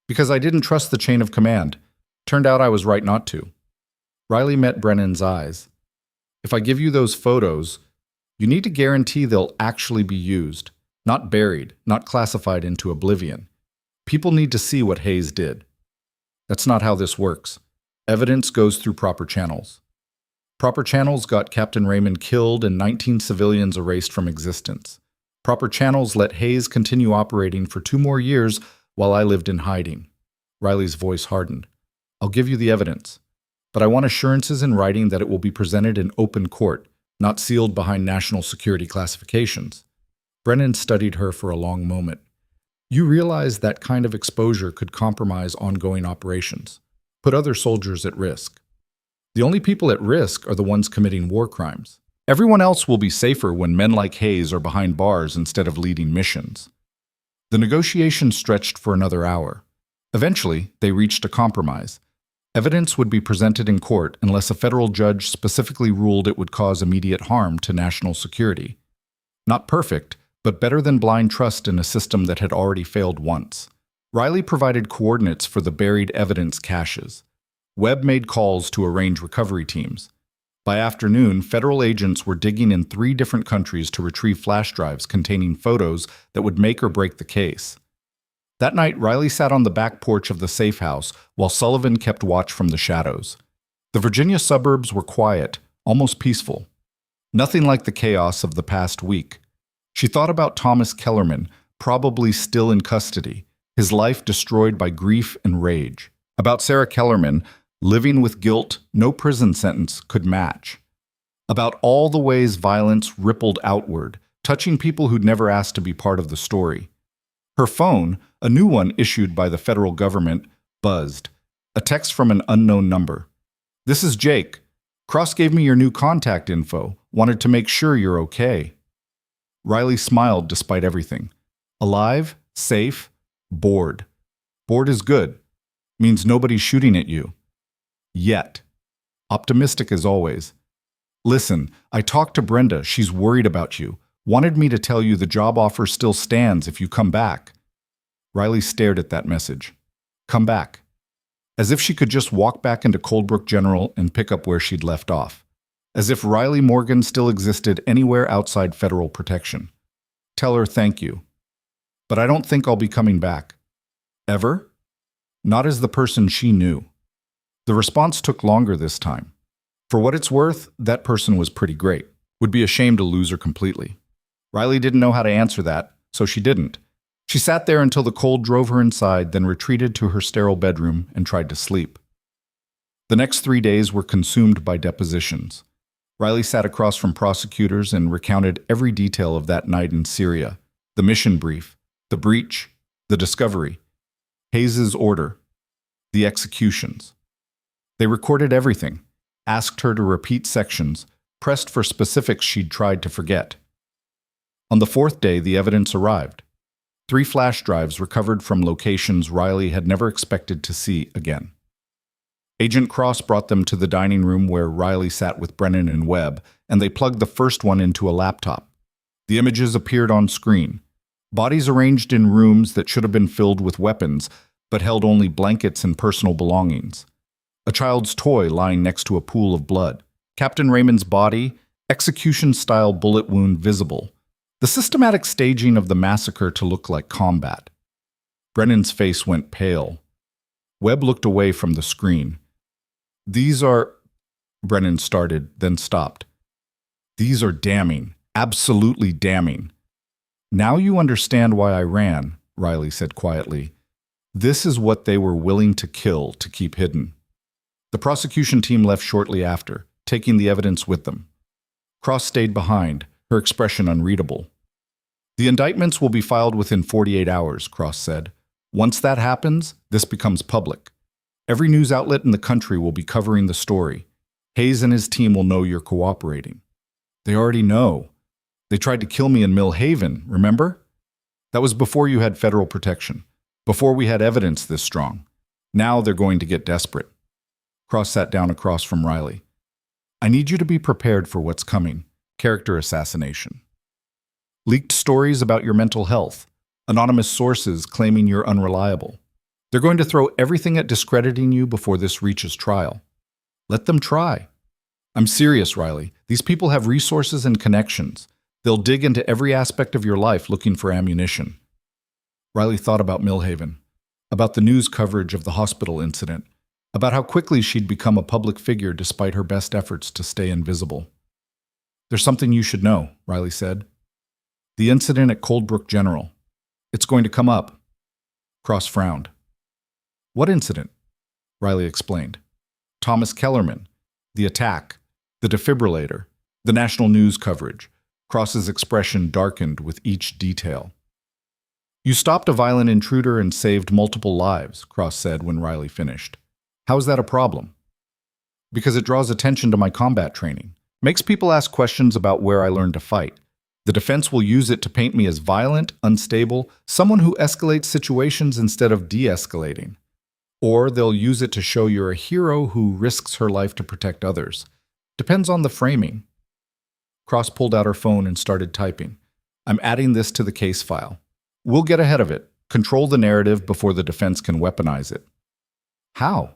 "Because I didn't trust the chain of command. Turned out I was right not to." Riley met Brennan's eyes. "If I give you those photos, you need to guarantee they'll actually be used, not buried, not classified into oblivion. People need to see what Hayes did." That's not how this works. Evidence goes through proper channels. Proper channels got Captain Raymond killed and 19 civilians erased from existence. Proper channels let Hayes continue operating for 2 more years while I lived in hiding. Riley's voice hardened. I'll give you the evidence, but I want assurances in writing that it will be presented in open court, not sealed behind national security classifications. Brennan studied her for a long moment. You realize that kind of exposure could compromise ongoing operations, put other soldiers at risk. The only people at risk are the ones committing war crimes. Everyone else will be safer when men like Hayes are behind bars instead of leading missions. The negotiations stretched for another hour. Eventually, they reached a compromise. Evidence would be presented in court unless a federal judge specifically ruled it would cause immediate harm to national security. Not perfect, but better than blind trust in a system that had already failed once. Riley provided coordinates for the buried evidence caches. Webb made calls to arrange recovery teams. By afternoon, federal agents were digging in 3 different countries to retrieve flash drives containing photos that would make or break the case. That night, Riley sat on the back porch of the safe house while Sullivan kept watch from the shadows. The Virginia suburbs were quiet, almost peaceful. Nothing like the chaos of the past week. She thought about Thomas Kellerman, probably still in custody, his life destroyed by grief and rage. About Sarah Kellerman, living with guilt no prison sentence could match. About all the ways violence rippled outward, touching people who'd never asked to be part of the story. Her phone, a new one issued by the federal government, buzzed. A text from an unknown number. This is Jake. Cross gave me your new contact info. Wanted to make sure you're okay. Riley smiled despite everything. Alive, safe, bored. Bored is good. Means nobody's shooting at you. Yet. Optimistic as always. Listen, I talked to Brenda. She's worried about you. Wanted me to tell you the job offer still stands if you come back. Riley stared at that message. Come back. As if she could just walk back into Coldbrook General and pick up where she'd left off. As if Riley Morgan still existed anywhere outside federal protection. Tell her thank you. But I don't think I'll be coming back. Ever? Not as the person she knew. The response took longer this time. For what it's worth, that person was pretty great. Would be ashamed to lose her completely. Riley didn't know how to answer that, so she didn't. She sat there until the cold drove her inside, then retreated to her sterile bedroom and tried to sleep. The next 3 days were consumed by depositions. Riley sat across from prosecutors and recounted every detail of that night in Syria, the mission brief, the breach, the discovery, Hayes's order, the executions. They recorded everything, asked her to repeat sections, pressed for specifics she'd tried to forget. On the 4th day, the evidence arrived. 3 flash drives recovered from locations Riley had never expected to see again. Agent Cross brought them to the dining room where Riley sat with Brennan and Webb, and they plugged the first one into a laptop. The images appeared on screen. Bodies arranged in rooms that should have been filled with weapons, but held only blankets and personal belongings. A child's toy lying next to a pool of blood. Captain Raymond's body, execution-style bullet wound visible. The systematic staging of the massacre to look like combat. Brennan's face went pale. Webb looked away from the screen. These are... Brennan started, then stopped. These are damning. Absolutely damning. Now you understand why I ran, Riley said quietly. This is what they were willing to kill to keep hidden. The prosecution team left shortly after, taking the evidence with them. Cross stayed behind, her expression unreadable. The indictments will be filed within 48 hours, Cross said. Once that happens, this becomes public. Every news outlet in the country will be covering the story. Hayes and his team will know you're cooperating. They already know. They tried to kill me in Mill Haven, remember? That was before you had federal protection, before we had evidence this strong. Now they're going to get desperate. Cross sat down across from Riley. I need you to be prepared for what's coming. Character assassination. Leaked stories about your mental health. Anonymous sources claiming you're unreliable. They're going to throw everything at discrediting you before this reaches trial. Let them try. I'm serious, Riley. These people have resources and connections. They'll dig into every aspect of your life looking for ammunition. Riley thought about Millhaven. about the news coverage of the hospital incident, about how quickly she'd become a public figure despite her best efforts to stay invisible. "There's something you should know," Riley said. "The incident at Coldbrook General. It's going to come up." Cross frowned. "What incident?" Riley explained. "Thomas Kellerman, the attack, the defibrillator, the national news coverage." Cross's expression darkened with each detail. "You stopped a violent intruder and saved multiple lives," Cross said when Riley finished. "How is that a problem?" "Because it draws attention to my combat training. Makes people ask questions about where I learned to fight. The defense will use it to paint me as violent, unstable, someone who escalates situations instead of de-escalating. Or they'll use it to show you're a hero who risks her life to protect others. Depends on the framing." Cross pulled out her phone and started typing. "I'm adding this to the case file. We'll get ahead of it, control the narrative before the defense can weaponize it." "How?"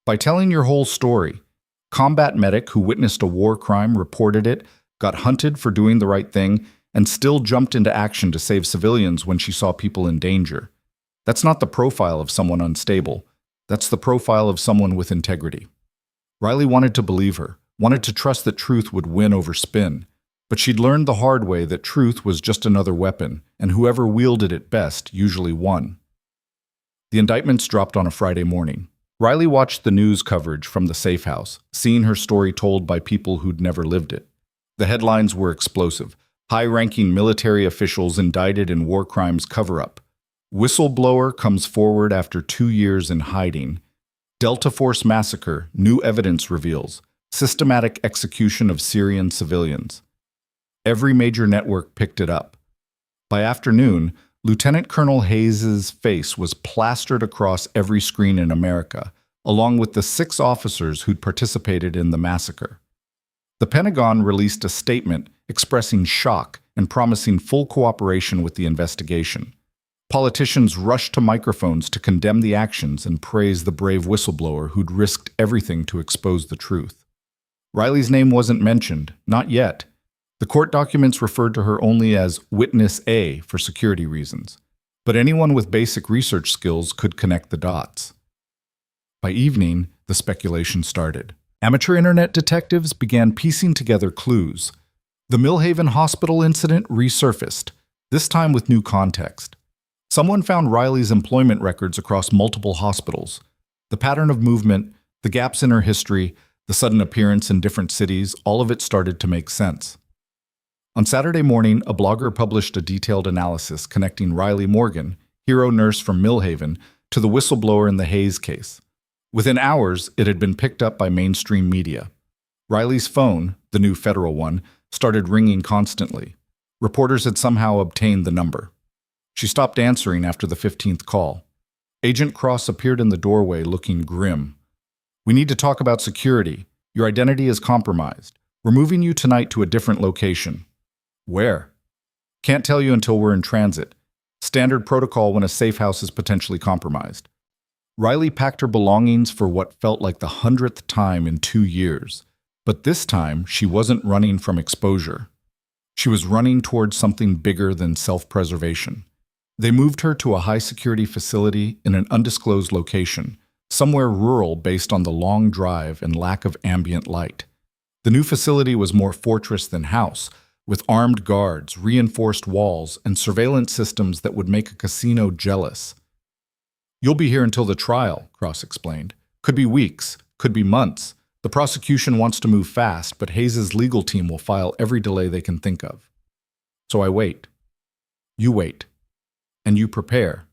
"By telling your whole story. Combat medic who witnessed a war crime reported it, got hunted for doing the right thing, and still jumped into action to save civilians when she saw people in danger. That's not the profile of someone unstable. That's the profile of someone with integrity." Riley wanted to believe her, wanted to trust that truth would win over spin. But she'd learned the hard way that truth was just another weapon, and whoever wielded it best usually won. The indictments dropped on a Friday morning. Riley watched the news coverage from the safe house, seeing her story told by people who'd never lived it. The headlines were explosive. High-ranking military officials indicted in war crimes cover-up. Whistleblower comes forward after 2 years in hiding. Delta Force massacre, new evidence reveals. Systematic execution of Syrian civilians. Every major network picked it up. By afternoon, Lieutenant Colonel Hayes's face was plastered across every screen in America, along with the 6 officers who'd participated in the massacre. The Pentagon released a statement expressing shock and promising full cooperation with the investigation. Politicians rushed to microphones to condemn the actions and praise the brave whistleblower who'd risked everything to expose the truth. Riley's name wasn't mentioned, not yet. The court documents referred to her only as Witness A for security reasons, but anyone with basic research skills could connect the dots. By evening, the speculation started. Amateur internet detectives began piecing together clues. The Millhaven Hospital incident resurfaced, this time with new context. Someone found Riley's employment records across multiple hospitals. The pattern of movement, the gaps in her history, the sudden appearance in different cities, all of it started to make sense. On Saturday morning, a blogger published a detailed analysis connecting Riley Morgan, hero nurse from Millhaven, to the whistleblower in the Hayes case. Within hours, it had been picked up by mainstream media. Riley's phone, the new federal one, started ringing constantly. Reporters had somehow obtained the number. She stopped answering after the 15th call. Agent Cross appeared in the doorway looking grim. "We need to talk about security. Your identity is compromised. We're moving you tonight to a different location." "Where?" "Can't tell you until we're in transit. Standard protocol when a safe house is potentially compromised." Riley packed her belongings for what felt like the 100th time in 2 years. But this time, she wasn't running from exposure. She was running towards something bigger than self-preservation. They moved her to a high-security facility in an undisclosed location, somewhere rural based on the long drive and lack of ambient light. The new facility was more fortress than house, with armed guards, reinforced walls, and surveillance systems that would make a casino jealous. "You'll be here until the trial," Cross explained. "Could be weeks, could be months. The prosecution wants to move fast, but Hayes's legal team will file every delay they can think of." So I wait. You wait. And you prepare.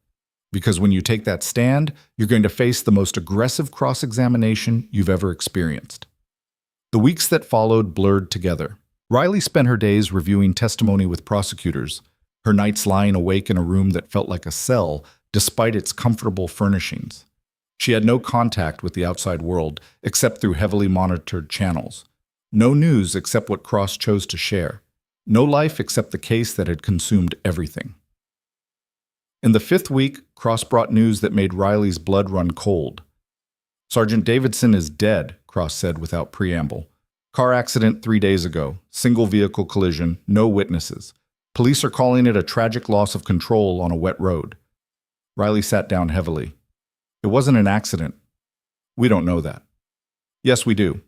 Because when you take that stand, you're going to face the most aggressive cross-examination you've ever experienced. The weeks that followed blurred together. Riley spent her days reviewing testimony with prosecutors, her nights lying awake in a room that felt like a cell, despite its comfortable furnishings. She had no contact with the outside world, except through heavily monitored channels. No news except what Cross chose to share. No life except the case that had consumed everything. In the 5th week, Cross brought news that made Riley's blood run cold. "Sergeant Davidson is dead," Cross said without preamble. "Car accident 3 days ago. Single vehicle collision. No witnesses. Police are calling it a tragic loss of control on a wet road." Riley sat down heavily. It wasn't an accident. We don't know that. Yes, we do.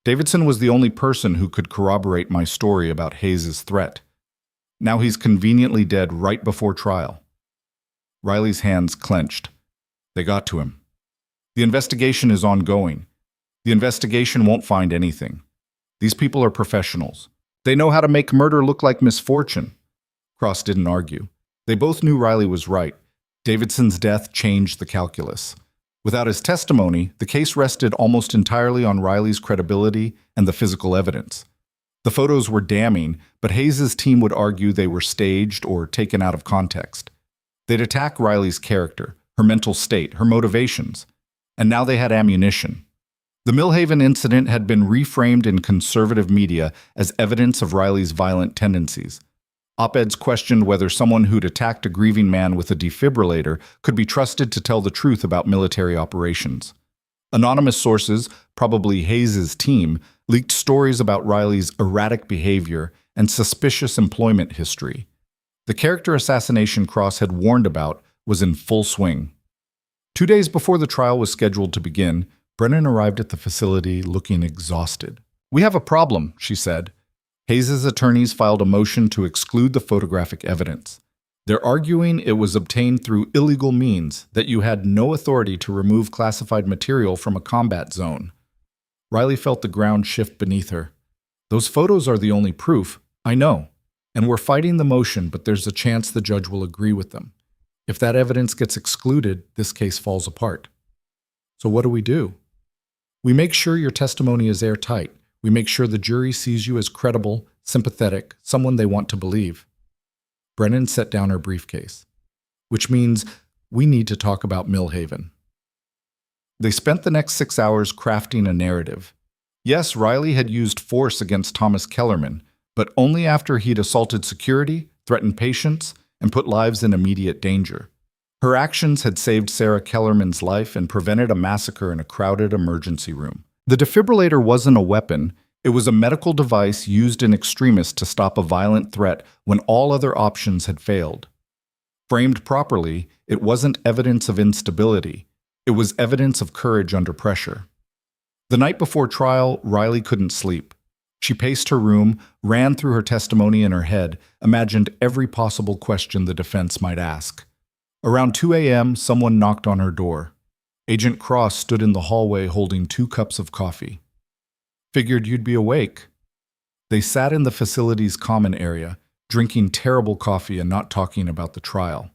Davidson was the only person who could corroborate my story about Hayes' threat. Now he's conveniently dead right before trial. Riley's hands clenched. They got to him. The investigation is ongoing. The investigation won't find anything. These people are professionals. They know how to make murder look like misfortune. Cross didn't argue. They both knew Riley was right. Davidson's death changed the calculus. Without his testimony, the case rested almost entirely on Riley's credibility and the physical evidence. The photos were damning, but Hayes' team would argue they were staged or taken out of context. They'd attack Riley's character, her mental state, her motivations. And now they had ammunition. The Millhaven incident had been reframed in conservative media as evidence of Riley's violent tendencies. Op-eds questioned whether someone who'd attacked a grieving man with a defibrillator could be trusted to tell the truth about military operations. Anonymous sources, probably Hayes' team, leaked stories about Riley's erratic behavior and suspicious employment history. The character assassination Cross had warned about was in full swing. 2 days before the trial was scheduled to begin, Brennan arrived at the facility looking exhausted. "We have a problem," she said. Hayes' attorneys filed a motion to exclude the photographic evidence. They're arguing it was obtained through illegal means, that you had no authority to remove classified material from a combat zone. Riley felt the ground shift beneath her. "Those photos are the only proof, I know, and we're fighting the motion, but there's a chance the judge will agree with them. If that evidence gets excluded, this case falls apart." "So what do? We make sure your testimony is airtight. We make sure the jury sees you as credible, sympathetic, someone they want to believe." Brennan set down her briefcase. "Which means we need to talk about Millhaven." They spent the next 6 hours crafting a narrative. Yes, Riley had used force against Thomas Kellerman, but only after he'd assaulted security, threatened patients, and put lives in immediate danger. Her actions had saved Sarah Kellerman's life and prevented a massacre in a crowded emergency room. The defibrillator wasn't a weapon. It was a medical device used in extremis to stop a violent threat when all other options had failed. Framed properly, it wasn't evidence of instability. It was evidence of courage under pressure. The night before trial, Riley couldn't sleep. She paced her room, ran through her testimony in her head, imagined every possible question the defense might ask. Around 2 a.m., someone knocked on her door. Agent Cross stood in the hallway holding 2 cups of coffee. "Figured you'd be awake." They sat in the facility's common area, drinking terrible coffee and not talking about the trial.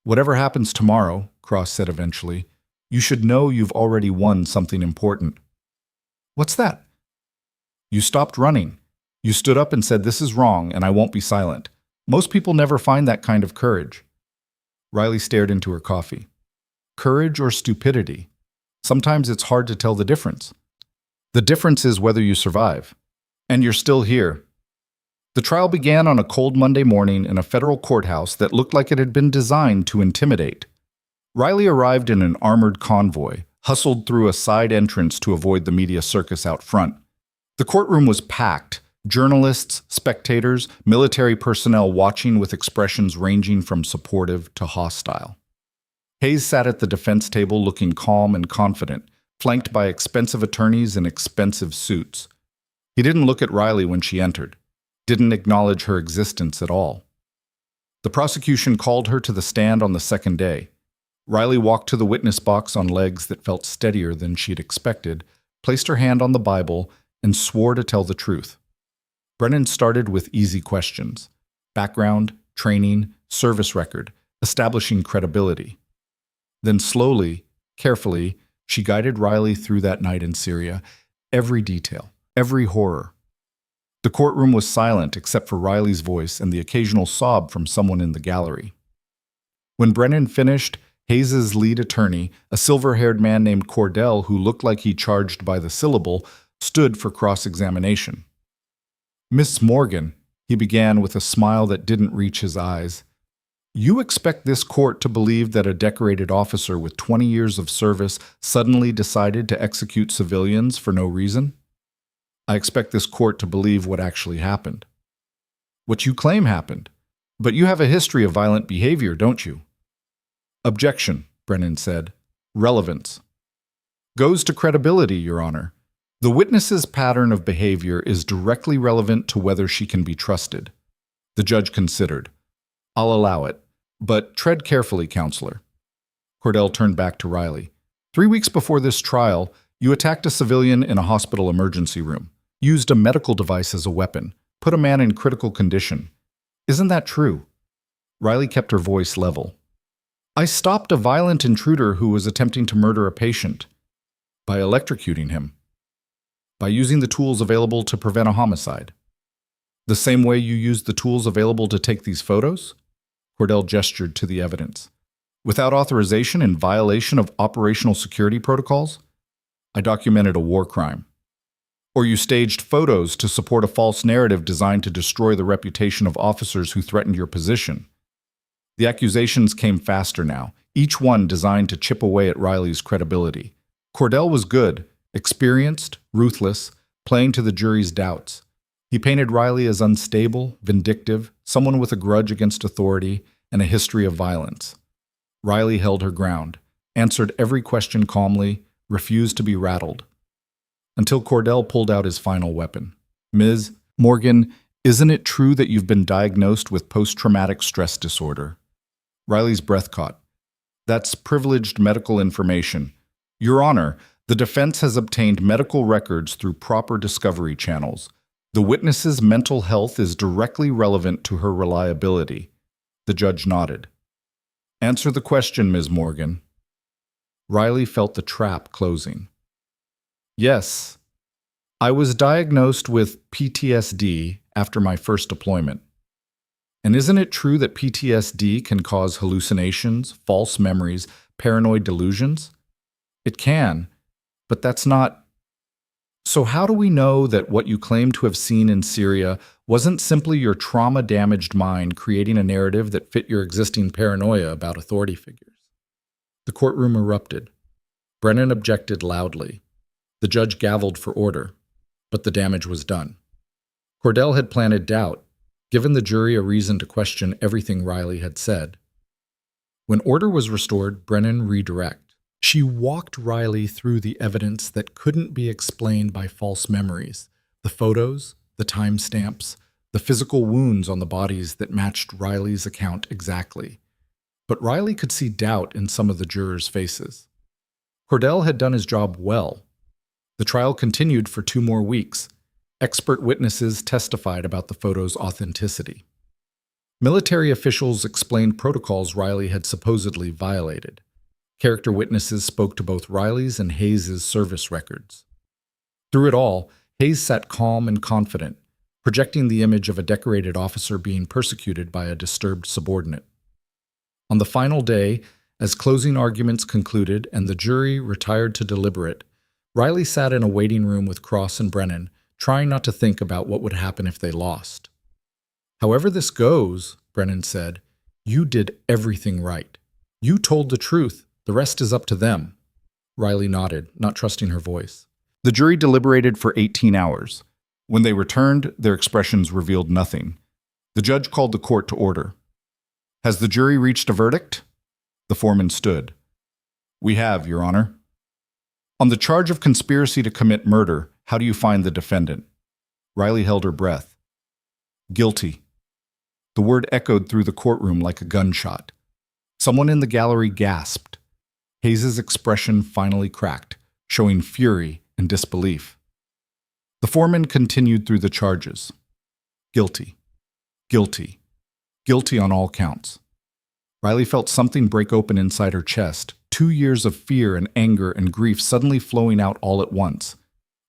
"Whatever happens tomorrow," Cross said eventually, "you should know you've already won something important." "What's that?" "You stopped running. You stood up and said, 'This is wrong, and I won't be silent.' Most people never find that kind of courage." Riley stared into her coffee. "Courage or stupidity? Sometimes it's hard to tell the difference. The difference is whether you survive. And you're still here." The trial began on a cold Monday morning in a federal courthouse that looked like it had been designed to intimidate. Riley arrived in an armored convoy, hustled through a side entrance to avoid the media circus out front. The courtroom was packed. Journalists, spectators, military personnel watching with expressions ranging from supportive to hostile. Hayes sat at the defense table looking calm and confident, flanked by expensive attorneys in expensive suits. He didn't look at Riley when she entered, didn't acknowledge her existence at all. The prosecution called her to the stand on the second day. Riley walked to the witness box on legs that felt steadier than she'd expected, placed her hand on the Bible, and swore to tell the truth. Brennan started with easy questions: background, training, service record, establishing credibility. Then slowly, carefully, she guided Riley through that night in Syria, every detail, every horror. The courtroom was silent except for Riley's voice and the occasional sob from someone in the gallery. When Brennan finished, Hayes' lead attorney, a silver-haired man named Cordell who looked like he charged by the syllable, stood for cross-examination. "Miss Morgan," he began with a smile that didn't reach his eyes, "you expect this court to believe that a decorated officer with 20 years of service suddenly decided to execute civilians for no reason? I expect this court to believe what actually happened. What you claim happened. But you have a history of violent behavior, don't you?" Objection, Brennan said. Relevance. Goes to credibility, Your Honor. The witness's pattern of behavior is directly relevant to whether she can be trusted. The judge considered. I'll allow it, but tread carefully, counselor. Cordell turned back to Riley. 3 weeks before this trial, you attacked a civilian in a hospital emergency room, used a medical device as a weapon, put a man in critical condition. Isn't that true? Riley kept her voice level. I stopped a violent intruder who was attempting to murder a patient by electrocuting him, by using the tools available to prevent a homicide. The same way you used the tools available to take these photos? Cordell gestured to the evidence. Without authorization in violation of operational security protocols? I documented a war crime. Or you staged photos to support a false narrative designed to destroy the reputation of officers who threatened your position. The accusations came faster now, each one designed to chip away at Riley's credibility. Cordell was good, experienced, ruthless, playing to the jury's doubts. He painted Riley as unstable, vindictive, someone with a grudge against authority and a history of violence. Riley held her ground, answered every question calmly, refused to be rattled. Until Cordell pulled out his final weapon. Ms. Morgan, isn't it true that you've been diagnosed with post-traumatic stress disorder? Riley's breath caught. That's privileged medical information. Your Honor, the defense has obtained medical records through proper discovery channels. The witness's mental health is directly relevant to her reliability. The judge nodded. Answer the question, Ms. Morgan. Riley felt the trap closing. Yes, I was diagnosed with PTSD after my first deployment. And isn't it true that PTSD can cause hallucinations, false memories, paranoid delusions? It can, but that's not. So how do we know that what you claim to have seen in Syria wasn't simply your trauma-damaged mind creating a narrative that fit your existing paranoia about authority figures? The courtroom erupted. Brennan objected loudly. The judge gavelled for order, but the damage was done. Cordell had planted doubt, given the jury a reason to question everything Riley had said. When order was restored, Brennan redirected. She walked Riley through the evidence that couldn't be explained by false memories, the photos, the timestamps, the physical wounds on the bodies that matched Riley's account exactly. But Riley could see doubt in some of the jurors' faces. Cordell had done his job well. The trial continued for 2 more weeks. Expert witnesses testified about the photos' authenticity. Military officials explained protocols Riley had supposedly violated. Character witnesses spoke to both Riley's and Hayes' service records. Through it all, Hayes sat calm and confident, projecting the image of a decorated officer being persecuted by a disturbed subordinate. On the final day, as closing arguments concluded and the jury retired to deliberate, Riley sat in a waiting room with Cross and Brennan, trying not to think about what would happen if they lost. However this goes, Brennan said, you did everything right. You told the truth. The rest is up to them. Riley nodded, not trusting her voice. The jury deliberated for 18 hours. When they returned, their expressions revealed nothing. The judge called the court to order. Has the jury reached a verdict? The foreman stood. We have, Your Honor. On the charge of conspiracy to commit murder, how do you find the defendant? Riley held her breath. Guilty. The word echoed through the courtroom like a gunshot. Someone in the gallery gasped. Hayes' expression finally cracked, showing fury and disbelief. The foreman continued through the charges. Guilty. Guilty. Guilty on all counts. Riley felt something break open inside her chest, 2 years of fear and anger and grief suddenly flowing out all at once.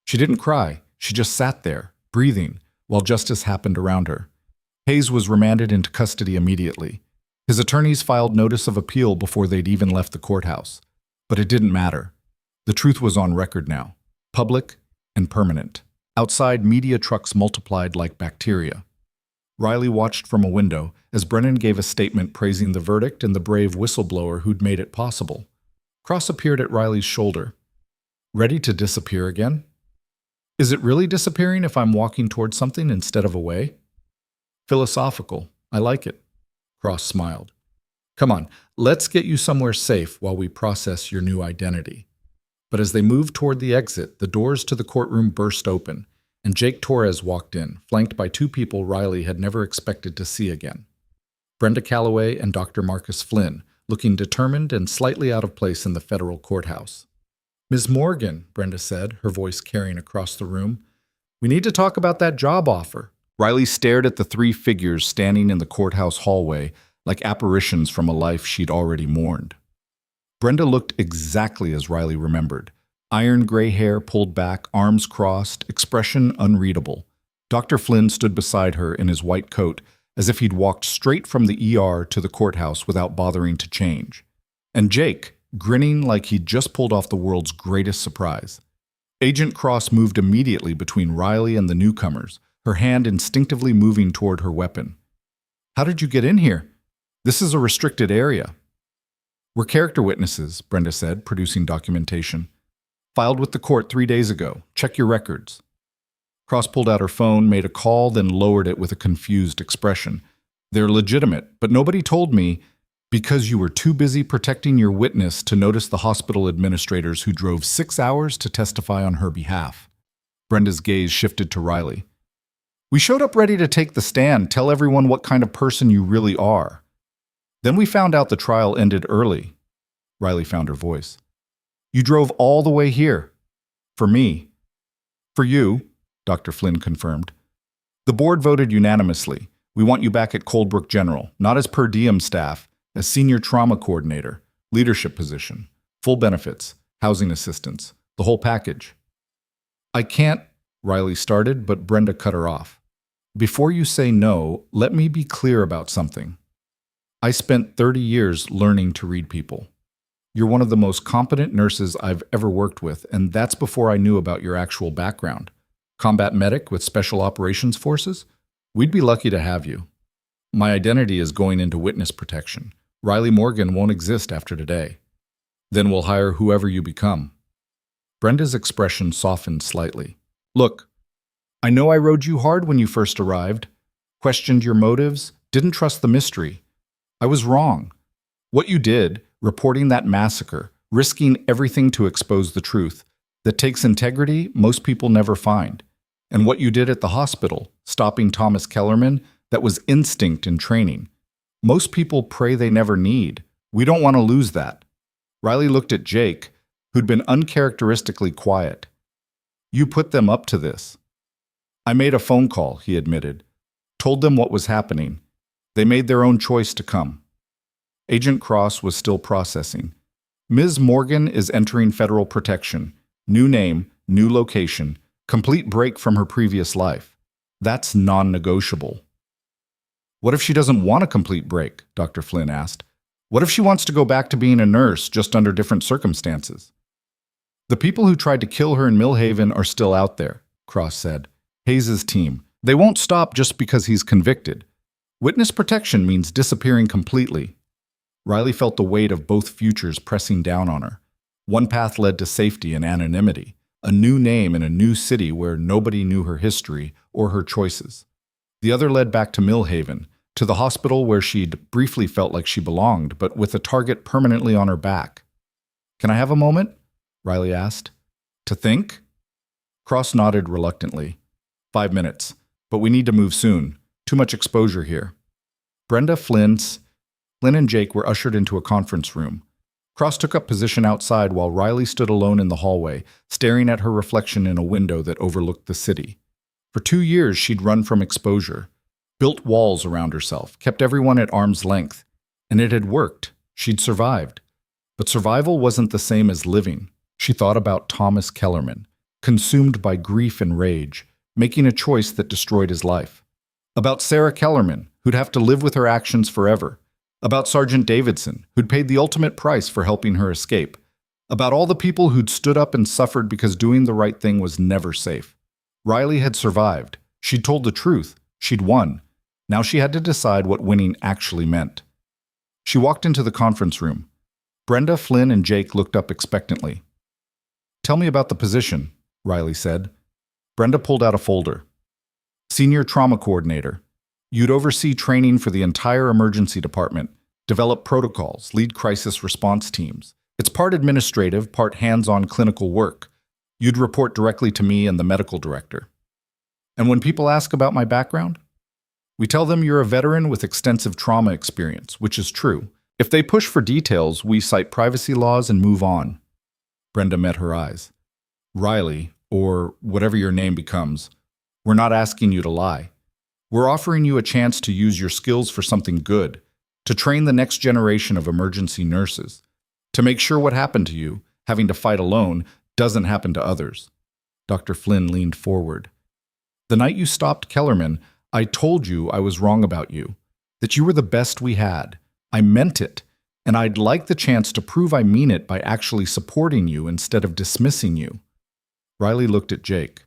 She didn't cry, she just sat there, breathing, while justice happened around her. Hayes was remanded into custody immediately. His attorneys filed notice of appeal before they'd even left the courthouse. But it didn't matter. The truth was on record now, public and permanent. Outside, media trucks multiplied like bacteria. Riley watched from a window as Brennan gave a statement praising the verdict and the brave whistleblower who'd made it possible. Cross appeared at Riley's shoulder. Ready to disappear again? Is it really disappearing if I'm walking towards something instead of away? Philosophical. I like it. Cross smiled. Come on, let's get you somewhere safe while we process your new identity. But as they moved toward the exit, the doors to the courtroom burst open, and Jake Torres walked in, flanked by two people Riley had never expected to see again. Brenda Calloway and Dr. Marcus Flynn, looking determined and slightly out of place in the federal courthouse. "Ms. Morgan," Brenda said, her voice carrying across the room, "we need to talk about that job offer." Riley stared at the three figures standing in the courthouse hallway like apparitions from a life she'd already mourned. Brenda looked exactly as Riley remembered. Iron gray hair pulled back, arms crossed, expression unreadable. Dr. Flynn stood beside her in his white coat, as if he'd walked straight from the ER to the courthouse without bothering to change. And Jake, grinning like he'd just pulled off the world's greatest surprise. Agent Cross moved immediately between Riley and the newcomers, her hand instinctively moving toward her weapon. "How did you get in here? This is a restricted area." "We're character witnesses," Brenda said, producing documentation. "Filed with the court 3 days ago. Check your records." Cross pulled out her phone, made a call, then lowered it with a confused expression. "They're legitimate, but nobody told me because you were too busy protecting your witness to notice the hospital administrators who drove 6 hours to testify on her behalf." Brenda's gaze shifted to Riley. "We showed up ready to take the stand, tell everyone what kind of person you really are. Then we found out the trial ended early." Riley found her voice. "You drove all the way here. For me." "For you," Dr. Flynn confirmed. "The board voted unanimously. We want you back at Coldbrook General, not as per diem staff, as senior trauma coordinator, leadership position, full benefits, housing assistance, the whole package." "I can't," Riley started, but Brenda cut her off. "Before you say no, let me be clear about something. I spent 30 years learning to read people. You're one of the most competent nurses I've ever worked with, and that's before I knew about your actual background. Combat medic with Special Operations Forces? We'd be lucky to have you. My identity is going into witness protection. Riley Morgan won't exist after today. Then we'll hire whoever you become." Brenda's expression softened slightly. "Look, I know I rode you hard when you first arrived, questioned your motives, didn't trust the mystery. I was wrong. What you did, reporting that massacre, risking everything to expose the truth, that takes integrity most people never find. And what you did at the hospital, stopping Thomas Kellerman, that was instinct and training. Most people pray they never need. We don't want to lose that." Riley looked at Jake, who'd been uncharacteristically quiet. "You put them up to this." "I made a phone call," he admitted. "Told them what was happening. They made their own choice to come." Agent Cross was still processing. "Ms. Morgan is entering federal protection. New name, new location, complete break from her previous life. That's non-negotiable." "What if she doesn't want a complete break?" Dr. Flynn asked. "What if she wants to go back to being a nurse, just under different circumstances?" "The people who tried to kill her in Millhaven are still out there," Cross said. "Hayes' team. They won't stop just because he's convicted. Witness protection means disappearing completely." Riley felt the weight of both futures pressing down on her. One path led to safety and anonymity, a new name in a new city where nobody knew her history or her choices. The other led back to Millhaven, to the hospital where she'd briefly felt like she belonged, but with a target permanently on her back. "Can I have a moment?" Riley asked. "To think?" Cross nodded reluctantly. 5 minutes, but we need to move soon. Too much exposure here." Brenda, Flynn and Jake were ushered into a conference room. Cross took up position outside while Riley stood alone in the hallway, staring at her reflection in a window that overlooked the city. For 2 years, she'd run from exposure, built walls around herself, kept everyone at arm's length, and it had worked. She'd survived. But survival wasn't the same as living. She thought about Thomas Kellerman, consumed by grief and rage, making a choice that destroyed his life. About Sarah Kellerman, who'd have to live with her actions forever. About Sergeant Davidson, who'd paid the ultimate price for helping her escape. About all the people who'd stood up and suffered because doing the right thing was never safe. Riley had survived. She'd told the truth. She'd won. Now she had to decide what winning actually meant. She walked into the conference room. Brenda, Flynn, and Jake looked up expectantly. "Tell me about the position," Riley said. Brenda pulled out a folder. "Senior Trauma Coordinator. You'd oversee training for the entire emergency department, develop protocols, lead crisis response teams. It's part administrative, part hands-on clinical work. You'd report directly to me and the medical director. And when people ask about my background, we tell them you're a veteran with extensive trauma experience, which is true. If they push for details, we cite privacy laws and move on. Brenda met her eyes. Riley, or whatever your name becomes, we're not asking you to lie. We're offering you a chance to use your skills for something good, to train the next generation of emergency nurses, to make sure what happened to you, having to fight alone, doesn't happen to others. Dr. Flynn leaned forward. The night you stopped Kellerman, I told you I was wrong about you, that you were the best we had. I meant it, and I'd like the chance to prove I mean it by actually supporting you instead of dismissing you. Riley looked at Jake.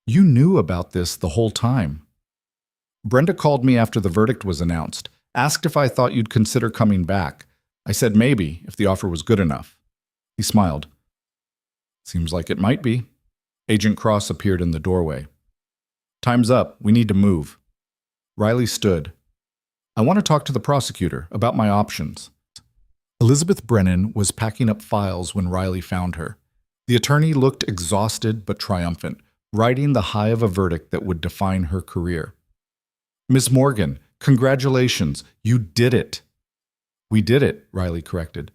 You knew about this the whole time. Brenda called me after the verdict was announced, asked if I thought you'd consider coming back. I said maybe, if the offer was good enough. He smiled. Seems like it might be. Agent Cross appeared in the doorway. Time's up. We need to move. Riley stood. I want to talk to the prosecutor about my options. Elizabeth Brennan was packing up files when Riley found her. The attorney looked exhausted but triumphant, riding the high of a verdict that would define her career. Miss Morgan, congratulations. You did it. We did it, Riley corrected.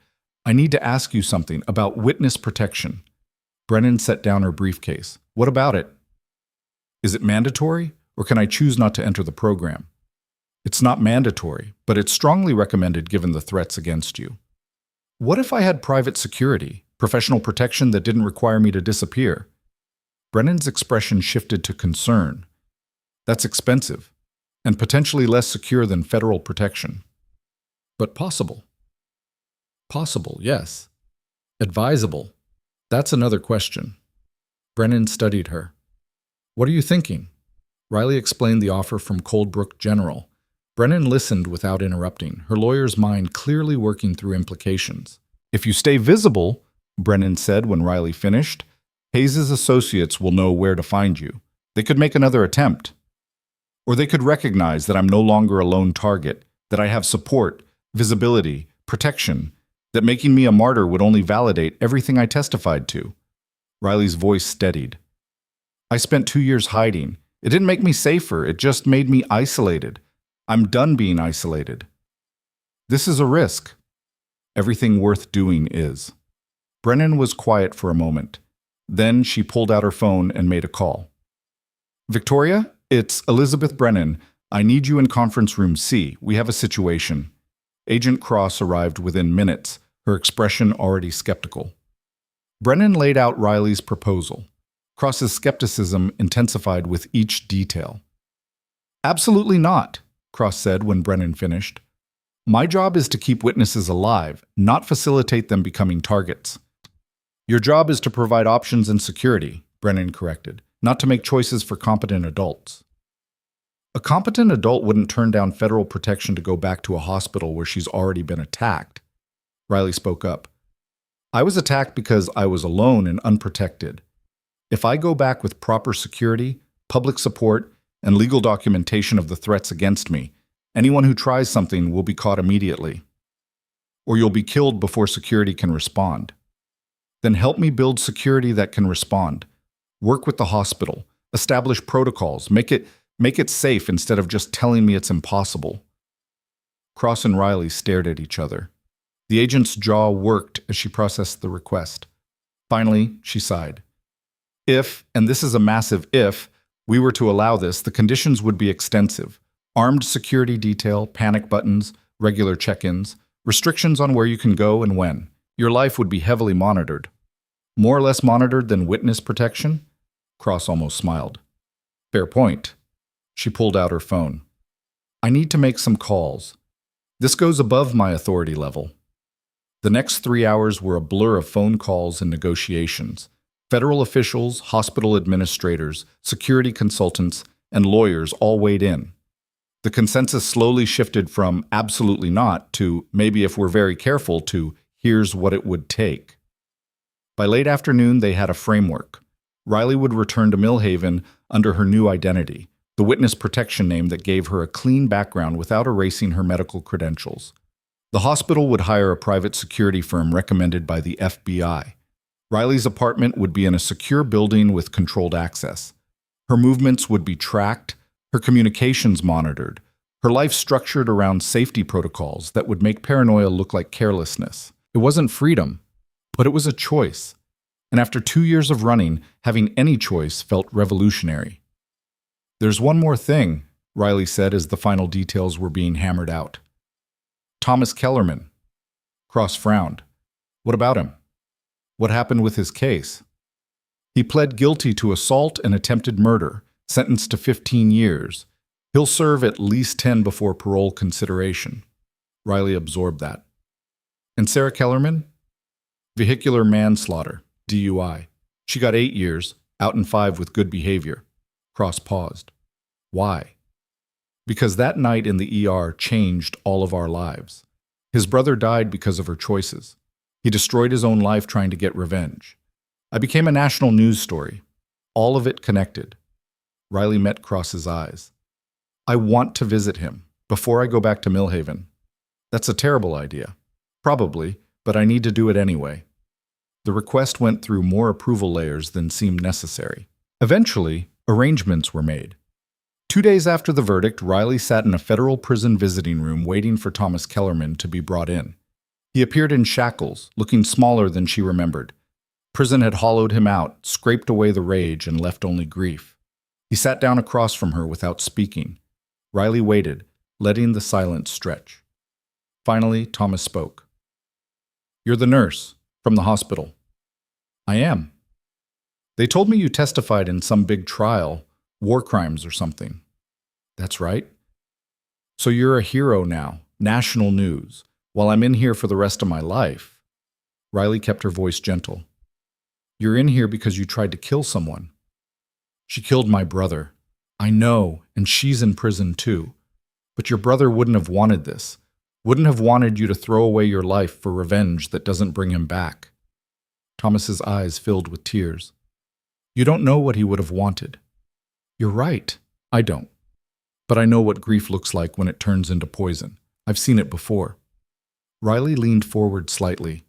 I need to ask you something about witness protection. Brennan set down her briefcase. What about it? Is it mandatory, or can I choose not to enter the program? It's not mandatory, but it's strongly recommended given the threats against you. What if I had private security, professional protection that didn't require me to disappear? Brennan's expression shifted to concern. That's expensive, and potentially less secure than federal protection. But possible. Possible, yes. Advisable. That's another question. Brennan studied her. What are you thinking? Riley explained the offer from Coldbrook General. Brennan listened without interrupting, her lawyer's mind clearly working through implications. If you stay visible, Brennan said when Riley finished, Hayes' associates will know where to find you. They could make another attempt. Or they could recognize that I'm no longer a lone target, that I have support, visibility, protection, that making me a martyr would only validate everything I testified to. Riley's voice steadied. I spent 2 years hiding. It didn't make me safer, it just made me isolated. I'm done being isolated. This is a risk. Everything worth doing is. Brennan was quiet for a moment. Then she pulled out her phone and made a call. Victoria, it's Elizabeth Brennan. I need you in conference room C. We have a situation. Agent Cross arrived within minutes, her expression already skeptical. Brennan laid out Riley's proposal. Cross's skepticism intensified with each detail. Absolutely not, Cross said when Brennan finished. My job is to keep witnesses alive, not facilitate them becoming targets. Your job is to provide options and security, Brennan corrected, not to make choices for competent adults. A competent adult wouldn't turn down federal protection to go back to a hospital where she's already been attacked. Riley spoke up. I was attacked because I was alone and unprotected. If I go back with proper security, public support, and legal documentation of the threats against me, anyone who tries something will be caught immediately. Or you'll be killed before security can respond. Then help me build security that can respond. Work with the hospital. Establish protocols. Make it safe instead of just telling me it's impossible. Cross and Riley stared at each other. The agent's jaw worked as she processed the request. Finally, she sighed. If, and this is a massive if, we were to allow this, the conditions would be extensive. Armed security detail, panic buttons, regular check-ins, restrictions on where you can go and when. Your life would be heavily monitored. More or less monitored than witness protection? Cross almost smiled. Fair point. She pulled out her phone. I need to make some calls. This goes above my authority level. The next 3 hours were a blur of phone calls and negotiations. Federal officials, hospital administrators, security consultants, and lawyers all weighed in. The consensus slowly shifted from absolutely not to maybe if we're very careful to here's what it would take. By late afternoon, they had a framework. Riley would return to Millhaven under her new identity, the witness protection name that gave her a clean background without erasing her medical credentials. The hospital would hire a private security firm recommended by the FBI. Riley's apartment would be in a secure building with controlled access. Her movements would be tracked, her communications monitored, her life structured around safety protocols that would make paranoia look like carelessness. It wasn't freedom, but it was a choice. And after 2 years of running, having any choice felt revolutionary. "There's one more thing," Riley said as the final details were being hammered out. "Thomas Kellerman." Cross frowned. "What about him? What happened with his case?" "He pled guilty to assault and attempted murder, sentenced to 15 years. He'll serve at least 10 before parole consideration." Riley absorbed that. "And Sarah Kellerman?" "Vehicular manslaughter, DUI. She got 8 years, out in 5 with good behavior." Cross paused. "Why?" "Because that night in the ER changed all of our lives. His brother died because of her choices. He destroyed his own life trying to get revenge. I became a national news story. All of it connected." Riley met Cross's eyes. "I want to visit him before I go back to Millhaven." "That's a terrible idea." "Probably, but I need to do it anyway." The request went through more approval layers than seemed necessary. Eventually, arrangements were made. 2 days after the verdict, Riley sat in a federal prison visiting room waiting for Thomas Kellerman to be brought in. He appeared in shackles, looking smaller than she remembered. Prison had hollowed him out, scraped away the rage, and left only grief. He sat down across from her without speaking. Riley waited, letting the silence stretch. Finally, Thomas spoke. "You're the nurse from the hospital." "I am." "They told me you testified in some big trial, war crimes or something." "That's right." "So you're a hero now, national news, while I'm in here for the rest of my life." Riley kept her voice gentle. "You're in here because you tried to kill someone." "She killed my brother." "I know, and she's in prison too. But your brother wouldn't have wanted this. Wouldn't have wanted you to throw away your life for revenge that doesn't bring him back." Thomas's eyes filled with tears. "You don't know what he would have wanted." "You're right. I don't. But I know what grief looks like when it turns into poison. I've seen it before." Riley leaned forward slightly.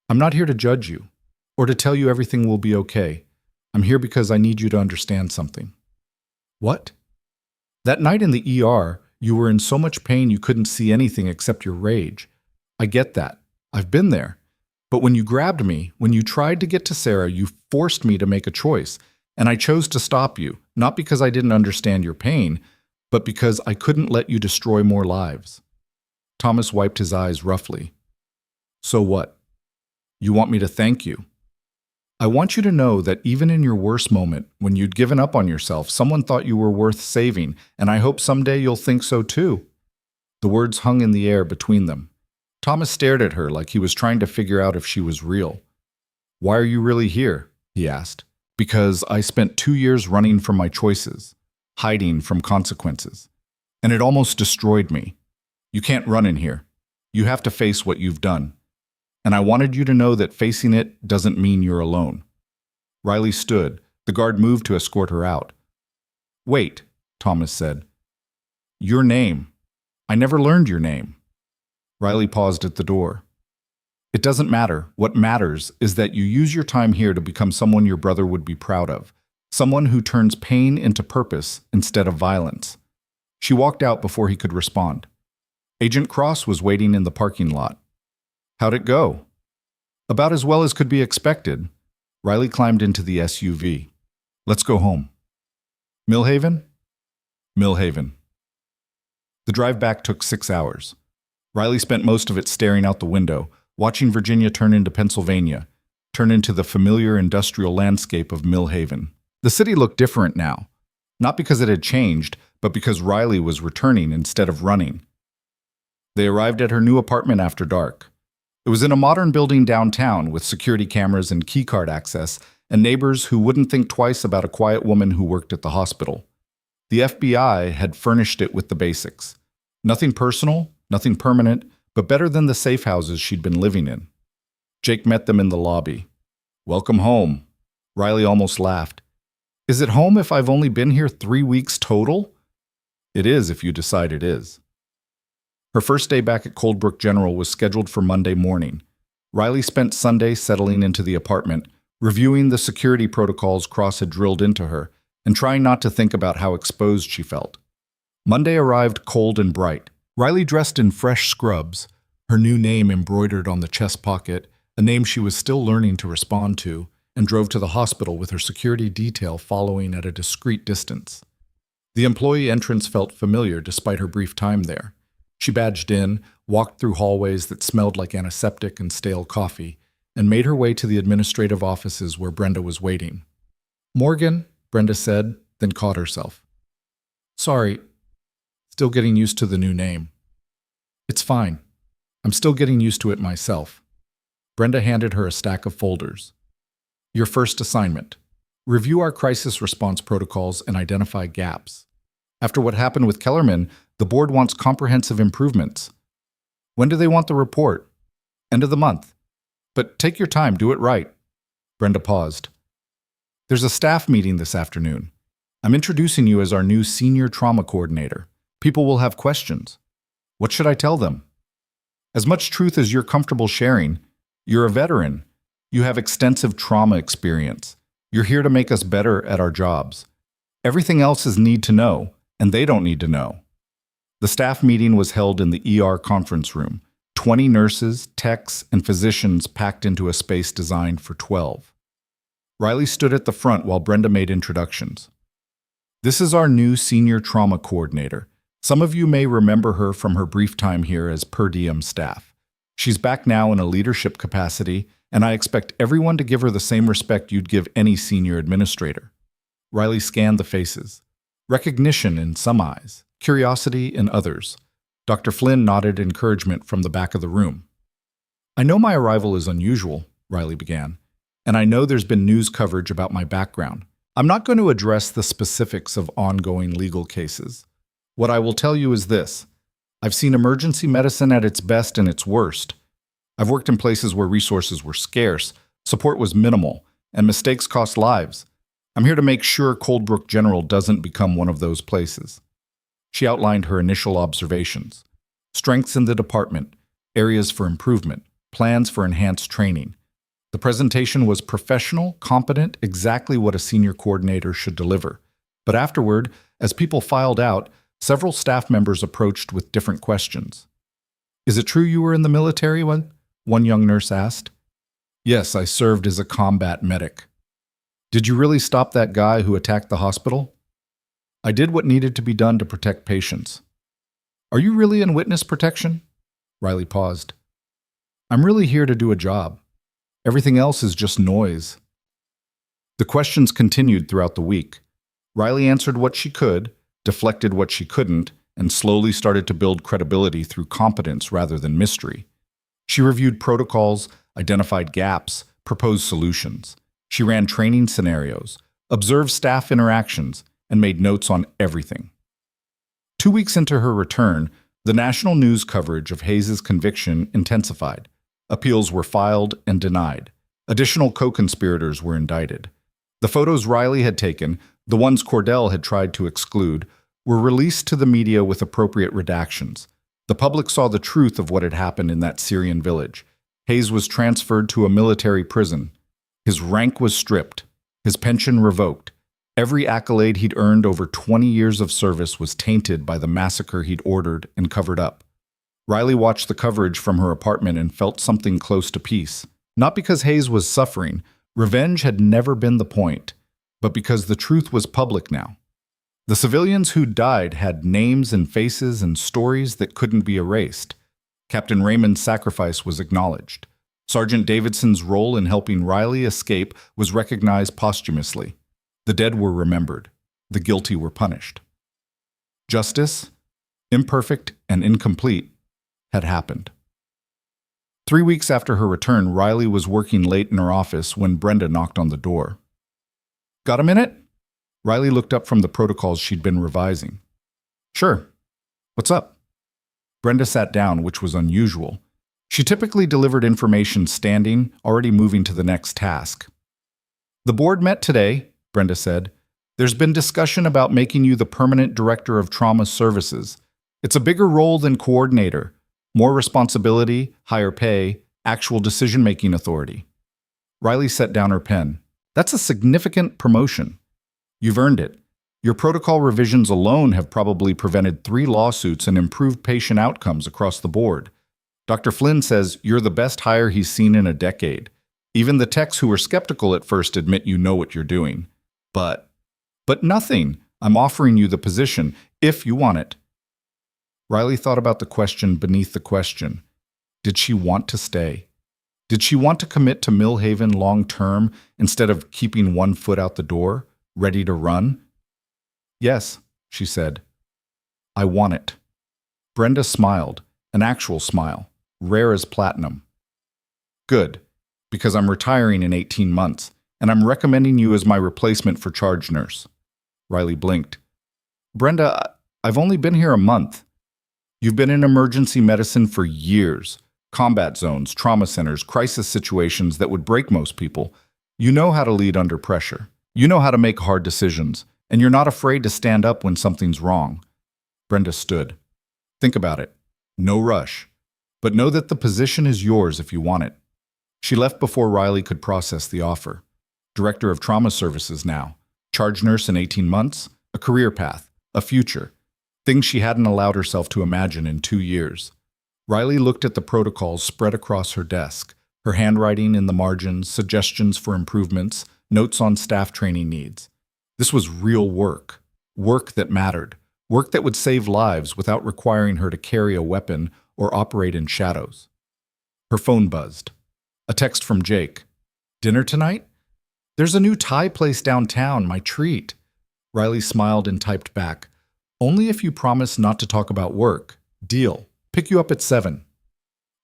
"I'm not here to judge you, or to tell you everything will be okay. I'm here because I need you to understand something." "What?" "That night in the ER, you were in so much pain you couldn't see anything except your rage. I get that. I've been there. But when you grabbed me, when you tried to get to Sarah, you forced me to make a choice, and I chose to stop you, not because I didn't understand your pain, but because I couldn't let you destroy more lives." Thomas wiped his eyes roughly. "So what? You want me to thank you?" "I want you to know that even in your worst moment, when you'd given up on yourself, someone thought you were worth saving, and I hope someday you'll think so too." The words hung in the air between them. Thomas stared at her like he was trying to figure out if she was real. "Why are you really here?" he asked. "Because I spent 2 years running from my choices, hiding from consequences. And it almost destroyed me. You can't run in here. You have to face what you've done. And I wanted you to know that facing it doesn't mean you're alone." Riley stood. The guard moved to escort her out. "Wait," Thomas said. "Your name. I never learned your name." Riley paused at the door. "It doesn't matter. What matters is that you use your time here to become someone your brother would be proud of. Someone who turns pain into purpose instead of violence." She walked out before he could respond. Agent Cross was waiting in the parking lot. "How'd it go?" "About as well as could be expected." Riley climbed into the SUV. "Let's go home." "Millhaven?" "Millhaven." The drive back took 6 hours. Riley spent most of it staring out the window, watching Virginia turn into Pennsylvania, turn into the familiar industrial landscape of Millhaven. The city looked different now, not because it had changed, but because Riley was returning instead of running. They arrived at her new apartment after dark. It was in a modern building downtown with security cameras and keycard access, and neighbors who wouldn't think twice about a quiet woman who worked at the hospital. The FBI had furnished it with the basics. Nothing personal, nothing permanent, but better than the safe houses she'd been living in. Jake met them in the lobby. "Welcome home." Riley almost laughed. "Is it home if I've only been here 3 weeks total?" "It is if you decide it is." Her first day back at Coldbrook General was scheduled for Monday morning. Riley spent Sunday settling into the apartment, reviewing the security protocols Cross had drilled into her, and trying not to think about how exposed she felt. Monday arrived cold and bright. Riley dressed in fresh scrubs, her new name embroidered on the chest pocket, a name she was still learning to respond to, and drove to the hospital with her security detail following at a discreet distance. The employee entrance felt familiar despite her brief time there. She badged in, walked through hallways that smelled like antiseptic and stale coffee, and made her way to the administrative offices where Brenda was waiting. "Morgan," Brenda said, then caught herself. "Sorry, still getting used to the new name." "It's fine. I'm still getting used to it myself." Brenda handed her a stack of folders. "Your first assignment. Review our crisis response protocols and identify gaps. After what happened with Kellerman, the board wants comprehensive improvements. When do they want the report? End of the month. But take your time, do it right." Brenda paused. "There's a staff meeting this afternoon. I'm introducing you as our new senior trauma coordinator. People will have questions. What should I tell them? As much truth as you're comfortable sharing. You're a veteran. You have extensive trauma experience. You're here to make us better at our jobs. Everything else is need to know, and they don't need to know." The staff meeting was held in the ER conference room. 20 nurses, techs, and physicians packed into a space designed for 12. Riley stood at the front while Brenda made introductions. "This is our new senior trauma coordinator. Some of you may remember her from her brief time here as per diem staff. She's back now in a leadership capacity, and I expect everyone to give her the same respect you'd give any senior administrator." Riley scanned the faces. Recognition in some eyes, curiosity in others. Dr. Flynn nodded encouragement from the back of the room. "I know my arrival is unusual," Riley began, "and I know there's been news coverage about my background. I'm not going to address the specifics of ongoing legal cases. What I will tell you is this. I've seen emergency medicine at its best and its worst. I've worked in places where resources were scarce, support was minimal, and mistakes cost lives. I'm here to make sure Coldbrook General doesn't become one of those places." She outlined her initial observations. Strengths in the department, areas for improvement, plans for enhanced training. The presentation was professional, competent, exactly what a senior coordinator should deliver. But afterward, as people filed out, several staff members approached with different questions. "Is it true you were in the military?" One young nurse asked. "Yes, I served as a combat medic." "Did you really stop that guy who attacked the hospital?" "I did what needed to be done to protect patients." "Are you really in witness protection?" Riley paused. "I'm really here to do a job. Everything else is just noise." The questions continued throughout the week. Riley answered what she could, deflected what she couldn't, and slowly started to build credibility through competence rather than mystery. She reviewed protocols, identified gaps, proposed solutions. She ran training scenarios, observed staff interactions, and made notes on everything. 2 weeks into her return, the national news coverage of Hayes' conviction intensified. Appeals were filed and denied. Additional co-conspirators were indicted. The photos Riley had taken, the ones Cordell had tried to exclude, were released to the media with appropriate redactions. The public saw the truth of what had happened in that Syrian village. Hayes was transferred to a military prison. His rank was stripped, his pension revoked. Every accolade he'd earned over 20 years of service was tainted by the massacre he'd ordered and covered up. Riley watched the coverage from her apartment and felt something close to peace. Not because Hayes was suffering, revenge had never been the point, but because the truth was public now. The civilians who died had names and faces and stories that couldn't be erased. Captain Raymond's sacrifice was acknowledged. Sergeant Davidson's role in helping Riley escape was recognized posthumously. The dead were remembered. The guilty were punished. Justice, imperfect and incomplete, had happened. 3 weeks after her return, Riley was working late in her office when Brenda knocked on the door. "Got a minute?" Riley looked up from the protocols she'd been revising. "Sure. What's up?" Brenda sat down, which was unusual. She typically delivered information standing, already moving to the next task. "The board met today," Brenda said. "There's been discussion about making you the permanent director of trauma services. It's a bigger role than coordinator. More responsibility, higher pay, actual decision-making authority. Riley set down her pen. That's a significant promotion. You've earned it. Your protocol revisions alone have probably prevented 3 lawsuits and improved patient outcomes across the board. Dr. Flynn says you're the best hire he's seen in a decade. Even the techs who were skeptical at first admit you know what you're doing. But nothing. I'm offering you the position, if you want it. Riley thought about the question beneath the question. Did she want to stay? Did she want to commit to Millhaven long-term instead of keeping one foot out the door, ready to run? Yes, she said. I want it. Brenda smiled, an actual smile, rare as platinum. Good, because I'm retiring in 18 months, and I'm recommending you as my replacement for charge nurse. Riley blinked. Brenda, I've only been here a month. You've been in emergency medicine for years. Combat zones, trauma centers, crisis situations that would break most people. You know how to lead under pressure. You know how to make hard decisions, and you're not afraid to stand up when something's wrong. Brenda stood. Think about it. No rush. But know that the position is yours if you want it. She left before Riley could process the offer. Director of Trauma Services now. Charge nurse in 18 months. A career path. A future. Things she hadn't allowed herself to imagine in 2 years. Riley looked at the protocols spread across her desk, her handwriting in the margins, suggestions for improvements, notes on staff training needs. This was real work. Work that mattered. Work that would save lives without requiring her to carry a weapon or operate in shadows. Her phone buzzed. A text from Jake. Dinner tonight? There's a new Thai place downtown, my treat. Riley smiled and typed back. Only if you promise not to talk about work. Deal. Pick you up at 7.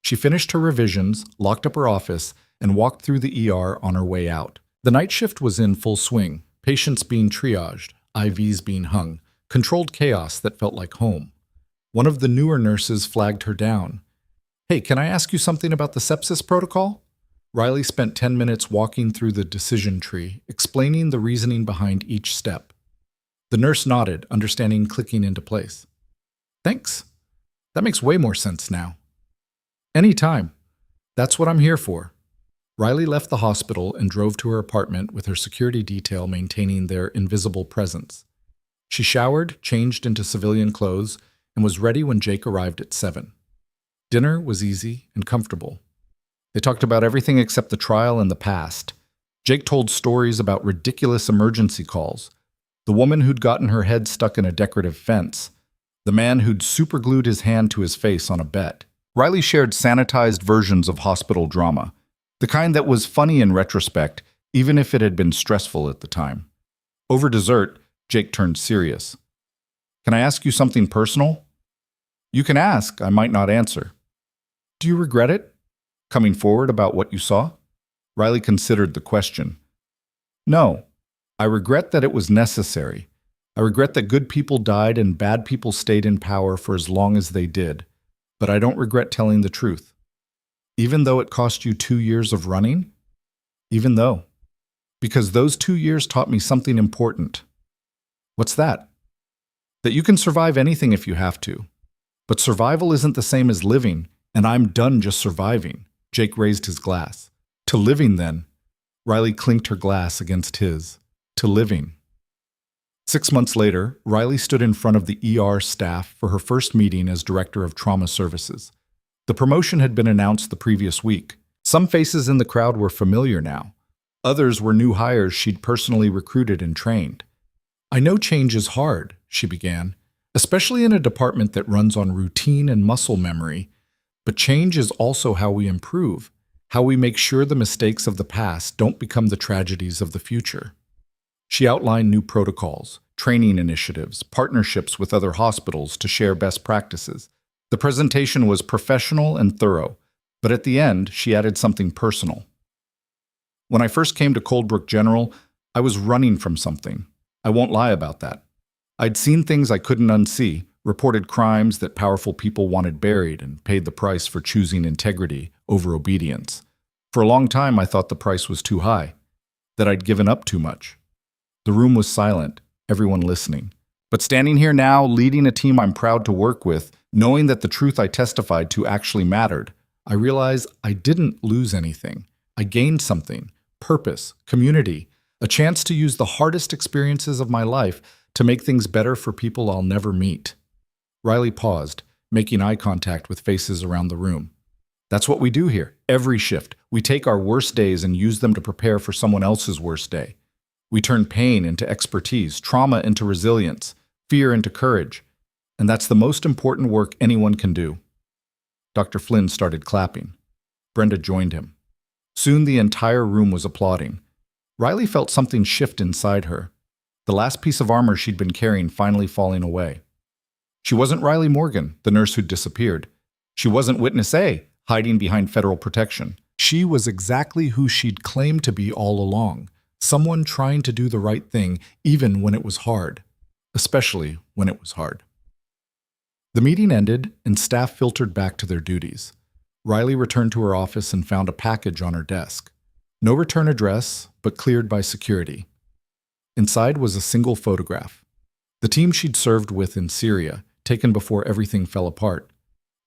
She finished her revisions, locked up her office, and walked through the ER on her way out. The night shift was in full swing, patients being triaged, IVs being hung, controlled chaos that felt like home. One of the newer nurses flagged her down. Hey, can I ask you something about the sepsis protocol? Riley spent 10 minutes walking through the decision tree, explaining the reasoning behind each step. The nurse nodded, understanding clicking into place. Thanks. That makes way more sense now. Anytime. That's what I'm here for. Riley left the hospital and drove to her apartment with her security detail maintaining their invisible presence. She showered, changed into civilian clothes, and was ready when Jake arrived at 7. Dinner was easy and comfortable. They talked about everything except the trial and the past. Jake told stories about ridiculous emergency calls, the woman who'd gotten her head stuck in a decorative fence, the man who'd superglued his hand to his face on a bet. Riley shared sanitized versions of hospital drama, the kind that was funny in retrospect, even if it had been stressful at the time. Over dessert, Jake turned serious. Can I ask you something personal? You can ask, I might not answer. Do you regret it? Coming forward about what you saw? Riley considered the question. No, I regret that it was necessary. I regret that good people died and bad people stayed in power for as long as they did, but I don't regret telling the truth. Even though it cost you 2 years of running? Even though. Because those 2 years taught me something important. What's that? That you can survive anything if you have to. But survival isn't the same as living, and I'm done just surviving. Jake raised his glass. To living, then. Riley clinked her glass against his. To living. 6 months later, Riley stood in front of the ER staff for her first meeting as Director of Trauma Services. The promotion had been announced the previous week. Some faces in the crowd were familiar now. Others were new hires she'd personally recruited and trained. I know change is hard, she began, especially in a department that runs on routine and muscle memory. But change is also how we improve, how we make sure the mistakes of the past don't become the tragedies of the future. She outlined new protocols, training initiatives, partnerships with other hospitals to share best practices. The presentation was professional and thorough, but at the end, she added something personal. When I first came to Coldbrook General, I was running from something. I won't lie about that. I'd seen things I couldn't unsee, reported crimes that powerful people wanted buried, and paid the price for choosing integrity over obedience. For a long time, I thought the price was too high, that I'd given up too much. The room was silent, everyone listening. But standing here now, leading a team I'm proud to work with, knowing that the truth I testified to actually mattered, I realize I didn't lose anything. I gained something: purpose, community, a chance to use the hardest experiences of my life to make things better for people I'll never meet. Riley paused, making eye contact with faces around the room. That's what we do here. Every shift, we take our worst days and use them to prepare for someone else's worst day. We turn pain into expertise, trauma into resilience, fear into courage. And that's the most important work anyone can do. Dr. Flynn started clapping. Brenda joined him. Soon the entire room was applauding. Riley felt something shift inside her, the last piece of armor she'd been carrying finally falling away. She wasn't Riley Morgan, the nurse who'd disappeared. She wasn't Witness A, hiding behind federal protection. She was exactly who she'd claimed to be all along, someone trying to do the right thing even when it was hard, especially when it was hard. The meeting ended and staff filtered back to their duties. Riley returned to her office and found a package on her desk. No return address, but cleared by security. Inside was a single photograph. The team she'd served with in Syria, taken before everything fell apart.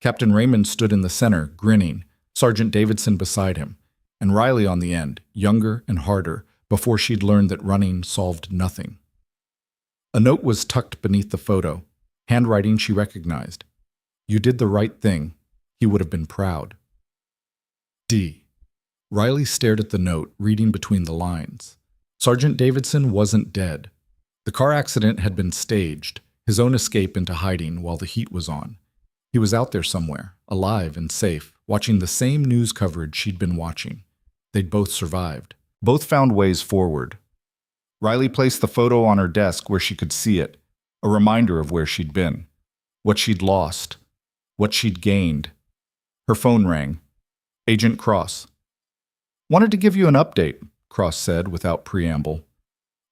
Captain Raymond stood in the center, grinning, Sergeant Davidson beside him, and Riley on the end, younger and harder, before she'd learned that running solved nothing. A note was tucked beneath the photo, handwriting she recognized. "You did the right thing. He would have been proud." D. Riley stared at the note, reading between the lines. Sergeant Davidson wasn't dead. The car accident had been staged, his own escape into hiding while the heat was on. He was out there somewhere, alive and safe, watching the same news coverage she'd been watching. They'd both survived. Both found ways forward. Riley placed the photo on her desk where she could see it, a reminder of where she'd been, what she'd lost, what she'd gained. Her phone rang. Agent Cross. "Wanted to give you an update," Cross said without preamble.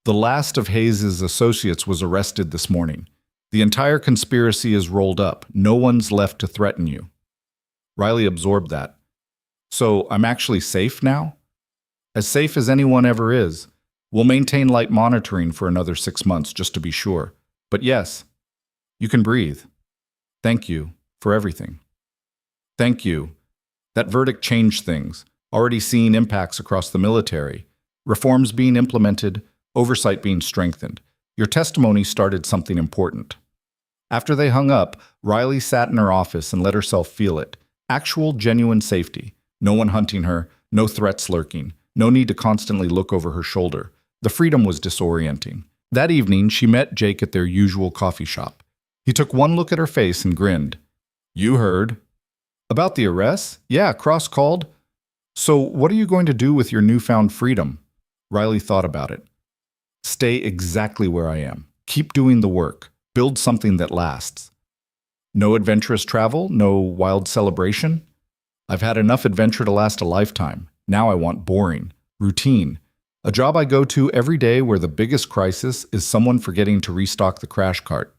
"The last of Hayes's associates was arrested this morning. The entire conspiracy is rolled up. No one's left to threaten you." Riley absorbed that. "So I'm actually safe now?" "As safe as anyone ever is. We'll maintain light monitoring for another 6 months just to be sure. But yes, you can breathe. Thank you for everything." "Thank you." That verdict changed things, already seeing impacts across the military, reforms being implemented, oversight being strengthened. Your testimony started something important. After they hung up, Riley sat in her office and let herself feel it. Actual, genuine safety. No one hunting her, no threats lurking, no need to constantly look over her shoulder. The freedom was disorienting. That evening, she met Jake at their usual coffee shop. He took one look at her face and grinned. "You heard." "About the arrest? Yeah, Cross called." "So what are you going to do with your newfound freedom?" Riley thought about it. "Stay exactly where I am. Keep doing the work. Build something that lasts." "No adventurous travel? No wild celebration?" "I've had enough adventure to last a lifetime. Now I want boring, routine. A job I go to every day where the biggest crisis is someone forgetting to restock the crash cart."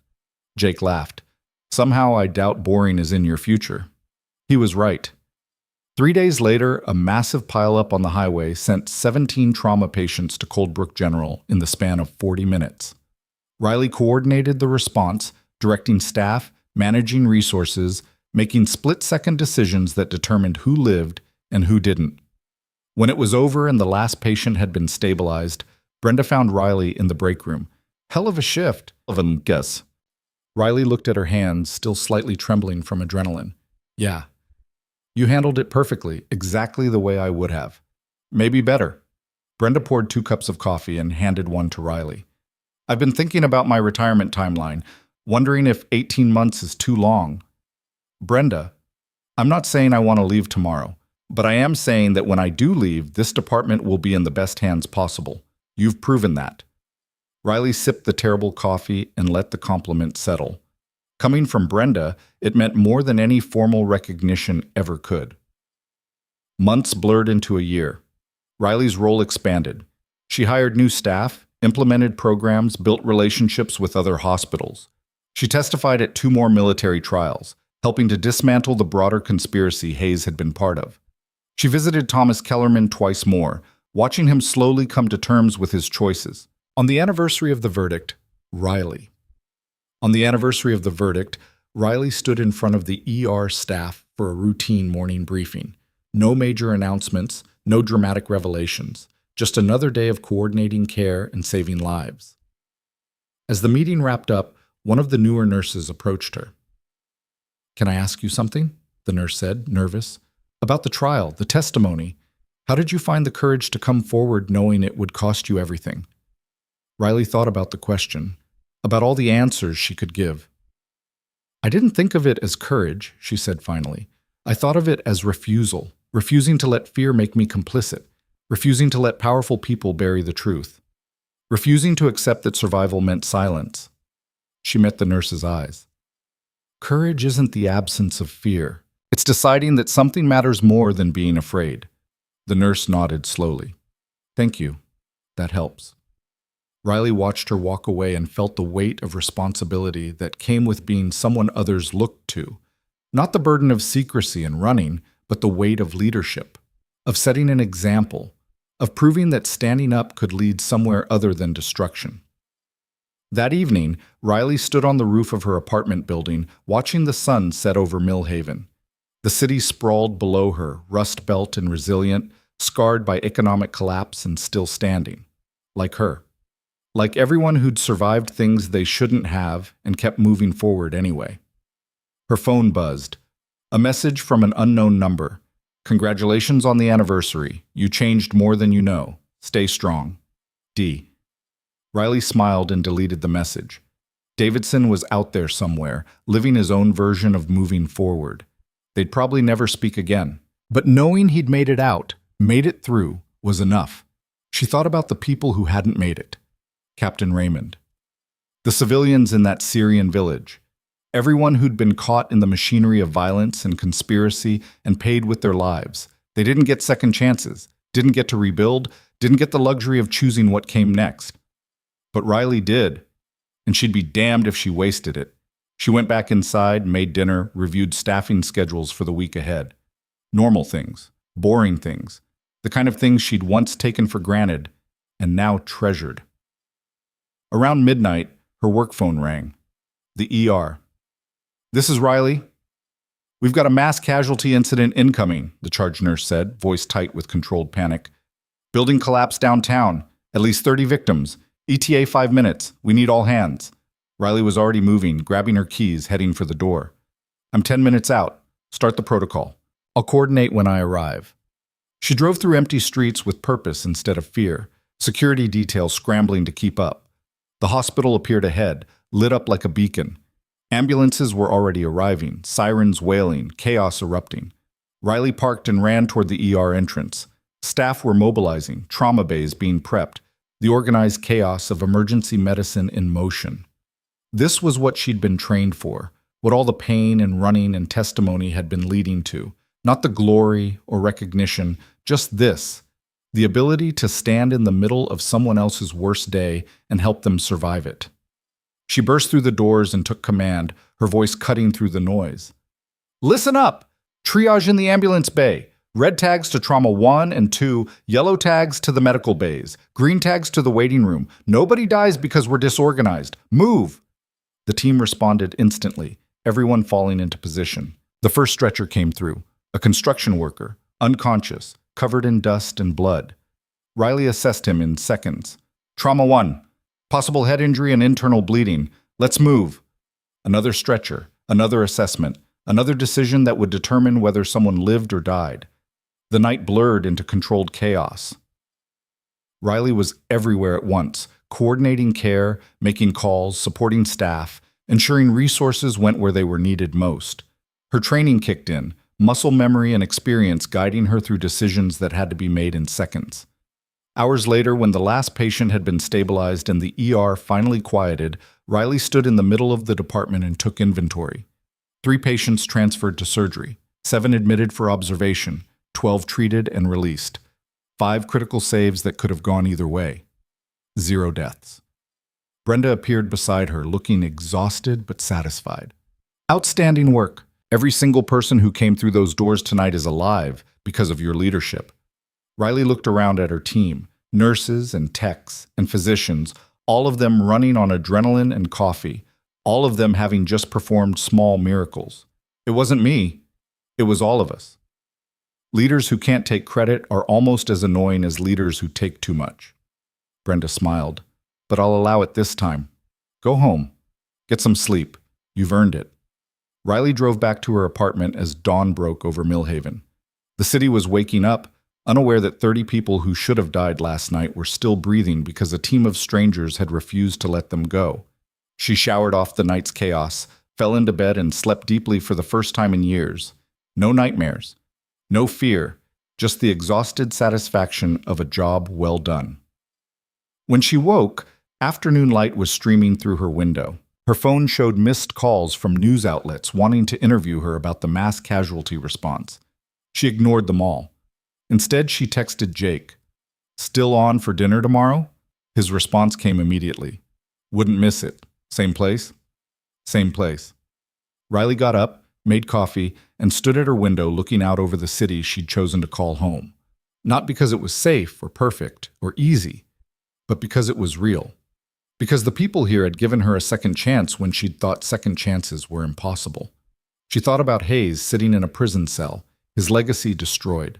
Jake laughed. "Somehow I doubt boring is in your future." He was right. 3 days later, a massive pileup on the highway sent 17 trauma patients to Coldbrook General in the span of 40 minutes. Riley coordinated the response, directing staff, managing resources, making split-second decisions that determined who lived and who didn't. When it was over and the last patient had been stabilized, Brenda found Riley in the break room. "Hell of a shift, guess." Riley looked at her hands, still slightly trembling from adrenaline. "Yeah. You handled it perfectly, exactly the way I would have. Maybe better." Brenda poured 2 cups of coffee and handed one to Riley. "I've been thinking about my retirement timeline, wondering if 18 months is too long." "Brenda, I'm not saying I want to leave tomorrow, but I am saying that when I do leave, this department will be in the best hands possible. You've proven that." Riley sipped the terrible coffee and let the compliment settle. Coming from Brenda, it meant more than any formal recognition ever could. Months blurred into a year. Riley's role expanded. She hired new staff, implemented programs, built relationships with other hospitals. She testified at 2 more military trials, helping to dismantle the broader conspiracy Hayes had been part of. She visited Thomas Kellerman twice more, watching him slowly come to terms with his choices. On the anniversary of the verdict, Riley. On the anniversary of the verdict, Riley stood in front of the ER staff for a routine morning briefing. No major announcements, no dramatic revelations, just another day of coordinating care and saving lives. As the meeting wrapped up, one of the newer nurses approached her. "Can I ask you something?" the nurse said, nervous. "About the trial, the testimony. How did you find the courage to come forward knowing it would cost you everything?" Riley thought about the question, about all the answers she could give. "I didn't think of it as courage," she said finally. "I thought of it as refusal, refusing to let fear make me complicit, refusing to let powerful people bury the truth, refusing to accept that survival meant silence." She met the nurse's eyes. "Courage isn't the absence of fear. It's deciding that something matters more than being afraid." The nurse nodded slowly. "Thank you. That helps." Riley watched her walk away and felt the weight of responsibility that came with being someone others looked to. Not the burden of secrecy and running, but the weight of leadership, of setting an example, of proving that standing up could lead somewhere other than destruction. That evening, Riley stood on the roof of her apartment building, watching the sun set over Millhaven. The city sprawled below her, rust-belt and resilient, scarred by economic collapse and still standing. Like her. Like everyone who'd survived things they shouldn't have and kept moving forward anyway. Her phone buzzed. A message from an unknown number. "Congratulations on the anniversary. You changed more than you know. Stay strong. D." Riley smiled and deleted the message. Davidson was out there somewhere, living his own version of moving forward. They'd probably never speak again. But knowing he'd made it out, made it through, was enough. She thought about the people who hadn't made it. Captain Raymond. The civilians in that Syrian village. Everyone who'd been caught in the machinery of violence and conspiracy and paid with their lives. They didn't get second chances, didn't get to rebuild, didn't get the luxury of choosing what came next. But Riley did, and she'd be damned if she wasted it. She went back inside, made dinner, reviewed staffing schedules for the week ahead. Normal things, boring things, the kind of things she'd once taken for granted and now treasured. Around midnight, her work phone rang. The ER. "This is Riley. We've got a mass casualty incident incoming," the charge nurse said, voice tight with controlled panic. "Building collapse downtown. At least 30 victims. ETA 5 minutes. We need all hands." Riley was already moving, grabbing her keys, heading for the door. "I'm 10 minutes out. Start the protocol. I'll coordinate when I arrive." She drove through empty streets with purpose instead of fear, security details scrambling to keep up. The hospital appeared ahead, lit up like a beacon. Ambulances were already arriving, sirens wailing, chaos erupting. Riley parked and ran toward the ER entrance. Staff were mobilizing, trauma bays being prepped, the organized chaos of emergency medicine in motion. This was what she'd been trained for, what all the pain and running and testimony had been leading to. Not the glory or recognition, just this. The ability to stand in the middle of someone else's worst day and help them survive it. She burst through the doors and took command, her voice cutting through the noise. "Listen up! Triage in the ambulance bay. Red tags to trauma 1 and 2, yellow tags to the medical bays, green tags to the waiting room. Nobody dies because we're disorganized. Move!" The team responded instantly, everyone falling into position. The first stretcher came through, a construction worker, unconscious, covered in dust and blood. Riley assessed him in seconds. "Trauma 1. Possible head injury and internal bleeding. Let's move." Another stretcher, another assessment, another decision that would determine whether someone lived or died. The night blurred into controlled chaos. Riley was everywhere at once, coordinating care, making calls, supporting staff, ensuring resources went where they were needed most. Her training kicked in, muscle memory and experience guiding her through decisions that had to be made in seconds. Hours later, when the last patient had been stabilized and the ER finally quieted, Riley stood in the middle of the department and took inventory. 3 patients transferred to surgery, 7 admitted for observation, 12 treated and released. 5 critical saves that could have gone either way. 0 deaths. Brenda appeared beside her, looking exhausted but satisfied. "Outstanding work. Every single person who came through those doors tonight is alive because of your leadership." Riley looked around at her team, nurses and techs and physicians, all of them running on adrenaline and coffee, all of them having just performed small miracles. It wasn't me. It was all of us. Leaders who can't take credit are almost as annoying as leaders who take too much. Brenda smiled. But I'll allow it this time. Go home. Get some sleep. You've earned it. Riley drove back to her apartment as dawn broke over Millhaven. The city was waking up, unaware that 30 people who should have died last night were still breathing because a team of strangers had refused to let them go. She showered off the night's chaos, fell into bed, and slept deeply for the first time in years. No nightmares. No fear. Just the exhausted satisfaction of a job well done. When she woke, afternoon light was streaming through her window. Her phone showed missed calls from news outlets wanting to interview her about the mass casualty response. She ignored them all. Instead, she texted Jake. "Still on for dinner tomorrow?" His response came immediately. "Wouldn't miss it. Same place?" "Same place." Riley got up, made coffee, and stood at her window looking out over the city she'd chosen to call home. Not because it was safe or perfect or easy, but because it was real. Because the people here had given her a second chance when she'd thought second chances were impossible. She thought about Hayes sitting in a prison cell, his legacy destroyed.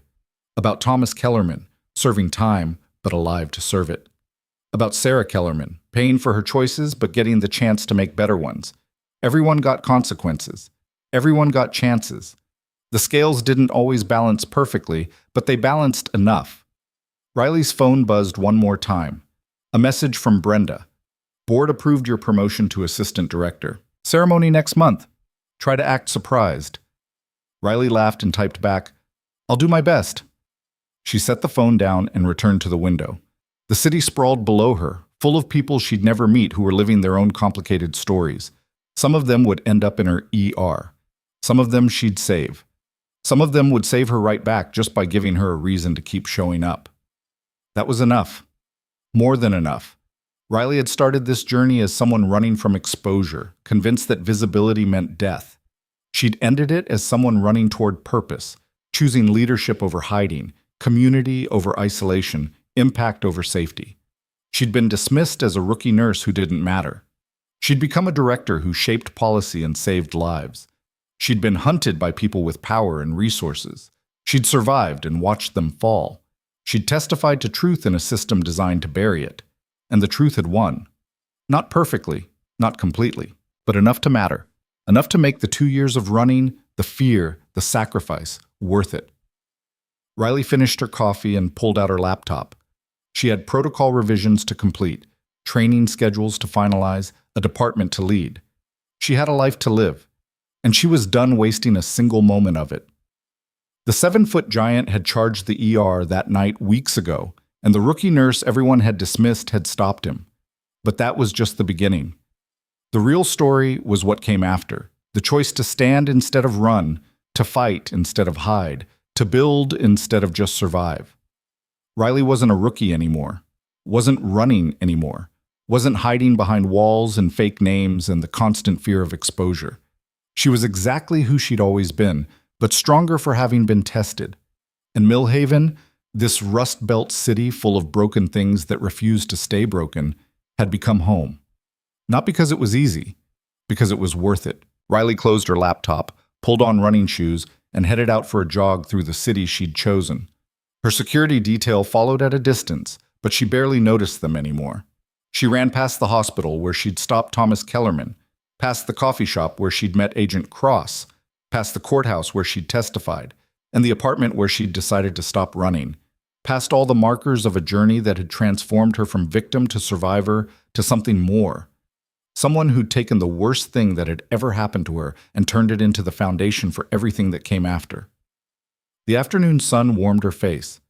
About Thomas Kellerman, serving time but alive to serve it. About Sarah Kellerman, paying for her choices but getting the chance to make better ones. Everyone got consequences. Everyone got chances. The scales didn't always balance perfectly, but they balanced enough. Riley's phone buzzed one more time. A message from Brenda. "Board approved your promotion to assistant director. Ceremony next month. Try to act surprised." Riley laughed and typed back, "I'll do my best." She set the phone down and returned to the window. The city sprawled below her, full of people she'd never meet who were living their own complicated stories. Some of them would end up in her ER. Some of them she'd save. Some of them would save her right back just by giving her a reason to keep showing up. That was enough. More than enough. Riley had started this journey as someone running from exposure, convinced that visibility meant death. She'd ended it as someone running toward purpose, choosing leadership over hiding, community over isolation, impact over safety. She'd been dismissed as a rookie nurse who didn't matter. She'd become a director who shaped policy and saved lives. She'd been hunted by people with power and resources. She'd survived and watched them fall. She'd testified to truth in a system designed to bury it. And the truth had won. Not perfectly, not completely, but enough to matter. Enough to make the 2 years of running, the fear, the sacrifice, worth it. Riley finished her coffee and pulled out her laptop. She had protocol revisions to complete, training schedules to finalize, a department to lead. She had a life to live, and she was done wasting a single moment of it. The 7-foot giant had charged the ER that night weeks ago, and the rookie nurse everyone had dismissed had stopped him. But that was just the beginning. The real story was what came after. The choice to stand instead of run, to fight instead of hide, to build instead of just survive. Riley wasn't a rookie anymore, wasn't running anymore, wasn't hiding behind walls and fake names and the constant fear of exposure. She was exactly who she'd always been, but stronger for having been tested. And Millhaven, this Rust Belt city full of broken things that refused to stay broken, had become home. Not because it was easy, because it was worth it. Riley closed her laptop, pulled on running shoes, and headed out for a jog through the city she'd chosen. Her security detail followed at a distance, but she barely noticed them anymore. She ran past the hospital where she'd stopped Thomas Kellerman, past the coffee shop where she'd met Agent Cross, past the courthouse where she'd testified, and the apartment where she'd decided to stop running, past all the markers of a journey that had transformed her from victim to survivor to something more. Someone who'd taken the worst thing that had ever happened to her and turned it into the foundation for everything that came after. The afternoon sun warmed her face.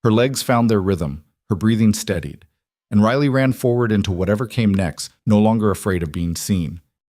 Her legs found their rhythm, her breathing steadied, and Riley ran forward into whatever came next, no longer afraid of being seen.